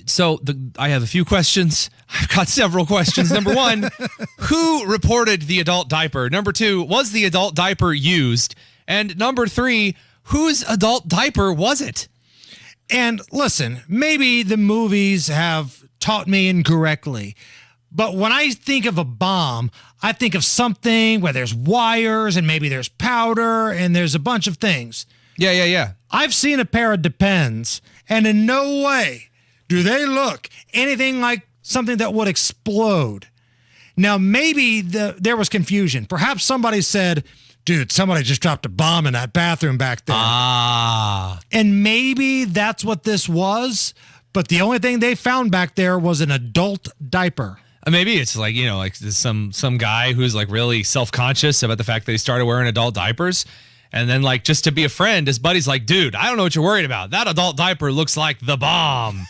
So I have a few questions. I've got several questions. Number one, who reported the adult diaper? Number two, was the adult diaper used? And number three, whose adult diaper was it? And listen, maybe the movies have taught me incorrectly, but when I think of a bomb, I think of something where there's wires and maybe there's powder and there's a bunch of things. Yeah. I've seen a pair of Depends, and in no way do they look anything like something that would explode. Now, maybe there was confusion. Perhaps somebody said, dude, somebody just dropped a bomb in that bathroom back there. And maybe that's what this was, but the only thing they found back there was an adult diaper. Maybe it's like, like some guy who's like really self-conscious about the fact that he started wearing adult diapers. And then like just to be a friend, his buddy's like, dude, I don't know what you're worried about. That adult diaper looks like the bomb.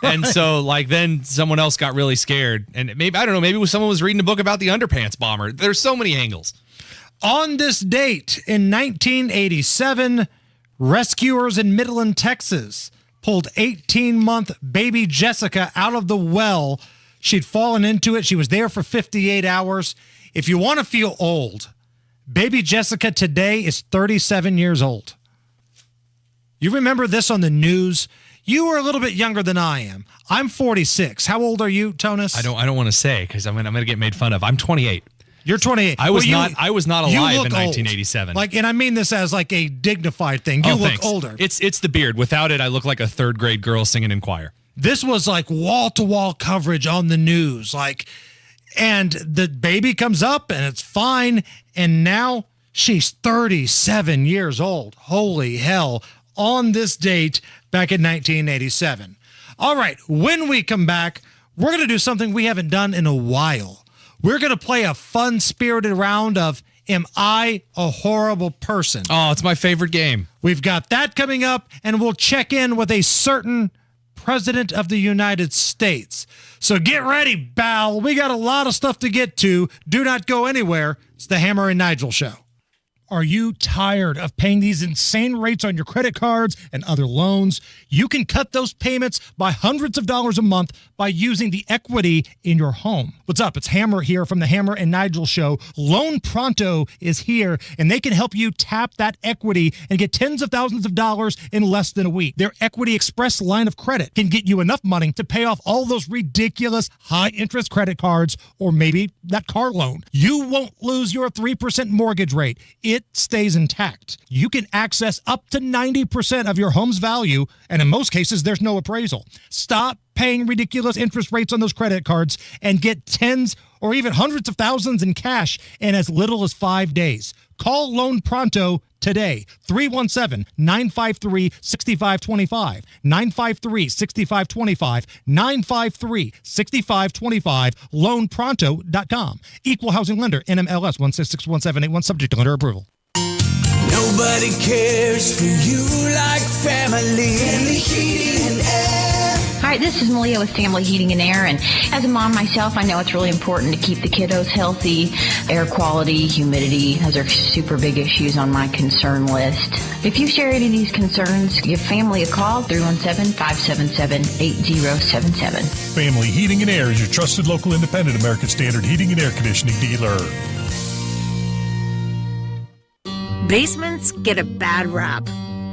And so like then someone else got really scared. And maybe, I don't know, maybe someone was reading a book about the underpants bomber. There's so many angles. On this date in 1987, rescuers in Midland, Texas pulled 18-month baby Jessica out of the well. She'd fallen into it. She was there for 58 hours. If you want to feel old, baby Jessica today is 37 years old. You remember this on the news? You were a little bit younger than I am. I'm 46. How old are you, Tonus? I don't want to say because I'm going to get made fun of. I'm 28. You're 28. I was not alive in 1987. Like, and I mean this as like a dignified thing. You look older. It's the beard. Without it, I look like a third grade girl singing in choir. This was like wall-to-wall coverage on the news. And the baby comes up and it's fine. And now she's 37 years old. Holy hell. On this date back in 1987. All right. When we come back, we're going to do something we haven't done in a while. We're going to play a fun-spirited round of Am I a Horrible Person? Oh, it's my favorite game. We've got that coming up, and we'll check in with a certain President of the United States. So get ready, Bal. We got a lot of stuff to get to. Do not go anywhere. It's the Hammer and Nigel Show. Are you tired of paying these insane rates on your credit cards and other loans? You can cut those payments by hundreds of dollars a month by using the equity in your home. What's up? It's Hammer here from the Hammer and Nigel Show. Loan Pronto is here, and they can help you tap that equity and get tens of thousands of dollars in less than a week. Their Equity Express line of credit can get you enough money to pay off all those ridiculous high-interest credit cards or maybe that car loan. You won't lose your 3% mortgage rate. It stays intact. You can access up to 90% of your home's value, and in most cases, there's no appraisal. Stop paying ridiculous interest rates on those credit cards and get tens or even hundreds of thousands in cash in as little as 5 days. Call Loan Pronto today. 317-953-6525. 953-6525. 953-6525. LoanPronto.com. Equal housing lender. NMLS 1661781. Subject to lender approval. Nobody cares for you like family. Family Heating and Air. Hi, this is Malia with Family Heating and Air, and as a mom myself, I know it's really important to keep the kiddos healthy. Air quality, humidity, those are super big issues on my concern list. If you share any of these concerns, give family a call, 317-577-8077. Family Heating and Air is your trusted local independent American Standard heating and air conditioning dealer. Basements get a bad rap,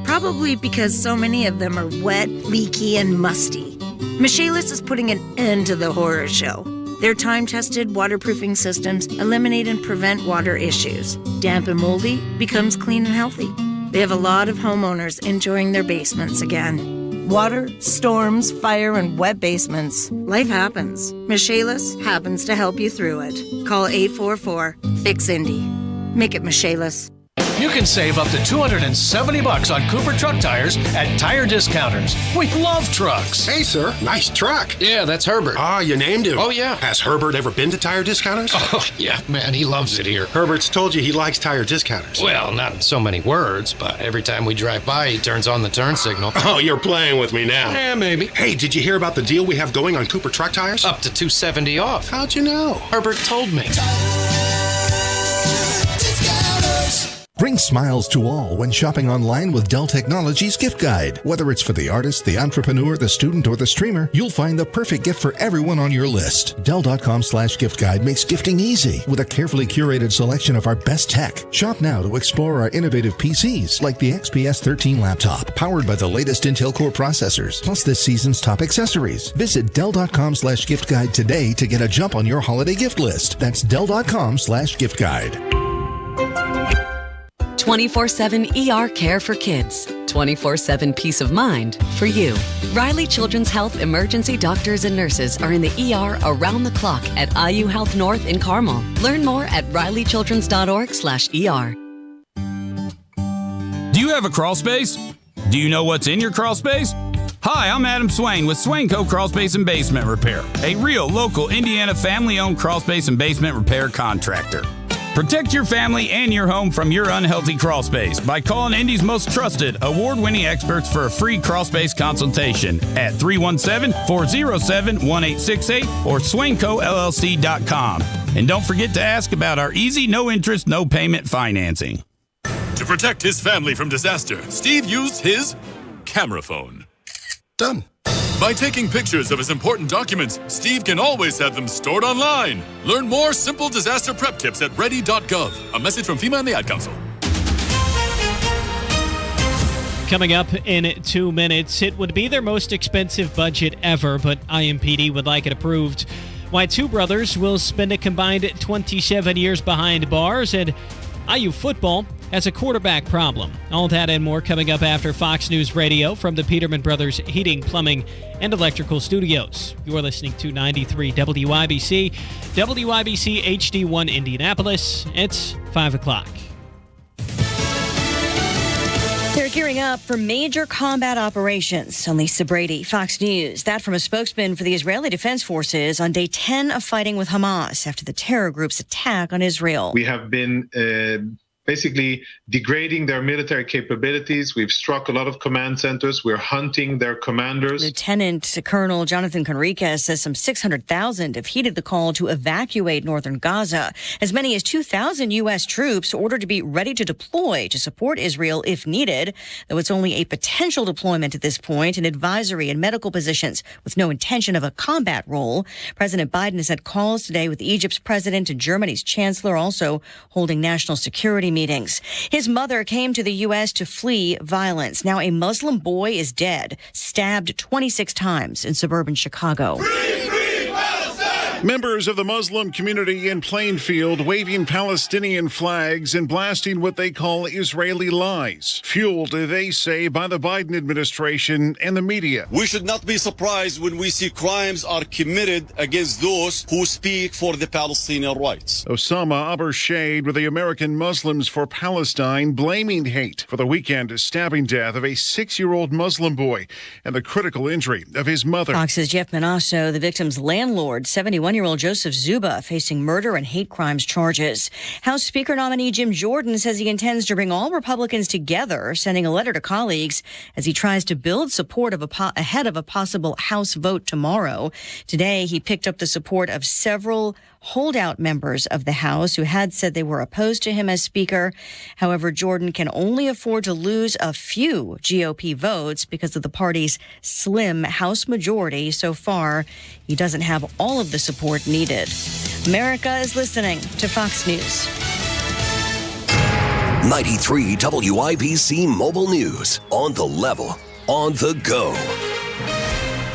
probably because so many of them are wet, leaky, and musty. Michaelis is putting an end to the horror show. Their time-tested waterproofing systems eliminate and prevent water issues. Damp and moldy becomes clean and healthy. They have a lot of homeowners enjoying their basements again. Water, storms, fire, and wet basements. Life happens. Michaelis happens to help you through it. Call 844-FIX-INDY. Make it Michaelis. You can save up to $270 on Cooper truck tires at Tire Discounters. We love trucks. Hey, sir. Nice truck. Yeah, that's Herbert. Ah, you named him. Oh, yeah. Has Herbert ever been to Tire Discounters? Oh, yeah, man, he loves it here. Herbert's told you he likes Tire Discounters. Well, not in so many words, but every time we drive by, he turns on the turn signal. Oh, you're playing with me now. Yeah, maybe. Hey, did you hear about the deal we have going on Cooper truck tires? Up to $270 off. How'd you know? Herbert told me. Bring smiles to all when shopping online with Dell Technologies Gift Guide. Whether it's for the artist, the entrepreneur, the student, or the streamer, you'll find the perfect gift for everyone on your list. Dell.com/gift guide makes gifting easy with a carefully curated selection of our best tech. Shop now to explore our innovative PCs like the XPS 13 laptop, powered by the latest Intel Core processors, plus this season's top accessories. Visit Dell.com/gift guide today to get a jump on your holiday gift list. That's Dell.com/gift guide. 24/7 ER care for kids. 24/7 peace of mind for you. Riley Children's Health emergency doctors and nurses are in the ER around the clock at IU Health North in Carmel. Learn more at rileychildrens.org/ER. Do you have a crawl space? Do you know what's in your crawl space? Hi, I'm Adam Swain with Swain Co. Crawl Space and Basement Repair, a real local Indiana family-owned crawl space and basement repair contractor. Protect your family and your home from your unhealthy crawl space by calling Indy's most trusted, award-winning experts for a free crawl space consultation at 317-407-1868 or swaincollc.com. And don't forget to ask about our easy, no-interest, no-payment financing. To protect his family from disaster, Steve used his camera phone. Done. By taking pictures of his important documents, Steve can always have them stored online. Learn more simple disaster prep tips at ready.gov. A message from FEMA and the Ad Council. Coming up in 2 minutes, it would be their most expensive budget ever, but IMPD would like it approved. Why two brothers will spend a combined 27 years behind bars, and IU football has a quarterback problem. All that and more coming up after Fox News Radio from the Peterman Brothers Heating, Plumbing, and Electrical Studios. You're listening to 93 WIBC, WIBC HD1 Indianapolis. It's 5 o'clock. They're gearing up for major combat operations. I'm Lisa Brady, Fox News. That from a spokesman for the Israeli Defense Forces on day 10 of fighting with Hamas after the terror group's attack on Israel. We have been basically degrading their military capabilities. We've struck a lot of command centers. We're hunting their commanders. Lieutenant Colonel Jonathan Conriquez says some 600,000 have heeded the call to evacuate northern Gaza. As many as 2,000 U.S. troops ordered to be ready to deploy to support Israel if needed, though it's only a potential deployment at this point, in advisory and medical positions with no intention of a combat role. President Biden has had calls today with Egypt's president and Germany's chancellor, also holding national security meetings. His mother came to the U.S. to flee violence. Now a Muslim boy is dead, stabbed 26 times in suburban Chicago. Members of the Muslim community in Plainfield waving Palestinian flags and blasting what they call Israeli lies, fueled, they say, by the Biden administration and the media. We should not be surprised when we see crimes are committed against those who speak for the Palestinian rights. Osama Abershade with the American Muslims for Palestine blaming hate for the weekend stabbing death of a 6-year-old Muslim boy and the critical injury of his mother. Fox's Jeff Manasso, the victim's landlord, 71-year-old Joseph Zuba, facing murder and hate crimes charges. House Speaker nominee Jim Jordan says he intends to bring all Republicans together, sending a letter to colleagues as he tries to build support ahead of a possible House vote tomorrow. Today, he picked up the support of several holdout members of the House who had said they were opposed to him as Speaker. However, Jordan can only afford to lose a few GOP votes because of the party's slim House majority. So far, he doesn't have all of the support needed. America is listening to Fox News. 93 WIBC Mobile News. On the level, on the go.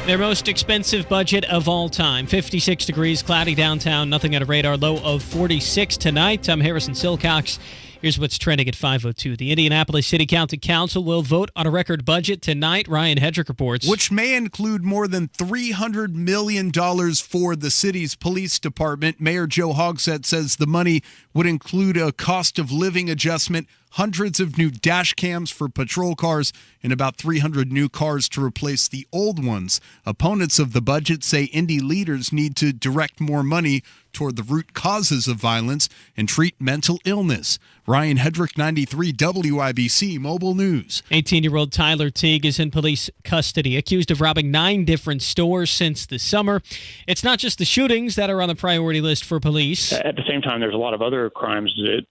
Their most expensive budget of all time. 56 degrees, cloudy downtown, nothing at a radar, low of 46 tonight. I'm Harrison Silcox. Here's what's trending at 5:02. The Indianapolis City County Council will vote on a record budget tonight. Ryan Hedrick reports. Which may include more than $300 million for the city's police department. Mayor Joe Hogsett says the money would include a cost of living adjustment, hundreds of new dash cams for patrol cars, and about 300 new cars to replace the old ones. Opponents of the budget say Indy leaders need to direct more money toward the root causes of violence and treat mental illness. Ryan Hedrick, 93 WIBC Mobile News. 18-year-old Tyler Teague is in police custody, accused of robbing 9 different stores since the summer. It's not just the shootings that are on the priority list for police. At the same time, there's a lot of other crimes that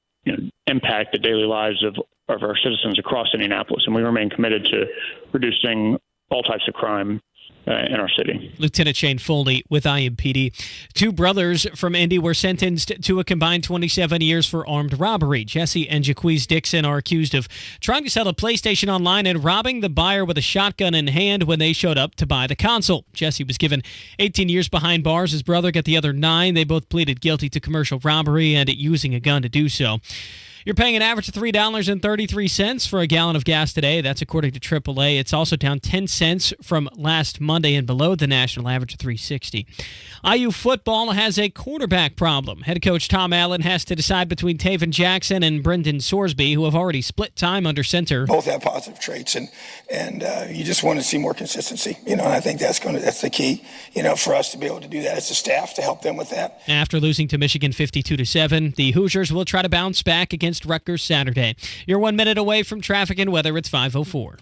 impact the daily lives of our citizens across Indianapolis. And we remain committed to reducing all types of crime in our city. Lieutenant Shane Foley with IMPD. 2 brothers from Indy were sentenced to a combined 27 years for armed robbery. Jesse and Jaquez Dixon are accused of trying to sell a PlayStation online and robbing the buyer with a shotgun in hand when they showed up to buy the console. Jesse was given 18 years behind bars. His brother got the other 9. They both pleaded guilty to commercial robbery and using a gun to do so. You're paying an average of $3.33 for a gallon of gas today. That's according to AAA. It's also down 10 cents from last Monday and below the national average of $3.60. IU football has a quarterback problem. Head coach Tom Allen has to decide between Taven Jackson and Brendan Sorsby, who have already split time under center. Both have positive traits, and you just want to see more consistency. And I think that's the key. For us to be able to do that as a staff to help them with that. After losing to Michigan 52-7, the Hoosiers will try to bounce back against Rutgers Saturday. You're 1 minute away from traffic and weather. It's 5:04.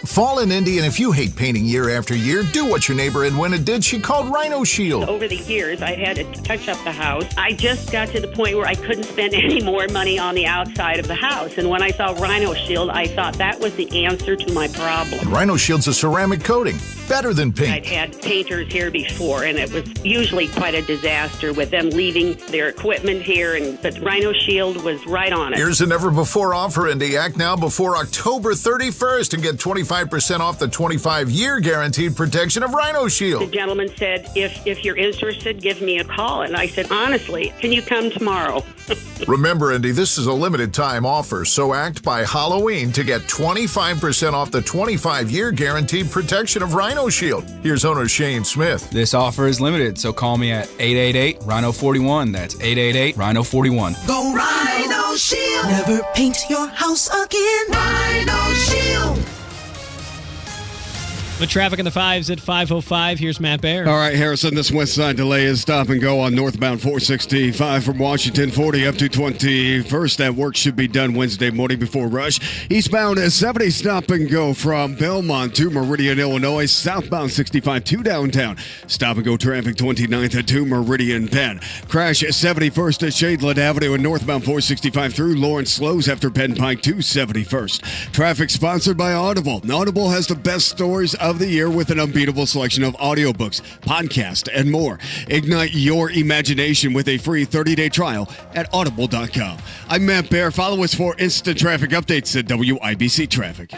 Fall in Indy, and if you hate painting year after year, do what your neighbor Edwina did. She called Rhino Shield. Over the years, I had to touch up the house. I just got to the point where I couldn't spend any more money on the outside of the house. And when I saw Rhino Shield, I thought that was the answer to my problem. And Rhino Shield's a ceramic coating, better than paint. I'd had painters here before, and it was usually quite a disaster with them leaving their equipment here. But Rhino Shield was right on it. Here's a never-before offer, Indy. Act now before October 31st and get 25% off the 25-year guaranteed protection of Rhino Shield. The gentleman said, if you're interested, give me a call. And I said, honestly, can you come tomorrow? Remember, Indy, this is a limited time offer, so act by Halloween to get 25% off the 25-year guaranteed protection of Rhino Shield. Here's owner Shane Smith. This offer is limited, so call me at 888-RHINO-41. That's 888-RHINO-41. Go Rhino Shield. Never paint your house again. Rhino Shield. With traffic in the 5s at 5:05, here's Matt Baer. All right, Harrison, this west side delay is stop and go on northbound 465 from Washington 40 up to 21st. That work should be done Wednesday morning before rush. Eastbound 70 stop and go from Belmont to Meridian, Illinois. Southbound 65 to downtown. Stop and go traffic 29th to Meridian Penn. Crash 71st at Shadeland Avenue and northbound 465 through Lawrence slows after Penn Pike to 71st. Traffic sponsored by Audible. Audible has the best stories of the year with an unbeatable selection of audiobooks, podcasts, and more. Ignite your imagination with a free 30-day trial at audible.com. I'm Matt Baer. Follow us for instant traffic updates at WIBC Traffic.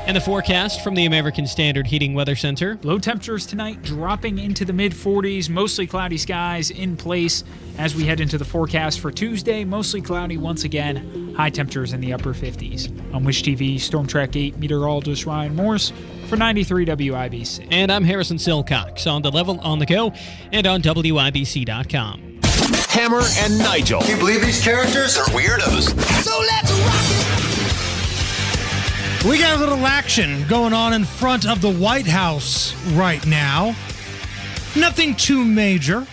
And the forecast from the American Standard Heating Weather Center. Low temperatures tonight dropping into the mid-40s, mostly cloudy skies in place as we head into the forecast for Tuesday. Mostly cloudy once again, high temperatures in the upper 50s. On Wish TV, Storm Track 8 meteorologist Ryan Morse for 93 WIBC. And I'm Harrison Silcox on The Level, on the go, and on WIBC.com. Hammer and Nigel. Can you believe these characters are weirdos? So let's rock it. We got a little action going on in front of the White House right now. Nothing too major.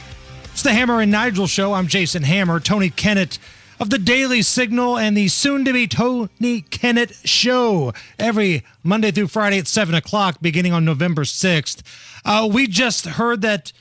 It's the Hammer and Nigel show. I'm Jason Hammer. Tony Kennett of the Daily Signal and the soon-to-be Tony Kennett Show every Monday through Friday at 7 o'clock beginning on November 6th. We just heard that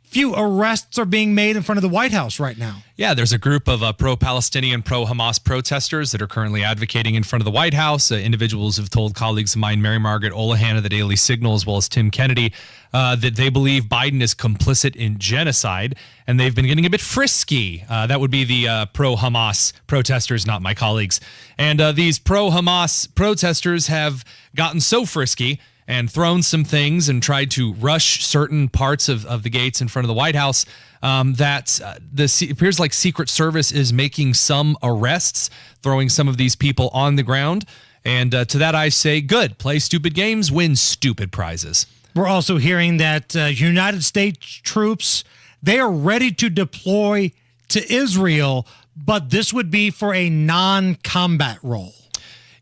few arrests are being made in front of the White House right now. Yeah, there's a group of pro-Palestinian, pro-Hamas protesters that are currently advocating in front of the White House. Individuals have told colleagues of mine, Mary Margaret Olahan of the Daily Signal, as well as Tim Kennedy, that they believe Biden is complicit in genocide, and they've been getting a bit frisky. That would be the pro-Hamas protesters, not my colleagues. And these pro-Hamas protesters have gotten so frisky and thrown some things and tried to rush certain parts of the gates in front of the White House that it appears like Secret Service is making some arrests, throwing some of these people on the ground. And to that I say, good. Play stupid games, win stupid prizes. We're also hearing that United States troops, they are ready to deploy to Israel, but this would be for a non-combat role.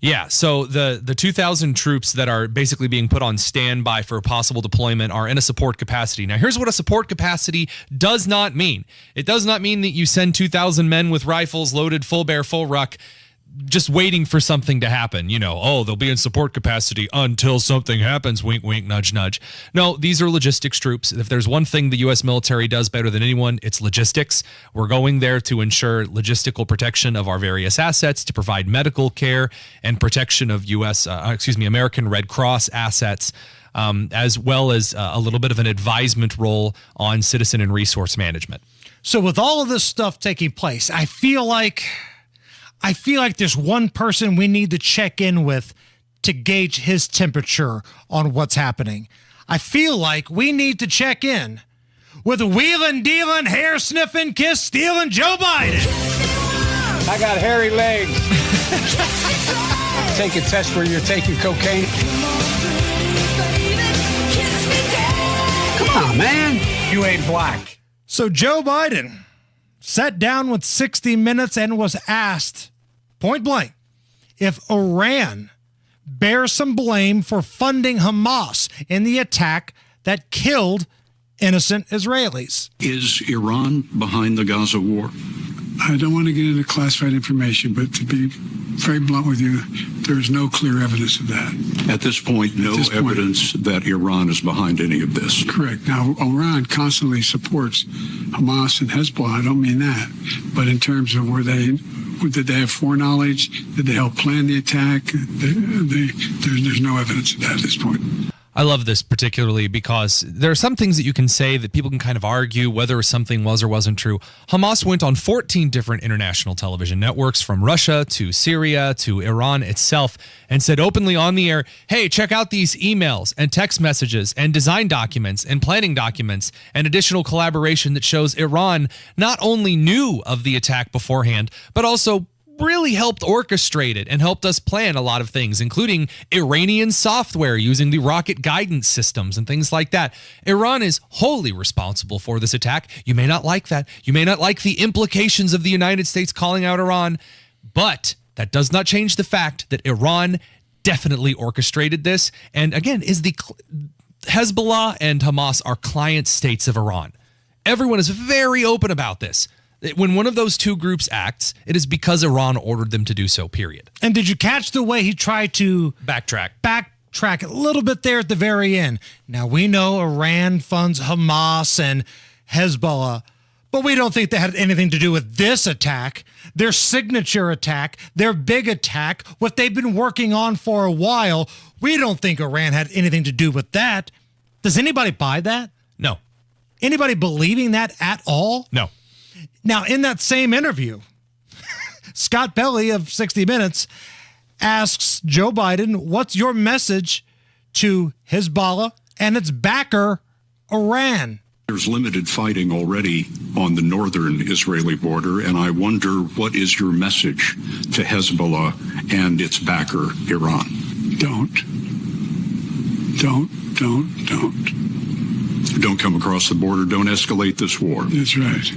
Yeah, so the 2,000 troops that are basically being put on standby for a possible deployment are in a support capacity. Now, here's what a support capacity does not mean. It does not mean that you send 2,000 men with rifles loaded full bear, full ruck. just waiting for something to happen. They'll be in support capacity until something happens. Wink, wink, nudge, nudge. No, these are logistics troops. If there's one thing the U.S. military does better than anyone, it's logistics. We're going there to ensure logistical protection of our various assets, to provide medical care and protection of American Red Cross assets, as well as a little bit of an advisement role on citizen and resource management. So with all of this stuff taking place, I feel like there's one person we need to check in with to gauge his temperature on what's happening. I feel like we need to check in with a wheeling, dealing, hair sniffing, kiss stealing Joe Biden. I got hairy legs. Take a test where you're taking cocaine. Come on, man. You ain't black. So Joe Biden sat down with 60 Minutes and was asked, point blank, if Iran bears some blame for funding Hamas in the attack that killed innocent Israelis. Is Iran behind the Gaza war? I don't want to get into classified information, but to be very blunt with you, there is no clear evidence of that. At this point, no evidence that Iran is behind any of this. Correct. Now, Iran constantly supports Hamas and Hezbollah. I don't mean that. But in terms of did they have foreknowledge? Did they help plan the attack? There's no evidence of that at this point. I love this particularly because there are some things that you can say that people can kind of argue whether something was or wasn't true. Hamas went on 14 different international television networks, from Russia to Syria to Iran itself, and said openly on the air, hey, check out these emails and text messages and design documents and planning documents and additional collaboration that shows Iran not only knew of the attack beforehand, but also really helped orchestrate it and helped us plan a lot of things, including Iranian software using the rocket guidance systems and things like that. Iran is wholly responsible for this attack. You may not like that. You may not like the implications of the United States calling out Iran, but that does not change the fact that Iran definitely orchestrated this. And again, Hezbollah and Hamas are client states of Iran. Everyone is very open about this. When one of those two groups acts, it is because Iran ordered them to do so, period. And did you catch the way he tried to backtrack a little bit there at the very end? Now, we know Iran funds Hamas and Hezbollah, but we don't think they had anything to do with this attack, their signature attack, their big attack, what they've been working on for a while. We don't think Iran had anything to do with that. Does anybody buy that? No. Anybody believing that at all? No. Now, in that same interview, Scott Pelley of 60 Minutes asks Joe Biden, what's your message to Hezbollah and its backer, Iran? There's limited fighting already on the northern Israeli border, and I wonder, what is your message to Hezbollah and its backer, Iran? Don't come across the border. Don't escalate this war. That's right.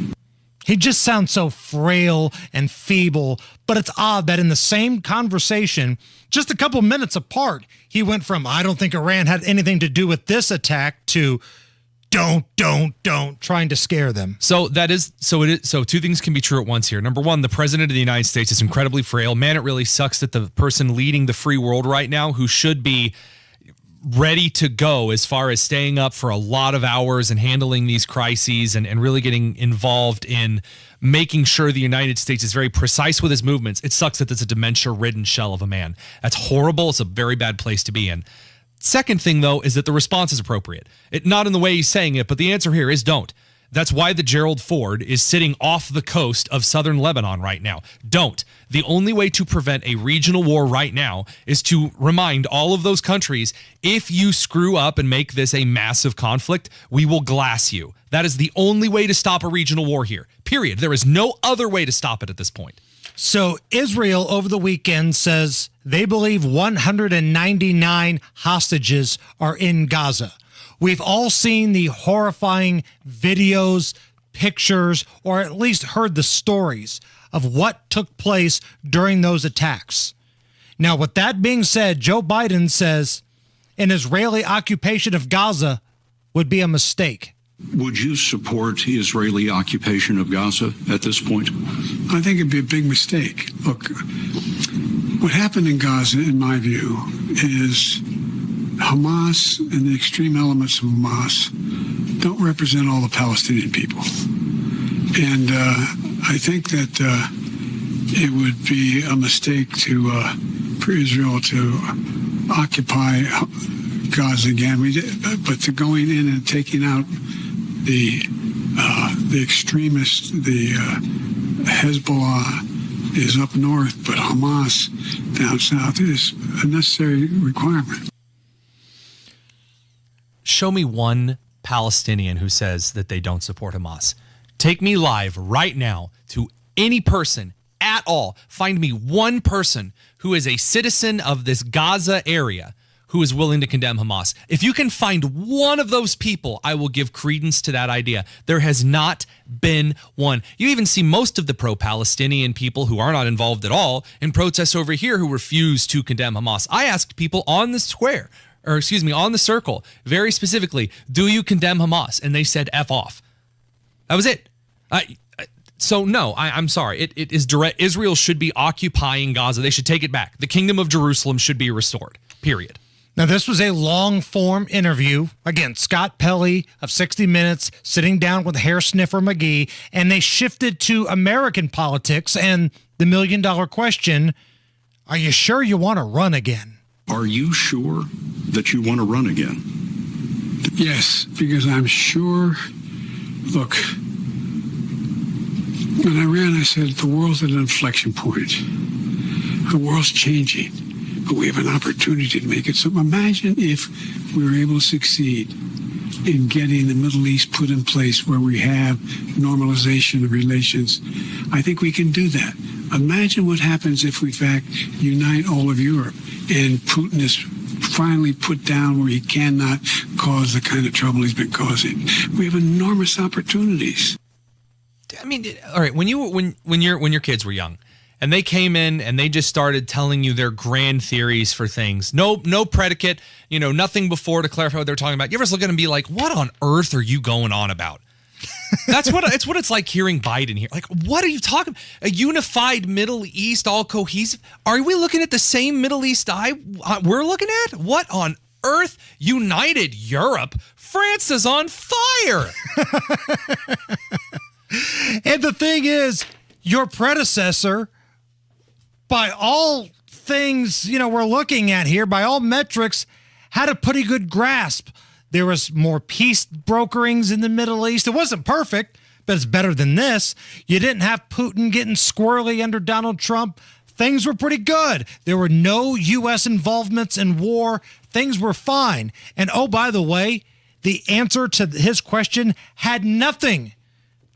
He just sounds so frail and feeble, but it's odd that in the same conversation, just a couple minutes apart, he went from, I don't think Iran had anything to do with this attack, to don't, trying to scare them. So two things can be true at once here. Number one, the president of the United States is incredibly frail. Man, it really sucks that the person leading the free world right now, who should be ready to go as far as staying up for a lot of hours and handling these crises and really getting involved in making sure the United States is very precise with his movements. It sucks that it's a dementia-ridden shell of a man. That's horrible. It's a very bad place to be in. Second thing, though, is that the response is appropriate. Not in the way he's saying it, but the answer here is don't. That's why the Gerald Ford is sitting off the coast of southern Lebanon right now. Don't. The only way to prevent a regional war right now is to remind all of those countries, if you screw up and make this a massive conflict, we will glass you. That is the only way to stop a regional war here. Period. There is no other way to stop it at this point. So Israel over the weekend says they believe 199 hostages are in Gaza. We've all seen the horrifying videos, pictures, or at least heard the stories of what took place during those attacks. Now, with that being said, Joe Biden says an Israeli occupation of Gaza would be a mistake. Would you support Israeli occupation of Gaza at this point? I think it'd be a big mistake. Look, what happened in Gaza, in my view, is Hamas and the extreme elements of Hamas don't represent all the Palestinian people. And I think that it would be a mistake for Israel to occupy Gaza again. But to going in and taking out the extremists, the Hezbollah is up north, but Hamas down south is a necessary requirement. Show me one Palestinian who says that they don't support Hamas. Take me live right now to any person at all. Find me one person who is a citizen of this Gaza area who is willing to condemn Hamas. If you can find one of those people, I will give credence to that idea. There has not been one. You even see most of the pro-Palestinian people who are not involved at all in protests over here who refuse to condemn Hamas. I asked people on the square, on the circle, very specifically, do you condemn Hamas? And they said F off. That was it. So no, I'm sorry. It is direct. Israel should be occupying Gaza. They should take it back. The kingdom of Jerusalem should be restored, period. Now, this was a long-form interview. Again, Scott Pelley of 60 Minutes sitting down with hair sniffer McGee, and they shifted to American politics and the million-dollar question, are you sure you want to run again? Are you sure that you want to run again? Yes, because I'm sure, look, when I ran, I said the world's at an inflection point. The world's changing. But we have an opportunity to make it. So imagine if we were able to succeed in getting the Middle East put in place where we have normalization of relations. I think we can do that. Imagine what happens if we, in fact, unite all of Europe and Putin is finally put down where he cannot cause the kind of trouble he's been causing. We have enormous opportunities. I mean, all right, when your kids were young, and they came in and they just started telling you their grand theories for things. No predicate, nothing before to clarify what they're talking about. You ever just look at them and be like, what on earth are you going on about? That's what it's like hearing Biden here. Like, what are you talking about? A unified Middle East, all cohesive? Are we looking at the same Middle East we're looking at? What on earth? United Europe? France is on fire. And the thing is, your predecessor, by all things, we're looking at here, by all metrics, had a pretty good grasp. There was more peace brokerings in the Middle East. It wasn't perfect, but it's better than this. You didn't have Putin getting squirrely under Donald Trump. Things were pretty good. There were no U.S. involvements in war. Things were fine. And oh, by the way, the answer to his question had nothing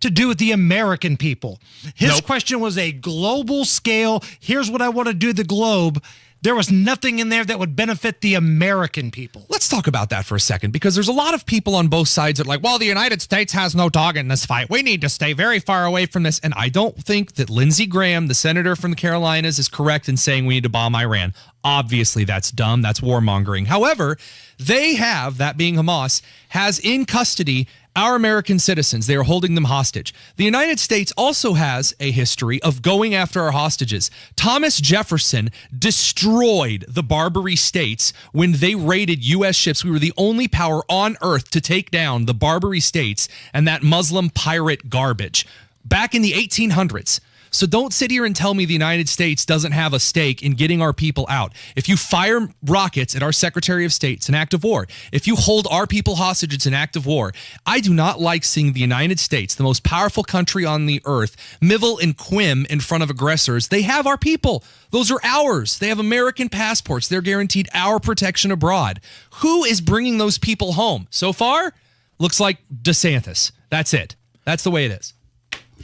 to do with the American people. His question was a global scale. Here's what I want to do the globe. There was nothing in there that would benefit the American people. Let's talk about that for a second, because there's a lot of people on both sides that are like, well, the United States has no dog in this fight. We need to stay very far away from this. And I don't think that Lindsey Graham, the senator from the Carolinas, is correct in saying we need to bomb Iran. Obviously, that's dumb. That's warmongering. However, they have, that being Hamas, has in custody our American citizens. They are holding them hostage. The United States also has a history of going after our hostages. Thomas Jefferson destroyed the Barbary States when they raided U.S. ships. We were the only power on earth to take down the Barbary States and that Muslim pirate garbage back in the 1800s. So don't sit here and tell me the United States doesn't have a stake in getting our people out. If you fire rockets at our Secretary of State, it's an act of war. If you hold our people hostage, it's an act of war. I do not like seeing the United States, the most powerful country on the earth, mivel and quim in front of aggressors. They have our people. Those are ours. They have American passports. They're guaranteed our protection abroad. Who is bringing those people home? So far, looks like DeSantis. That's it. That's the way it is.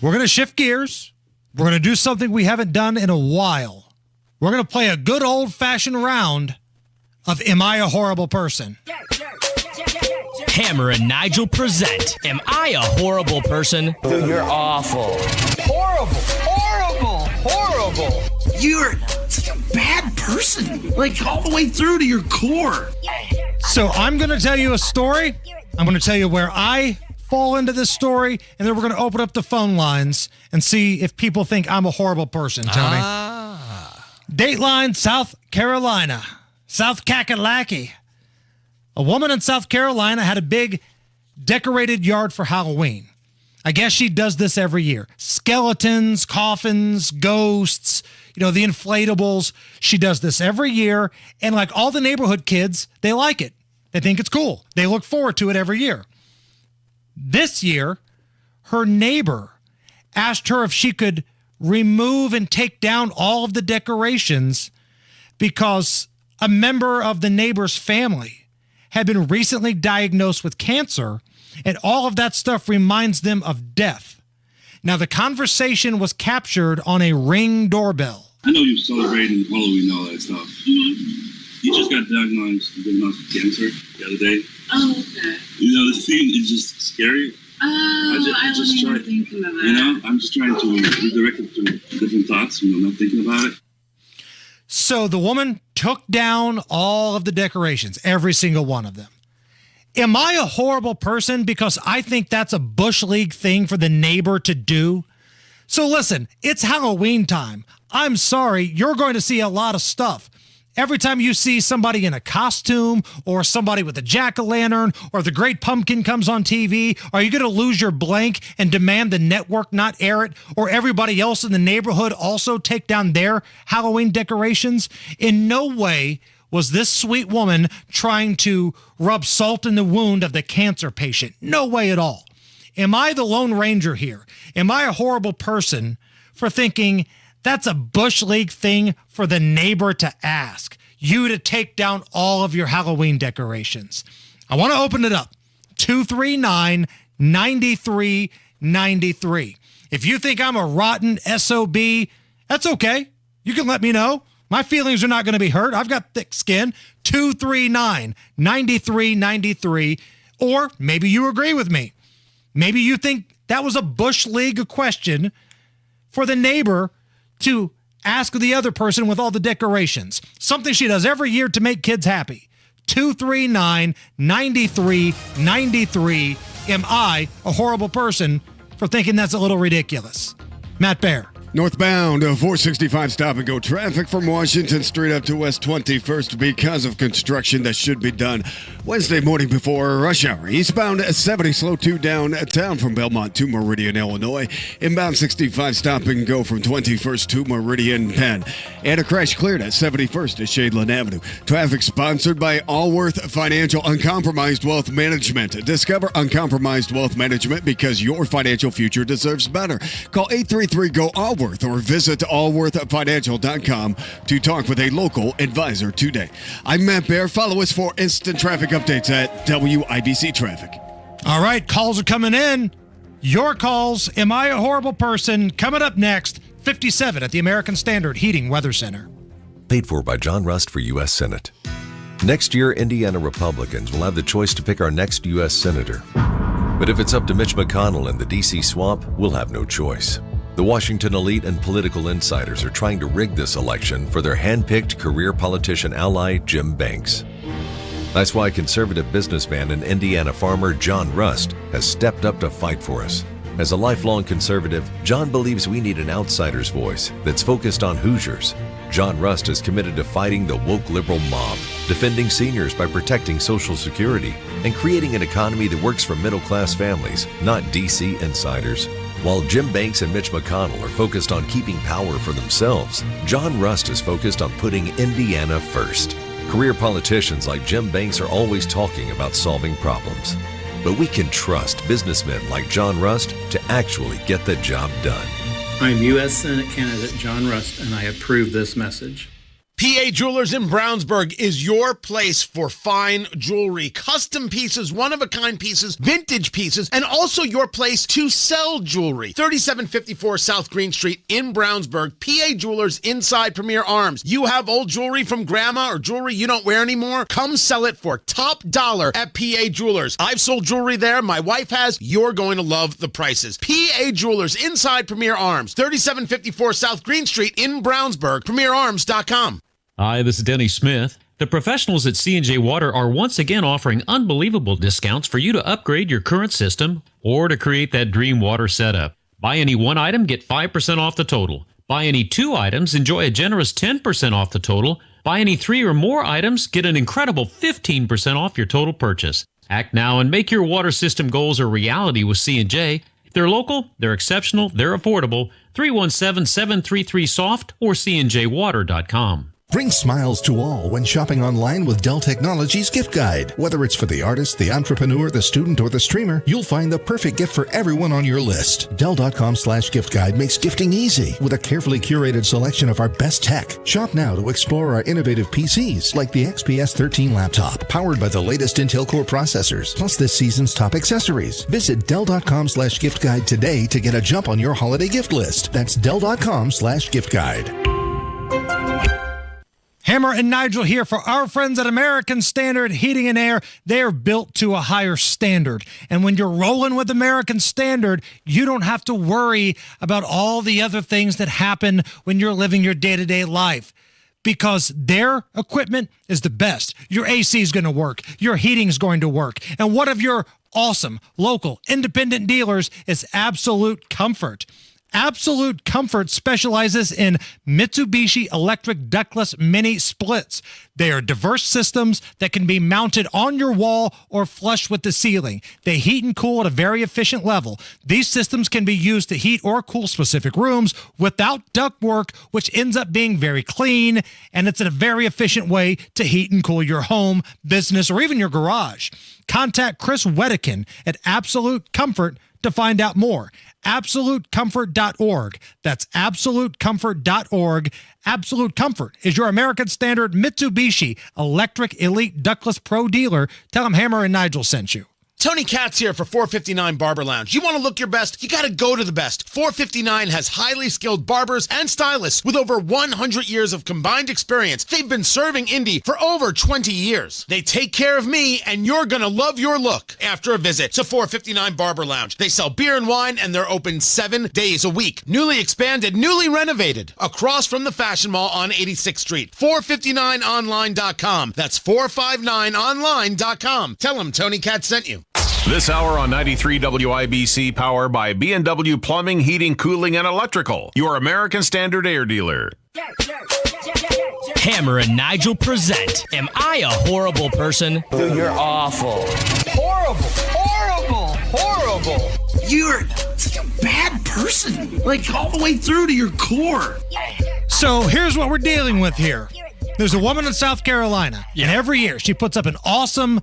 We're going to shift gears. We're going to do something we haven't done in a while. We're going to play a good old-fashioned round of Am I a Horrible Person? Hammer and Nigel present Am I a Horrible Person? Dude, you're awful. Horrible. You're such a bad person. Like, all the way through to your core. So I'm going to tell you a story. I'm going to tell you where I fall into this story, and then we're going to open up the phone lines and see if people think I'm a horrible person, Tony. Dateline, South Carolina. South Kakalaki. A woman in South Carolina had a big decorated yard for Halloween. I guess she does this every year. Skeletons, coffins, ghosts, the inflatables. She does this every year. And like all the neighborhood kids, they like it. They think it's cool. They look forward to it every year. This year, her neighbor asked her if she could remove and take down all of the decorations because a member of the neighbor's family had been recently diagnosed with cancer, and all of that stuff reminds them of death. Now, the conversation was captured on a Ring doorbell. I know you're celebrating Halloween and all that stuff. You just got diagnosed with cancer the other day. Oh, okay. The thing is just scary. I wasn't even thinking of that. I'm just trying to redirect it to different thoughts, not thinking about it. So the woman took down all of the decorations, every single one of them. Am I a horrible person because I think that's a Bush League thing for the neighbor to do? So listen, it's Halloween time. I'm sorry, you're going to see a lot of stuff. Every time you see somebody in a costume or somebody with a jack-o'-lantern or the Great Pumpkin comes on TV, are you going to lose your blank and demand the network not air it, or everybody else in the neighborhood also take down their Halloween decorations? In no way was this sweet woman trying to rub salt in the wound of the cancer patient. No way at all. Am I the Lone Ranger here? Am I a horrible person for thinking that's a Bush League thing for the neighbor to ask you to take down all of your Halloween decorations? I want to open it up. 239-9393. If you think I'm a rotten SOB, that's okay. You can let me know. My feelings are not going to be hurt. I've got thick skin. 239-9393. Or maybe you agree with me. Maybe you think that was a Bush League question for the neighbor to ask the other person with all the decorations. Something she does every year to make kids happy. 239-9393. Am I a horrible person for thinking that's a little ridiculous? Matt Baer. Northbound 465 stop and go traffic from Washington Street up to West 21st because of construction that should be done Wednesday morning before rush hour. Eastbound 70 slow 2 downtown from Belmont to Meridian, Illinois. Inbound 65 stop and go from 21st to Meridian, Penn. And a crash cleared at 71st at Shadeland Avenue. Traffic sponsored by Allworth Financial Uncompromised Wealth Management. Discover Uncompromised Wealth Management because your financial future deserves better. Call 833-GO-ALLWORTH or visit allworthfinancial.com to talk with a local advisor today. I'm Matt Baer. Follow us for instant traffic updates at WIBC Traffic. All right, calls are coming in. Your calls. Am I a horrible person? Coming up next, 57 at the American Standard Heating Weather Center. Paid for by John Rust for U.S. Senate. Next year, Indiana Republicans will have the choice to pick our next U.S. Senator. But if it's up to Mitch McConnell and the D.C. swamp, we'll have no choice. The Washington elite and political insiders are trying to rig this election for their hand-picked career politician ally, Jim Banks. That's why conservative businessman and Indiana farmer John Rust has stepped up to fight for us. As a lifelong conservative, John believes we need an outsider's voice that's focused on Hoosiers. John Rust is committed to fighting the woke liberal mob, defending seniors by protecting Social Security, and creating an economy that works for middle-class families, not D.C. insiders. While Jim Banks and Mitch McConnell are focused on keeping power for themselves, John Rust is focused on putting Indiana first. Career politicians like Jim Banks are always talking about solving problems. But we can trust businessmen like John Rust to actually get the job done. I'm U.S. Senate candidate John Rust, and I approve this message. PA Jewelers in Brownsburg is your place for fine jewelry, custom pieces, one-of-a-kind pieces, vintage pieces, and also your place to sell jewelry. 3754 South Green Street in Brownsburg, PA Jewelers inside Premier Arms. You have old jewelry from grandma or jewelry you don't wear anymore? Come sell it for top dollar at PA Jewelers. I've sold jewelry there. My wife has. You're going to love the prices. PA Jewelers inside Premier Arms, 3754 South Green Street in Brownsburg, premierarms.com. Hi, this is Denny Smith. The professionals at C&J Water are once again offering unbelievable discounts for you to upgrade your current system or to create that dream water setup. Buy any one item, get 5% off the total. Buy any 2 items, enjoy a generous 10% off the total. Buy any 3 or more items, get an incredible 15% off your total purchase. Act now and make your water system goals a reality with C&J. They're local, they're exceptional, they're affordable. 317-733-SOFT or cnjwater.com. Bring smiles to all when shopping online with Dell Technologies Gift Guide. Whether it's for the artist, the entrepreneur, the student, or the streamer, you'll find the perfect gift for everyone on your list. Dell.com/gift guide makes gifting easy with a carefully curated selection of our best tech. Shop now to explore our innovative PCs like the XPS 13 laptop, powered by the latest Intel Core processors, plus this season's top accessories. Visit Dell.com/gift guide today to get a jump on your holiday gift list. That's Dell.com/gift guide. Hammer and Nigel here for our friends at American Standard Heating and Air. They're built to a higher standard. And when you're rolling with American Standard, you don't have to worry about all the other things that happen when you're living your day-to-day life, because their equipment is the best. Your AC is going to work. Your heating is going to work. And one of your awesome local independent dealers is Absolute Comfort. Absolute Comfort specializes in Mitsubishi electric ductless mini splits. They are diverse systems that can be mounted on your wall or flush with the ceiling. They heat and cool at a very efficient level. These systems can be used to heat or cool specific rooms without ductwork, which ends up being very clean, and it's a very efficient way to heat and cool your home, business, or even your garage. Contact Chris Wedekin at Absolute Comfort to find out more. AbsoluteComfort.org. That's AbsoluteComfort.org. Absolute Comfort is your American Standard Mitsubishi Electric Elite Ductless Pro dealer. Tell them Hammer and Nigel sent you. Tony Katz here for 459 Barber Lounge. You want to look your best? You got to go to the best. 459 has highly skilled barbers and stylists with over 100 years of combined experience. They've been serving Indy for over 20 years. They take care of me, and you're going to love your look after a visit to 459 Barber Lounge. They sell beer and wine, and they're open 7 days a week. Newly expanded, newly renovated, across from the Fashion Mall on 86th Street. 459online.com. That's 459online.com. Tell them Tony Katz sent you. This hour on 93 WIBC, power by B&W Plumbing, Heating, Cooling, and Electrical, your American Standard Air dealer. Hammer and Nigel present Am I a Horrible Person? Dude, you're awful. Horrible, horrible, horrible. You're such a bad person. Like, all the way through to your core. So here's what we're dealing with here. There's a woman in South Carolina, and every year she puts up an awesome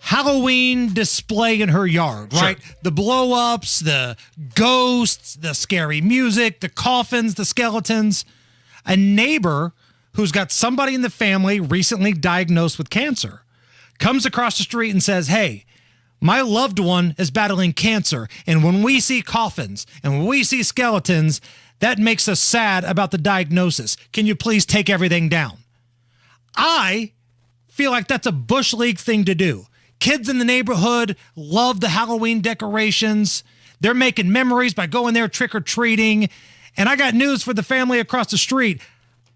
Halloween display in her yard, right? Sure. The blow-ups, the ghosts, the scary music, the coffins, the skeletons. A neighbor who's got somebody in the family recently diagnosed with cancer comes across the street and says, hey, my loved one is battling cancer, and when we see coffins and when we see skeletons, that makes us sad about the diagnosis. Can you please take everything down? I feel like that's a Bush League thing to do. Kids in the neighborhood love the Halloween decorations. They're making memories by going there trick-or-treating. And I got news for the family across the street.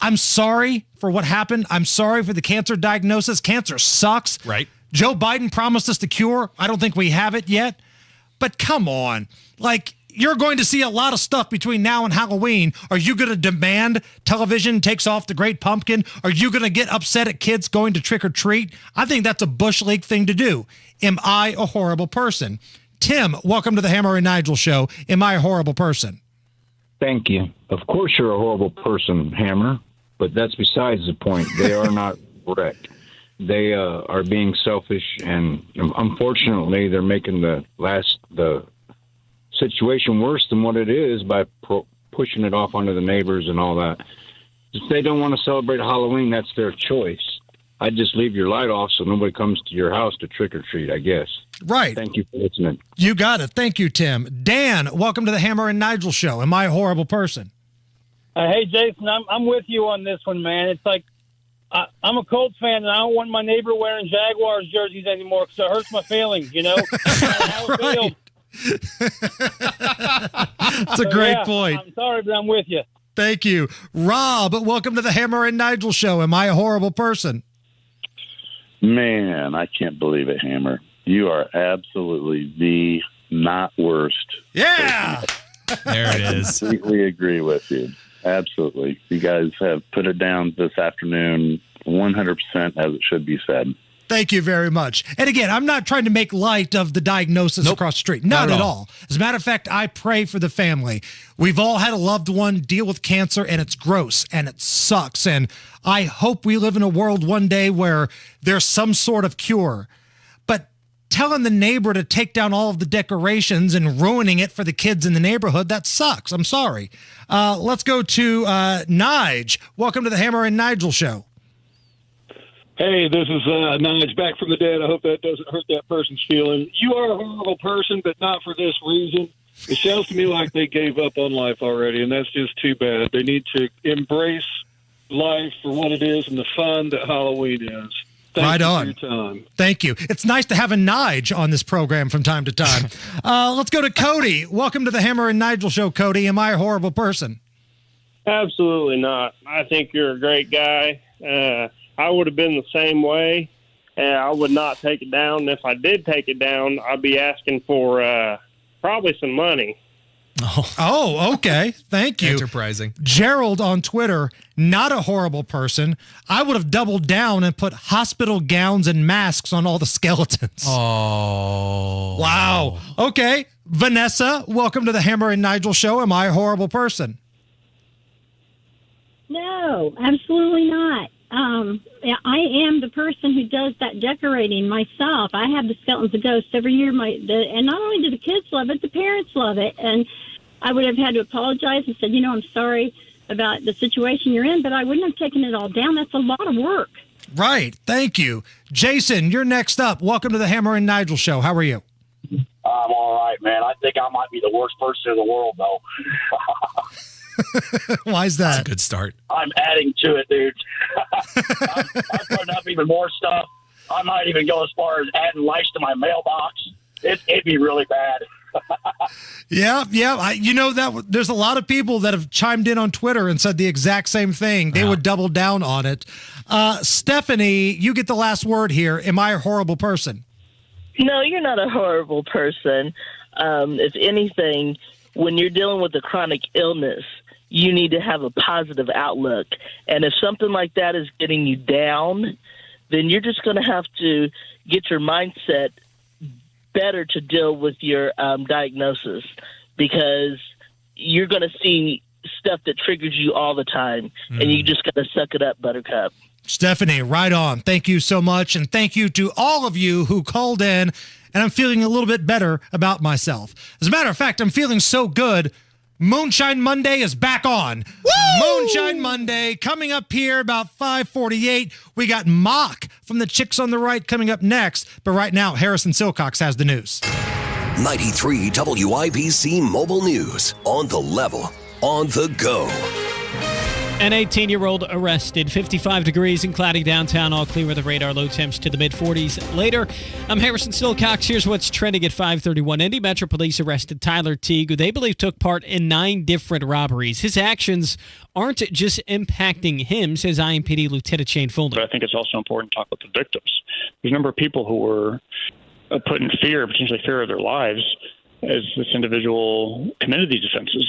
I'm sorry for what happened. I'm sorry for the cancer diagnosis. Cancer sucks. Right. Joe Biden promised us the cure. I don't think we have it yet. But come on. Like, you're going to see a lot of stuff between now and Halloween. Are you going to demand television takes off the Great Pumpkin? Are you going to get upset at kids going to trick-or-treat? I think that's a Bush League thing to do. Am I a horrible person? Tim, welcome to the Hammer and Nigel show. Am I a horrible person? Thank you. Of course you're a horrible person, Hammer, but that's besides the point. They are not correct. They are being selfish, and unfortunately, they're making the situation worse than what it is by pushing it off onto the neighbors and all that. If they don't want to celebrate Halloween, that's their choice. I'd just leave your light off so nobody comes to your house to trick or treat, I guess. Right. Thank you for listening. You got it. Thank you, Tim. Dan, welcome to the Hammer and Nigel show. Am I a horrible person? Hey, Jason, I'm with you on this one, man. It's like I'm a Colts fan, and I don't want my neighbor wearing Jaguars jerseys anymore because it hurts my feelings, you know? Right. That's a great point. I'm sorry, but I'm with you. Thank you. Rob, welcome to the Hammer and Nigel show. Am I a horrible person? Man, I can't believe it, Hammer. You are absolutely the not worst. Yeah! There it is. I completely agree with you. Absolutely. You guys have put it down this afternoon 100% as it should be said. Thank you very much. And again, I'm not trying to make light of the diagnosis across the street. Not at all. As a matter of fact, I pray for the family. We've all had a loved one deal with cancer, and it's gross, and it sucks. And I hope we live in a world one day where there's some sort of cure. But telling the neighbor to take down all of the decorations and ruining it for the kids in the neighborhood, that sucks. I'm sorry. Let's go to Nigel. Welcome to the Hammer and Nigel show. Hey, this is Nigel back from the dead. I hope that doesn't hurt that person's feeling. You are a horrible person, but not for this reason. It sounds to me like they gave up on life already, and that's just too bad. They need to embrace life for what it is and the fun that Halloween is. Thank you for your time. Thank you. It's nice to have a Nigel on this program from time to time. Let's go to Cody. Welcome to the Hammer and Nigel show, Cody. Am I a horrible person? Absolutely not. I think you're a great guy. I would have been the same way. I would not take it down. If I did take it down, I'd be asking for probably some money. Oh, okay. Thank you. Enterprising. Gerald on Twitter, not a horrible person. I would have doubled down and put hospital gowns and masks on all the skeletons. Oh. Wow. Okay. Vanessa, welcome to the Hammer and Nigel show. Am I a horrible person? No, absolutely not. I am the person who does that decorating myself. I have the skeletons of ghosts every year. And not only do the kids love it, the parents love it. And I would have had to apologize and said, I'm sorry about the situation you're in, but I wouldn't have taken it all down. That's a lot of work. Right. Thank you. Jason, you're next up. Welcome to the Hammer and Nigel show. How are you? I'm all right, man. I think I might be the worst person in the world, though. Why is that? That's a good start. I'm adding to it, dude. I'm putting up even more stuff. I might even go as far as adding lights to my mailbox. It'd be really bad. Yeah. There's a lot of people that have chimed in on Twitter and said the exact same thing. They would double down on it. Stephanie, you get the last word here. Am I a horrible person? No, you're not a horrible person. If anything, when you're dealing with a chronic illness, you need to have a positive outlook. And if something like that is getting you down, then you're just going to have to get your mindset better to deal with your diagnosis, because you're going to see stuff that triggers you all the time, and you just got to suck it up, Buttercup. Stephanie, right on. Thank you so much, and thank you to all of you who called in, and I'm feeling a little bit better about myself. As a matter of fact, I'm feeling so good, Moonshine Monday is back on. Woo! Moonshine Monday coming up here about 5:48. We got Mock from the Chicks on the Right coming up next. But right now, Harrison Silcox has the news. 93 WIBC Mobile News. On the level, on the go. An 18-year-old arrested. 55 degrees and cloudy downtown. All clear with the radar. Low temps to the mid-40s. Later, I'm Harrison Silcox. Here's what's trending at 5:31. Indy Metro Police arrested Tyler Teague, who they believe took part in 9 different robberies. His actions aren't just impacting him, says IMPD Lieutenant Shane Fuller. But I think it's also important to talk with the victims. There's a number of people who were put in fear, potentially fear of their lives, as this individual committed these offenses.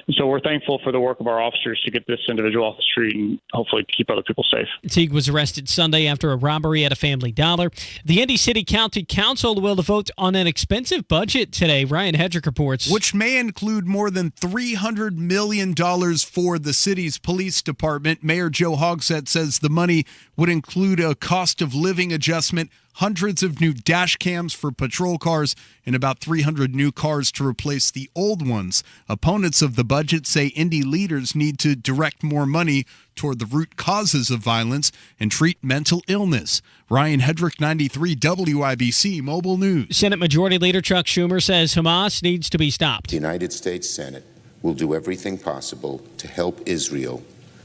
And so we're thankful for the work of our officers to get this individual off the street and hopefully keep other people safe. Teague was arrested Sunday after a robbery at a Family Dollar. The Indy City County Council will vote on an expensive budget today. Ryan Hedrick reports. Which may include more than $300 million for the city's police department. Mayor Joe Hogsett says the money would include a cost of living adjustment, hundreds of new dash cams for patrol cars, and about 300 new cars to replace the old ones. Opponents of the budget say Indy leaders need to direct more money toward the root causes of violence and treat mental illness. Ryan Hedrick, 93 WIBC Mobile News. Senate Majority Leader Chuck Schumer says Hamas needs to be stopped. The United States Senate will do everything possible to help Israel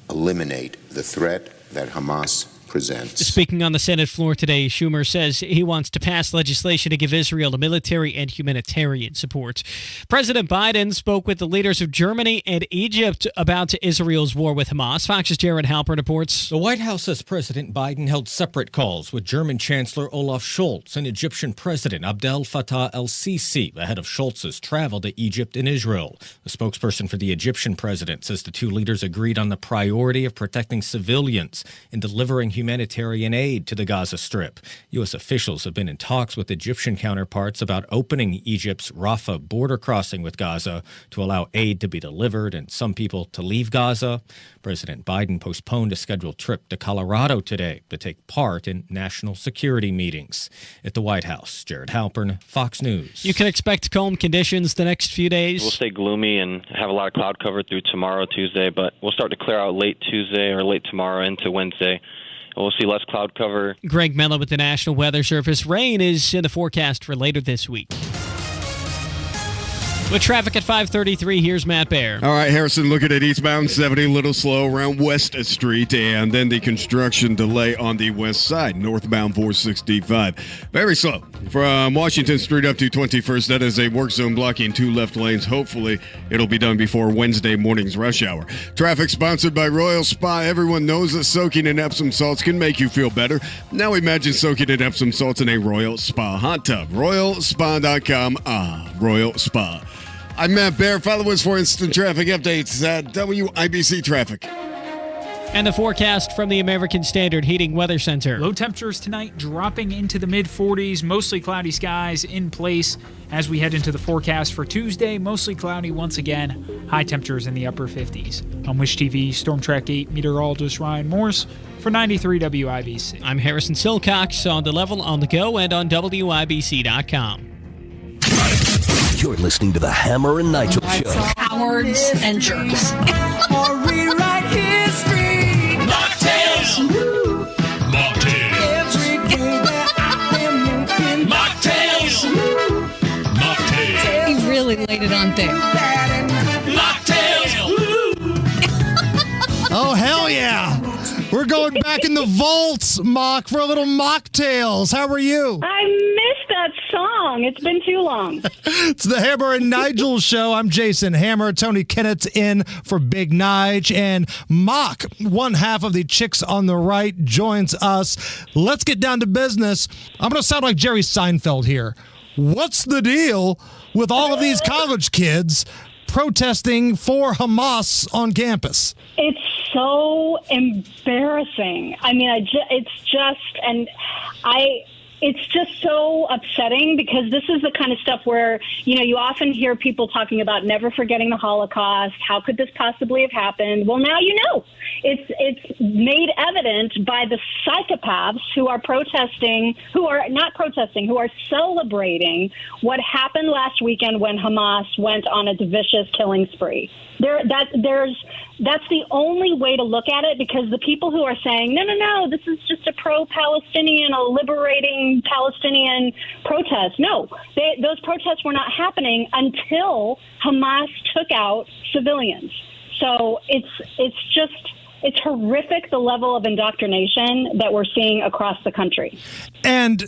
eliminate the threat that Hamas presents. Speaking on the Senate floor today, Schumer says he wants to pass legislation to give Israel military and humanitarian support. President Biden spoke with the leaders of Germany and Egypt about Israel's war with Hamas. Fox's Jared Halpern reports. The White House says President Biden held separate calls with German Chancellor Olaf Scholz and Egyptian President Abdel Fattah el-Sisi ahead of Scholz's travel to Egypt and Israel. The spokesperson for the Egyptian president says the two leaders agreed on the priority of protecting civilians and delivering humanitarian aid to the Gaza Strip. U.S. officials have been in talks with Egyptian counterparts about opening Egypt's Rafah border crossing with Gaza to allow aid to be delivered and some people to leave Gaza. President Biden postponed a scheduled trip to Colorado today to take part in national security meetings. At the White House, Jared Halpern, Fox News. You can expect calm conditions the next few days. We'll stay gloomy and have a lot of cloud cover through tomorrow, Tuesday, but we'll start to clear out late Tuesday or late tomorrow into Wednesday. We'll see less cloud cover. Greg Mellon with the National Weather Service. Rain is in the forecast for later this week. With traffic at 5:33, here's Matt Baer. All right, Harrison, looking at eastbound 70, a little slow around West Street, and then the construction delay on the west side, northbound 465. Very slow from Washington Street up to 21st. That is a work zone blocking 2 left lanes. Hopefully, it'll be done before Wednesday morning's rush hour. Traffic sponsored by Royal Spa. Everyone knows that soaking in Epsom salts can make you feel better. Now imagine soaking in Epsom salts in a Royal Spa hot tub. RoyalSpa.com. Royal Spa. I'm Matt Baer. Follow us for instant traffic updates at WIBC Traffic. And the forecast from the American Standard Heating Weather Center. Low temperatures tonight dropping into the mid-40s, mostly cloudy skies in place as we head into the forecast for Tuesday. Mostly cloudy once again, high temperatures in the upper 50s. On Wish TV, Storm Track 8 meteorologist Ryan Morse for 93 WIBC. I'm Harrison Silcox on the level, on the go, and on WIBC.com. You're listening to the Hammer and Nigel Show. Cowards and jerks. Or rewrite history. Mocktails. Mocktails. Every day that I've been moving. Mocktails. Mocktails. He really laid it on thick. Mocktails. Oh, hell yeah. We're going back in the vaults, Mock, for a little mocktails. How are you? I missed that song. It's been too long. It's the Hammer and Nigel Show. I'm Jason Hammer. Tony Kennett's in for Big Nige. And Mock, one half of the Chicks on the Right, joins us. Let's get down to business. I'm going to sound like Jerry Seinfeld here. What's the deal with all of these college kids protesting for Hamas on campus? It's so embarrassing. I mean, it's just so upsetting because this is the kind of stuff where, you often hear people talking about never forgetting the Holocaust. How could this possibly have happened? Well, now you know. It's made evident by the psychopaths who are celebrating what happened last weekend when Hamas went on its vicious killing spree. That's the only way to look at it, because the people who are saying, no, this is just a pro-Palestinian, a liberating Palestinian protest. No, those protests were not happening until Hamas took out civilians. So it's horrific, the level of indoctrination that we're seeing across the country. And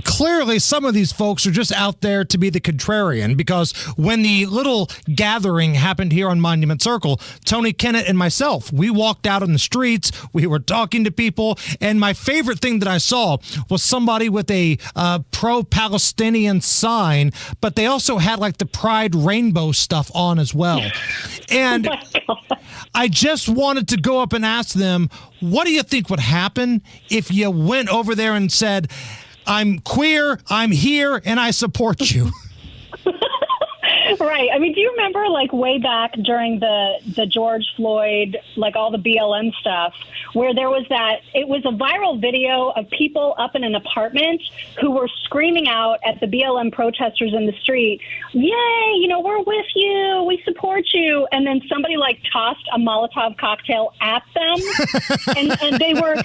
clearly some of these folks are just out there to be the contrarian, because when the little gathering happened here on Monument Circle, Tony Kennett and myself, we walked out on the streets, we were talking to people, and my favorite thing that I saw was somebody with a pro-Palestinian sign, but they also had like the Pride rainbow stuff on as well. And I just wanted to go up and ask them, what do you think would happen if you went over there and said, I'm queer, I'm here, and I support you? Right. I mean, do you remember like way back during the George Floyd, like all the BLM stuff, where there was it was a viral video of people up in an apartment who were screaming out at the BLM protesters in the street, yay, we're with you, we support you. And then somebody like tossed a Molotov cocktail at them. and they were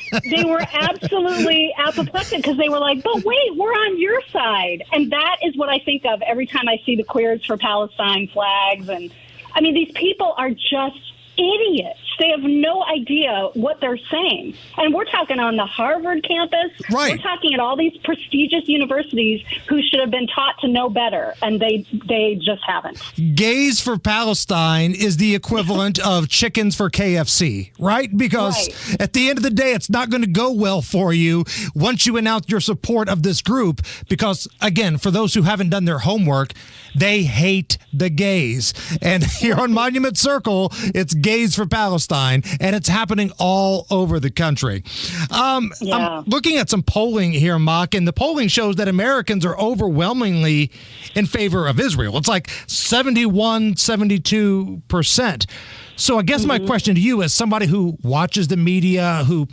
absolutely apoplectic because they were like, but wait, we're on your side. And that is what I think of every time I see the Queers for Palestine flags. And I mean, these people are just idiots. They have no idea what they're saying. And we're talking on the Harvard campus. Right. We're talking at all these prestigious universities who should have been taught to know better, and they just haven't. Gays for Palestine is the equivalent of chickens for KFC, right? Because at the end of the day, it's not going to go well for you once you announce your support of this group. Because, again, for those who haven't done their homework, they hate the gays. And here on Monument Circle, it's Gays for Palestine, and it's happening all over the country. I'm looking at some polling here, Mock, and the polling shows that Americans are overwhelmingly in favor of Israel. It's like 71, 72%. So I guess my question to you, as somebody who watches the media, who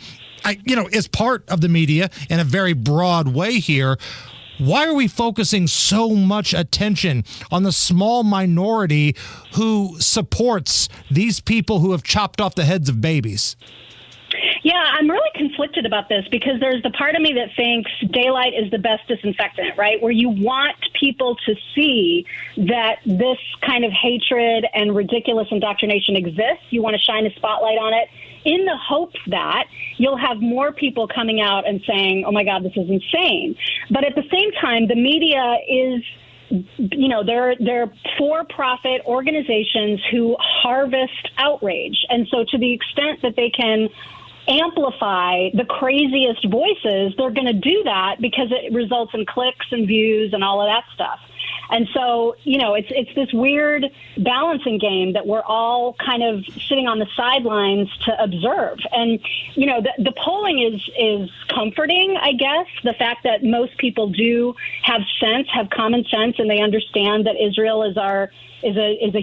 is part of the media in a very broad way here, why are we focusing so much attention on the small minority who supports these people who have chopped off the heads of babies? Yeah, I'm really conflicted about this because there's the part of me that thinks daylight is the best disinfectant, right? Where you want people to see that this kind of hatred and ridiculous indoctrination exists. You want to shine a spotlight on it in the hopes that you'll have more people coming out and saying, oh, my God, this is insane. But at the same time, the media is, they're for-profit organizations who harvest outrage. And so to the extent that they can amplify the craziest voices, they're going to do that because it results in clicks and views and all of that stuff. And so, it's this weird balancing game that we're all kind of sitting on the sidelines to observe. And, the polling is comforting, I guess, the fact that most people do have common sense, and they understand that Israel is a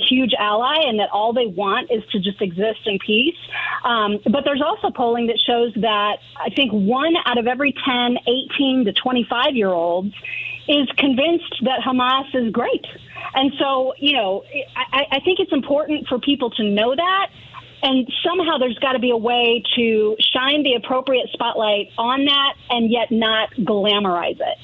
huge ally and that all they want is to just exist in peace. But there's also polling that shows that I think 1 out of every 10 18 to 25-year-olds is convinced that Hamas is great. And so, I think it's important for people to know that. And somehow there's got to be a way to shine the appropriate spotlight on that and yet not glamorize it.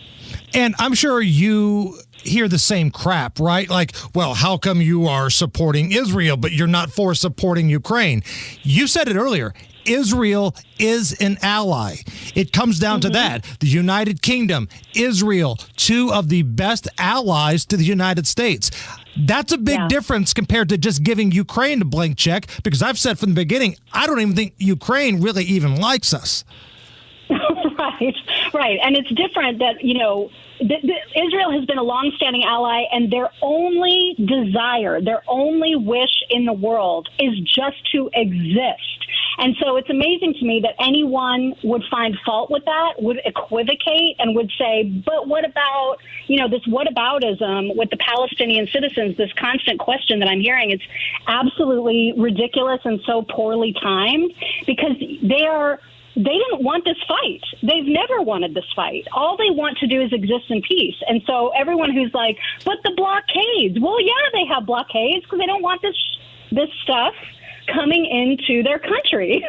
And I'm sure you hear the same crap, right? Like, well, how come you are supporting Israel, but you're not for supporting Ukraine? You said it earlier. Israel is an ally. It comes down to that. The United Kingdom, Israel, two of the best allies to the United States. That's a big difference compared to just giving Ukraine a blank check, because I've said from the beginning, I don't even think Ukraine really even likes us. Right. And it's different that, Israel has been a longstanding ally, and their only desire, their only wish in the world is just to exist. And so it's amazing to me that anyone would find fault with that, would equivocate, and would say, but what about, this whataboutism with the Palestinian citizens, this constant question that I'm hearing? It's absolutely ridiculous and so poorly timed, because they didn't want this fight. They've never wanted this fight. All they want to do is exist in peace. And so everyone who's like, but the blockades, well, yeah, they have blockades because they don't want this stuff coming into their country.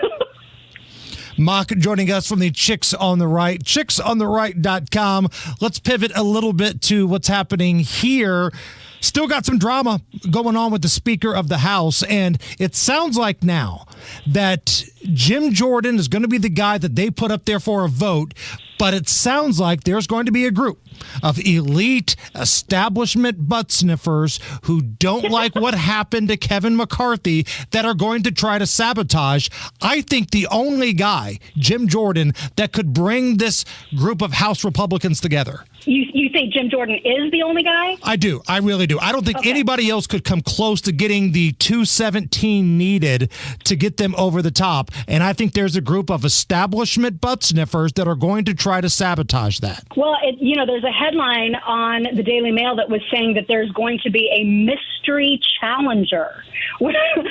Mock joining us from the Chicks on the Right, chicksontheright.com. Let's pivot a little bit to what's happening here. Still got some drama going on with the Speaker of the House, and it sounds like now that Jim Jordan is going to be the guy that they put up there for a vote, but it sounds like there's going to be a group of elite establishment butt sniffers who don't like what happened to Kevin McCarthy that are going to try to sabotage. I think the only guy, Jim Jordan, that could bring this group of House Republicans together. You think Jim Jordan is the only guy? I do. I really do. I don't think anybody else could come close to getting the 217 needed to get them over the top. And I think there's a group of establishment butt sniffers that are going to try to sabotage that. Well, there's a headline on the Daily Mail that was saying that there's going to be a mystery challenger. That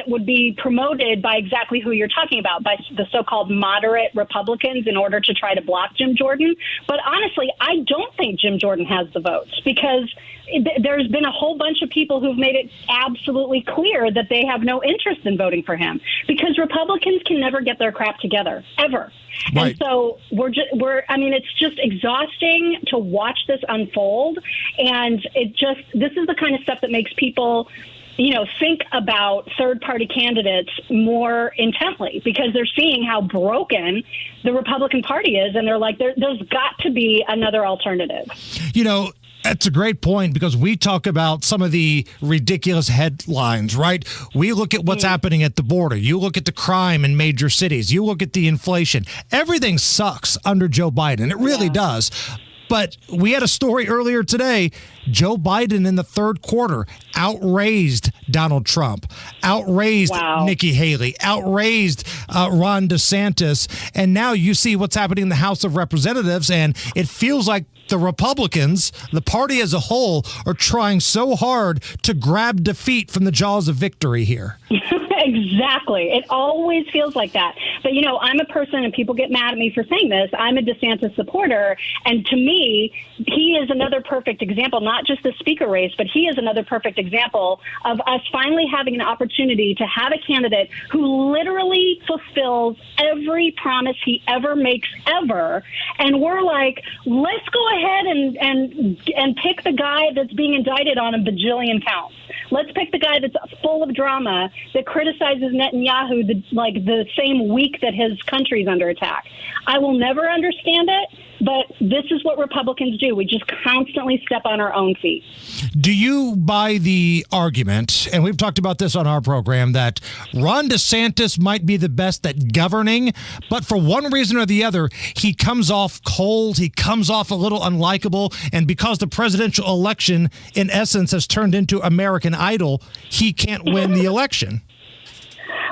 would be promoted by exactly who you're talking about, by the so-called moderate Republicans, in order to try to block Jim Jordan. But honestly, I don't think Jim Jordan has the votes, because there's been a whole bunch of people who've made it absolutely clear that they have no interest in voting for him, because Republicans can never get their crap together, ever. Right. And so it's just exhausting to watch this unfold. And this is the kind of stuff that makes people think about third-party candidates more intently, because they're seeing how broken the Republican Party is, and they're like, there's got to be another alternative. That's a great point, because we talk about some of the ridiculous headlines, right? We look at what's happening at the border. You look at the crime in major cities. You look at the inflation. Everything sucks under Joe Biden. It really does. But we had a story earlier today. Joe Biden in the third quarter outraised Donald Trump, outraised Nikki Haley, outraised Ron DeSantis. And now you see what's happening in the House of Representatives, and it feels like the Republicans, the party as a whole, are trying so hard to grab defeat from the jaws of victory here. Exactly. It always feels like that. But, I'm a person, and people get mad at me for saying this, I'm a DeSantis supporter. And to me, he is another perfect example, not just the speaker race, but he is another perfect example of us finally having an opportunity to have a candidate who literally fulfills every promise he ever makes ever. And we're like, let's go ahead and pick the guy that's being indicted on a bajillion counts. Let's pick the guy that's full of drama, that criticizes Netanyahu the same week that his country's under attack. I will never understand it, but this is what Republicans do. We just constantly step on our own feet. Do you buy the argument, and we've talked about this on our program, that Ron DeSantis might be the best at governing, but for one reason or the other, he comes off cold, he comes off a little unlikable, and because the presidential election, in essence, has turned into American Idol, he can't win the election?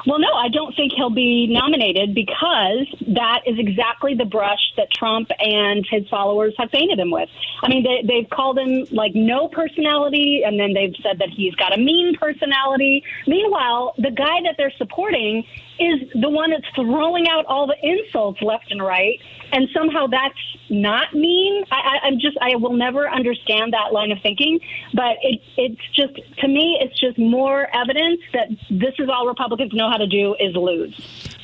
Well, no, I don't think he'll be nominated, because that is exactly the brush that Trump and his followers have painted him with. I mean, they've called him no personality, and then they've said that he's got a mean personality. Meanwhile, the guy that they're supporting is the one that's throwing out all the insults left and right, and somehow that's not mean. I will never understand that line of thinking, but it's just, to me, it's just more evidence that this is all Republicans know how to do, is lose.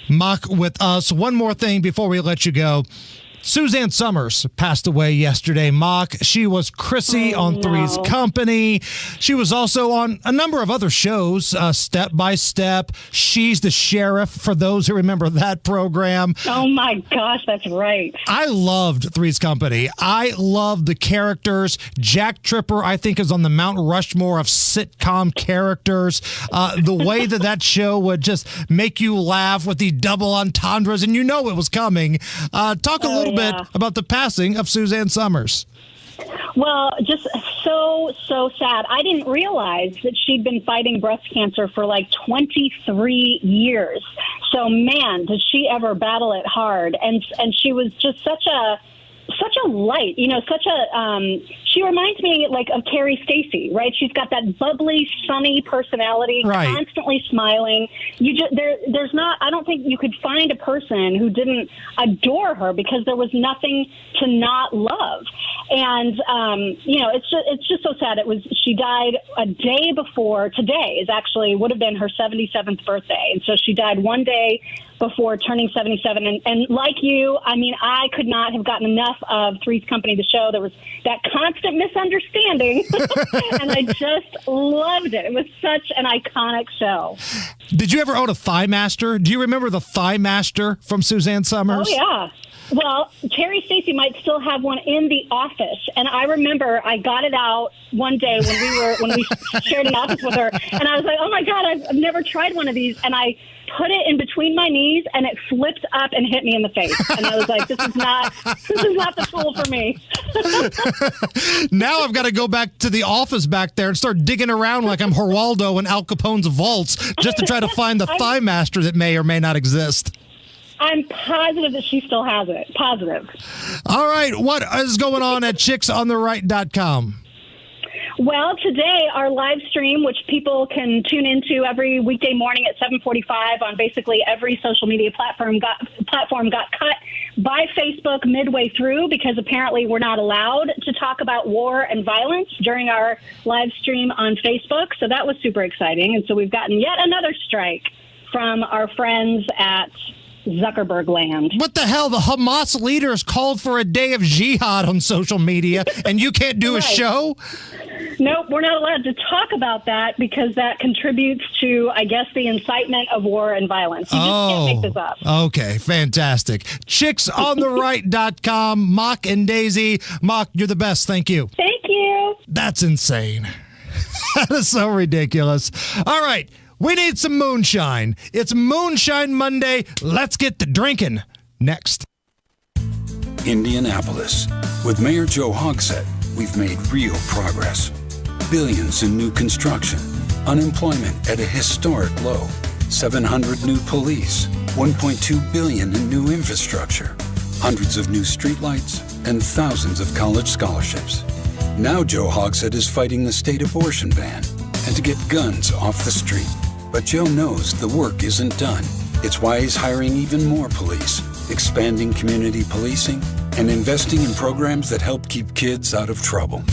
Mock with us. One more thing before we let you go. Suzanne Summers passed away yesterday, Mock. She was Chrissy on Three's Company. She was also on a number of other shows, Step by Step. She's the Sheriff, for those who remember that program. Oh, my gosh, that's right. I loved Three's Company. I loved the characters. Jack Tripper, I think, is on the Mount Rushmore of sitcom characters. The way that show would just make you laugh with the double entendres, and it was coming. Talk a little bit about the passing of Suzanne Summers. Well, just so sad. I didn't realize that she'd been fighting breast cancer for 23 years. So, man, did she ever battle it hard. And she was just such a light, she reminds me of Carrie Stacey, right? She's got that bubbly, sunny personality, constantly smiling. There's not, I don't think you could find a person who didn't adore her, because there was nothing to not love. And, it's just so sad. She died a day before today would have been her 77th birthday. And so she died one day before turning 77. And like you, I could not have gotten enough of Three's Company, the show. There was that constant misunderstanding, and I just loved it. It was such an iconic show. Did you ever own a Thigh Master? Do you remember the Thigh Master from Suzanne Summers? Oh, yeah. Well, Terry Stacey might still have one in the office, and I remember I got it out one day when we shared an office with her, and I was like, "Oh my God, I've never tried one of these," and I put it in between my knees, and it flipped up and hit me in the face, and I was like, "This is not the tool for me." Now I've got to go back to the office back there and start digging around like I'm Geraldo in Al Capone's vaults, just to try to find the Thigh Master that may or may not exist. I'm positive that she still has it. Positive. All right. What is going on at chicksontheright.com? Well, today our live stream, which people can tune into every weekday morning at 7:45 on basically every social media platform, got cut by Facebook midway through, because apparently we're not allowed to talk about war and violence during our live stream on Facebook. So that was super exciting. And so we've gotten yet another strike from our friends at Zuckerberg land. What the hell? The Hamas leaders called for a day of jihad on social media, and you can't do a show? Nope, we're not allowed to talk about that because that contributes to, I guess, the incitement of war and violence. You just can't make this up. Okay, fantastic. Chicksontheright.com, Mock and Daisy. Mock, you're the best. Thank you. Thank you. That's insane. That is so ridiculous. All right, we need some moonshine. It's Moonshine Monday. Let's get to drinking. Next. Indianapolis. With Mayor Joe Hogsett, we've made real progress. Billions in new construction, unemployment at a historic low, 700 new police, $1.2 billion in new infrastructure, hundreds of new streetlights, and thousands of college scholarships. Now Joe Hogsett is fighting the state abortion ban and to get guns off the street. But Joe knows the work isn't done. It's why he's hiring even more police, expanding community policing, and investing in programs that help keep kids out of trouble.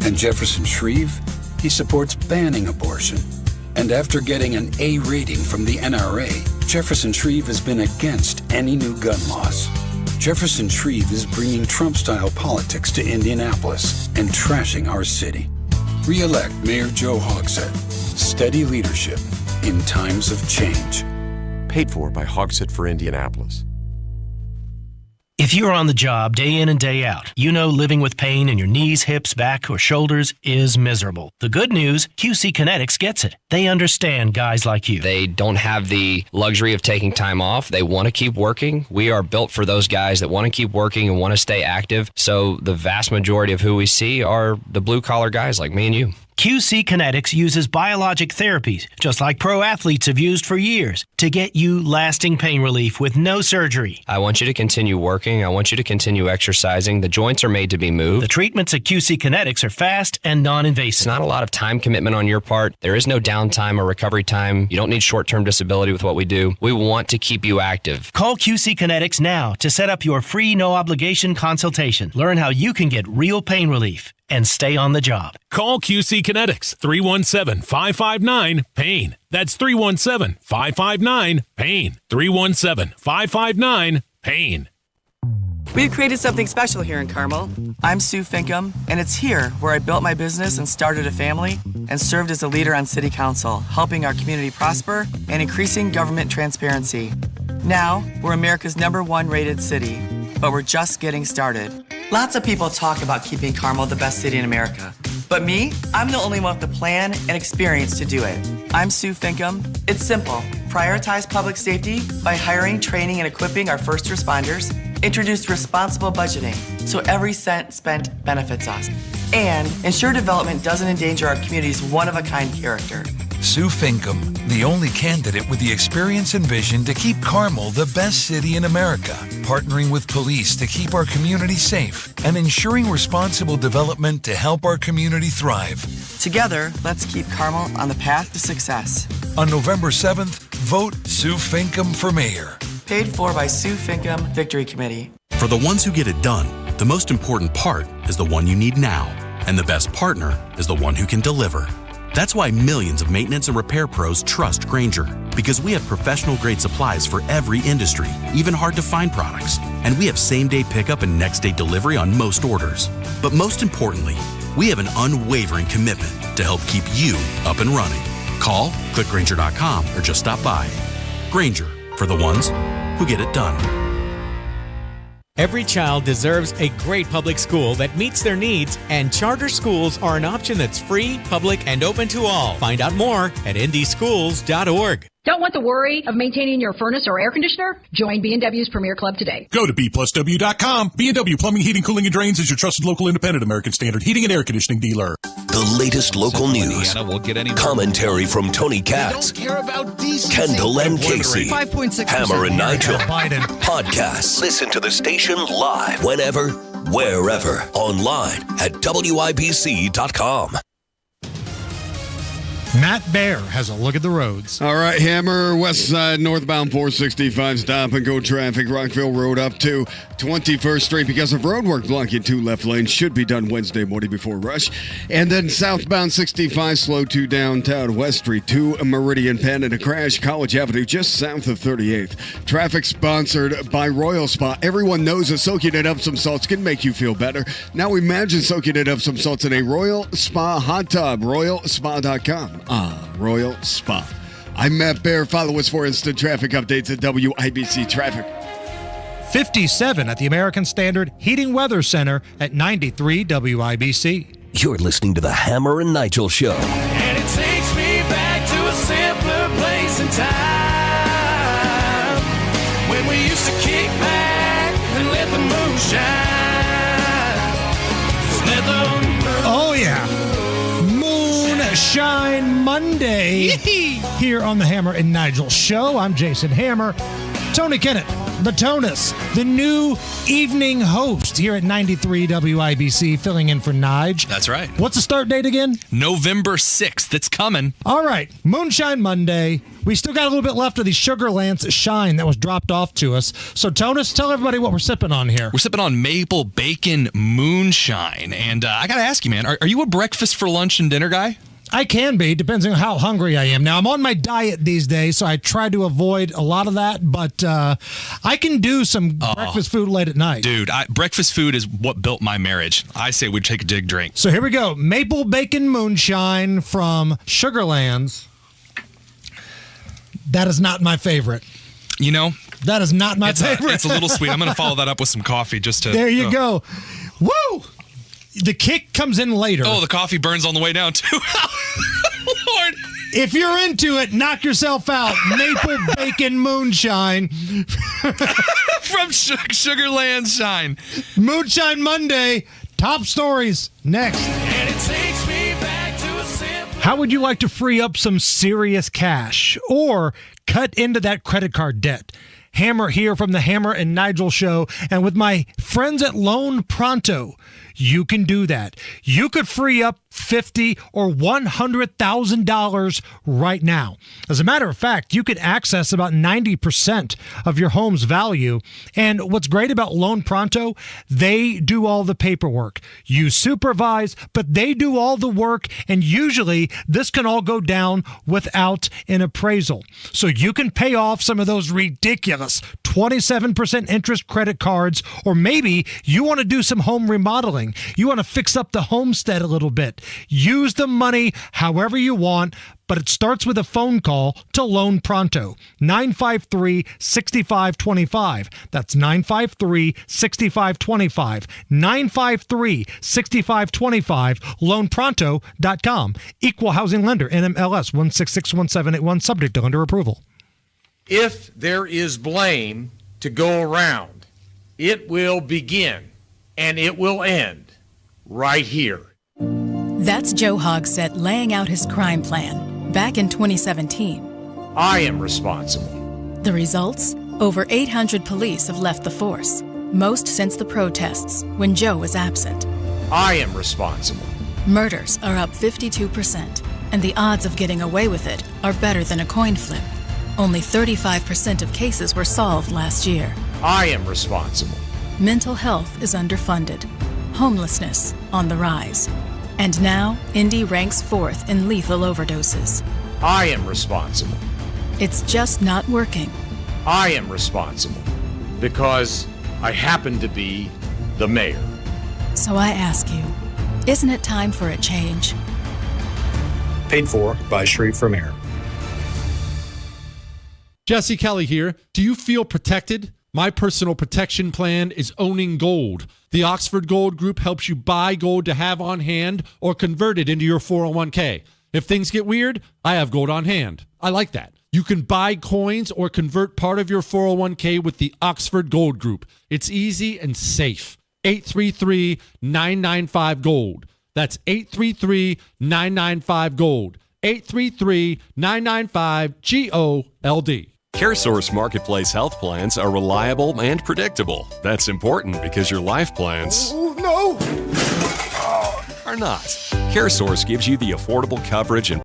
And Jefferson Shreve, he supports banning abortion. And after getting an A rating from the NRA, Jefferson Shreve has been against any new gun laws. Jefferson Shreve is bringing Trump-style politics to Indianapolis and trashing our city. Re-elect Mayor Joe Hogsett. Steady leadership in times of change. Paid for by Hogsett for Indianapolis. If you're on the job day in and day out, you know living with pain in your knees, hips, back, or shoulders is miserable. The good news, QC Kinetics gets it. They understand guys like you. They don't have the luxury of taking time off. They want to keep working. We are built for those guys that want to keep working and want to stay active. So the vast majority of who we see are the blue-collar guys like me and you. QC Kinetics uses biologic therapies, just like pro athletes have used for years, to get you lasting pain relief with no surgery. I want you to continue working. I want you to continue exercising. The joints are made to be moved. The treatments at QC Kinetics are fast and non-invasive. It's not a lot of time commitment on your part. There is no downtime or recovery time. You don't need short-term disability with what we do. We want to keep you active. Call QC Kinetics now to set up your free no-obligation consultation. Learn how you can get real pain relief and stay on the job. Call QC Kinetics, 317-559-PAIN. That's 317-559-PAIN. 317-559-PAIN. We've created something special here in Carmel. I'm Sue Finkham, and it's here where I built my business and started a family and served as a leader on City Council, helping our community prosper and increasing government transparency. Now, we're America's #1 rated city, but we're just getting started. Lots of people talk about keeping Carmel the best city in America. But me, I'm the only one with the plan and experience to do it. I'm Sue Finkham. It's simple. Prioritize public safety by hiring, training, and equipping our first responders. Introduce responsible budgeting so every cent spent benefits us. And ensure development doesn't endanger our community's one-of-a-kind character. Sue Finkham, the only candidate with the experience and vision to keep Carmel the best city in America, partnering with police to keep our community safe, and ensuring responsible development to help our community thrive. Together, let's keep Carmel on the path to success. On November 7th, vote Sue Finkham for mayor. Paid for by Sue Finkham Victory Committee. For the ones who get it done, the most important part is the one you need now, and the best partner is the one who can deliver. That's why millions of maintenance and repair pros trust Grainger, because we have professional-grade supplies for every industry, even hard-to-find products. And we have same-day pickup and next-day delivery on most orders. But most importantly, we have an unwavering commitment to help keep you up and running. Call, click Grainger.com, or just stop by. Grainger, for the ones who get it done. Every child deserves a great public school that meets their needs, and charter schools are an option that's free, public, and open to all. Find out more at indyschools.org. Don't want the worry of maintaining your furnace or air conditioner? Join B&W's Premier Club today. Go to B+W.com. B&W Plumbing, Heating, Cooling, and Drains is your trusted local independent American Standard heating and air conditioning dealer. The latest local news. Commentary from Tony Katz, Kendall and Casey, Hammer and Nigel. Podcasts. Listen to the station live whenever, wherever. Online at WIBC.com. Matt Bear has a look at the roads. All right, Hammer, west side, northbound 465, stop and go traffic. Rockville Road up to 21st Street because of road work blocking 2 left lanes. Should be done Wednesday morning before rush. And then southbound 65, slow to downtown West Street, 2 Meridian Penn, and a crash, College Avenue, just south of 38th. Traffic sponsored by Royal Spa. Everyone knows that soaking it up some salts can make you feel better. Now imagine soaking it up some salts in a Royal Spa hot tub. RoyalSpa.com. Royal Spa. I'm Matt Bear. Follow us for instant traffic updates at WIBC Traffic. 57 at the American Standard Heating Weather Center at 93 WIBC. You're listening to the Hammer and Nigel Show. And it takes me back to a simpler place in time when we used to kick back and let the moon shine. Just let the moon. Oh, yeah. Moonshine Monday here on the Hammer and Nigel Show. I'm Jason Hammer. Tony Kennett, the Tonus, the new evening host here at 93 WIBC, filling in for Nige. That's right. What's the start date again? November 6th. It's coming. All right. Moonshine Monday. We still got a little bit left of the Sugarlands Shine that was dropped off to us. So, Tonus, tell everybody what we're sipping on here. We're sipping on maple bacon moonshine. And I got to ask you, man, are you a breakfast for lunch and dinner guy? I can be, depends on how hungry I am. Now, I'm on my diet these days, so I try to avoid a lot of that, but I can do some breakfast food late at night. Dude, breakfast food is what built my marriage. I say we take a dig drink. So here we go. Maple Bacon Moonshine from Sugarlands. That is not my favorite. You know? That is not my favorite. It's a little sweet. I'm going to follow that up with some coffee just to... There you go. Woo! The kick comes in later. Oh, the coffee burns on the way down, too. Lord. If you're into it, knock yourself out. Maple Bacon Moonshine. From Sugarland Shine. Moonshine Monday. Top stories next. And it takes me back to a simple. How would you like to free up some serious cash or cut into that credit card debt? Hammer here from the Hammer and Nigel Show, and with my friends at Loan Pronto, you can do that. You could free up $50,000 or $100,000 right now. As a matter of fact, you could access about 90% of your home's value. And what's great about Loan Pronto, they do all the paperwork. You supervise, but they do all the work, and usually this can all go down without an appraisal. So you can pay off some of those ridiculous 27% interest credit cards, or maybe you want to do some home remodeling. You want to fix up the homestead a little bit. Use the money however you want, but it starts with a phone call to Loan Pronto, 953-6525. That's 953-6525. 953-6525. LoanPronto.com. Equal housing lender, NMLS 1661781, subject to lender approval. If there is blame to go around, it will begin and it will end right here. That's Joe Hogsett laying out his crime plan back in 2017. I am responsible. The results? Over 800 police have left the force, most since the protests when Joe was absent. I am responsible. Murders are up 52%, and the odds of getting away with it are better than a coin flip. Only 35% of cases were solved last year. I am responsible. Mental health is underfunded. Homelessness on the rise. And now, Indy ranks 4th in lethal overdoses. I am responsible. It's just not working. I am responsible because I happen to be the mayor. So I ask you, isn't it time for a change? Paid for by Shreve for Mayor. Jesse Kelly here. Do you feel protected? My personal protection plan is owning gold. The Oxford Gold Group helps you buy gold to have on hand or convert it into your 401k. If things get weird, I have gold on hand. I like that. You can buy coins or convert part of your 401k with the Oxford Gold Group. It's easy and safe. 833-995-GOLD. That's 833-995-GOLD. 833-995-GOLD. CareSource Marketplace health plans are reliable and predictable. That's important because your life plans are not. CareSource gives you the affordable coverage and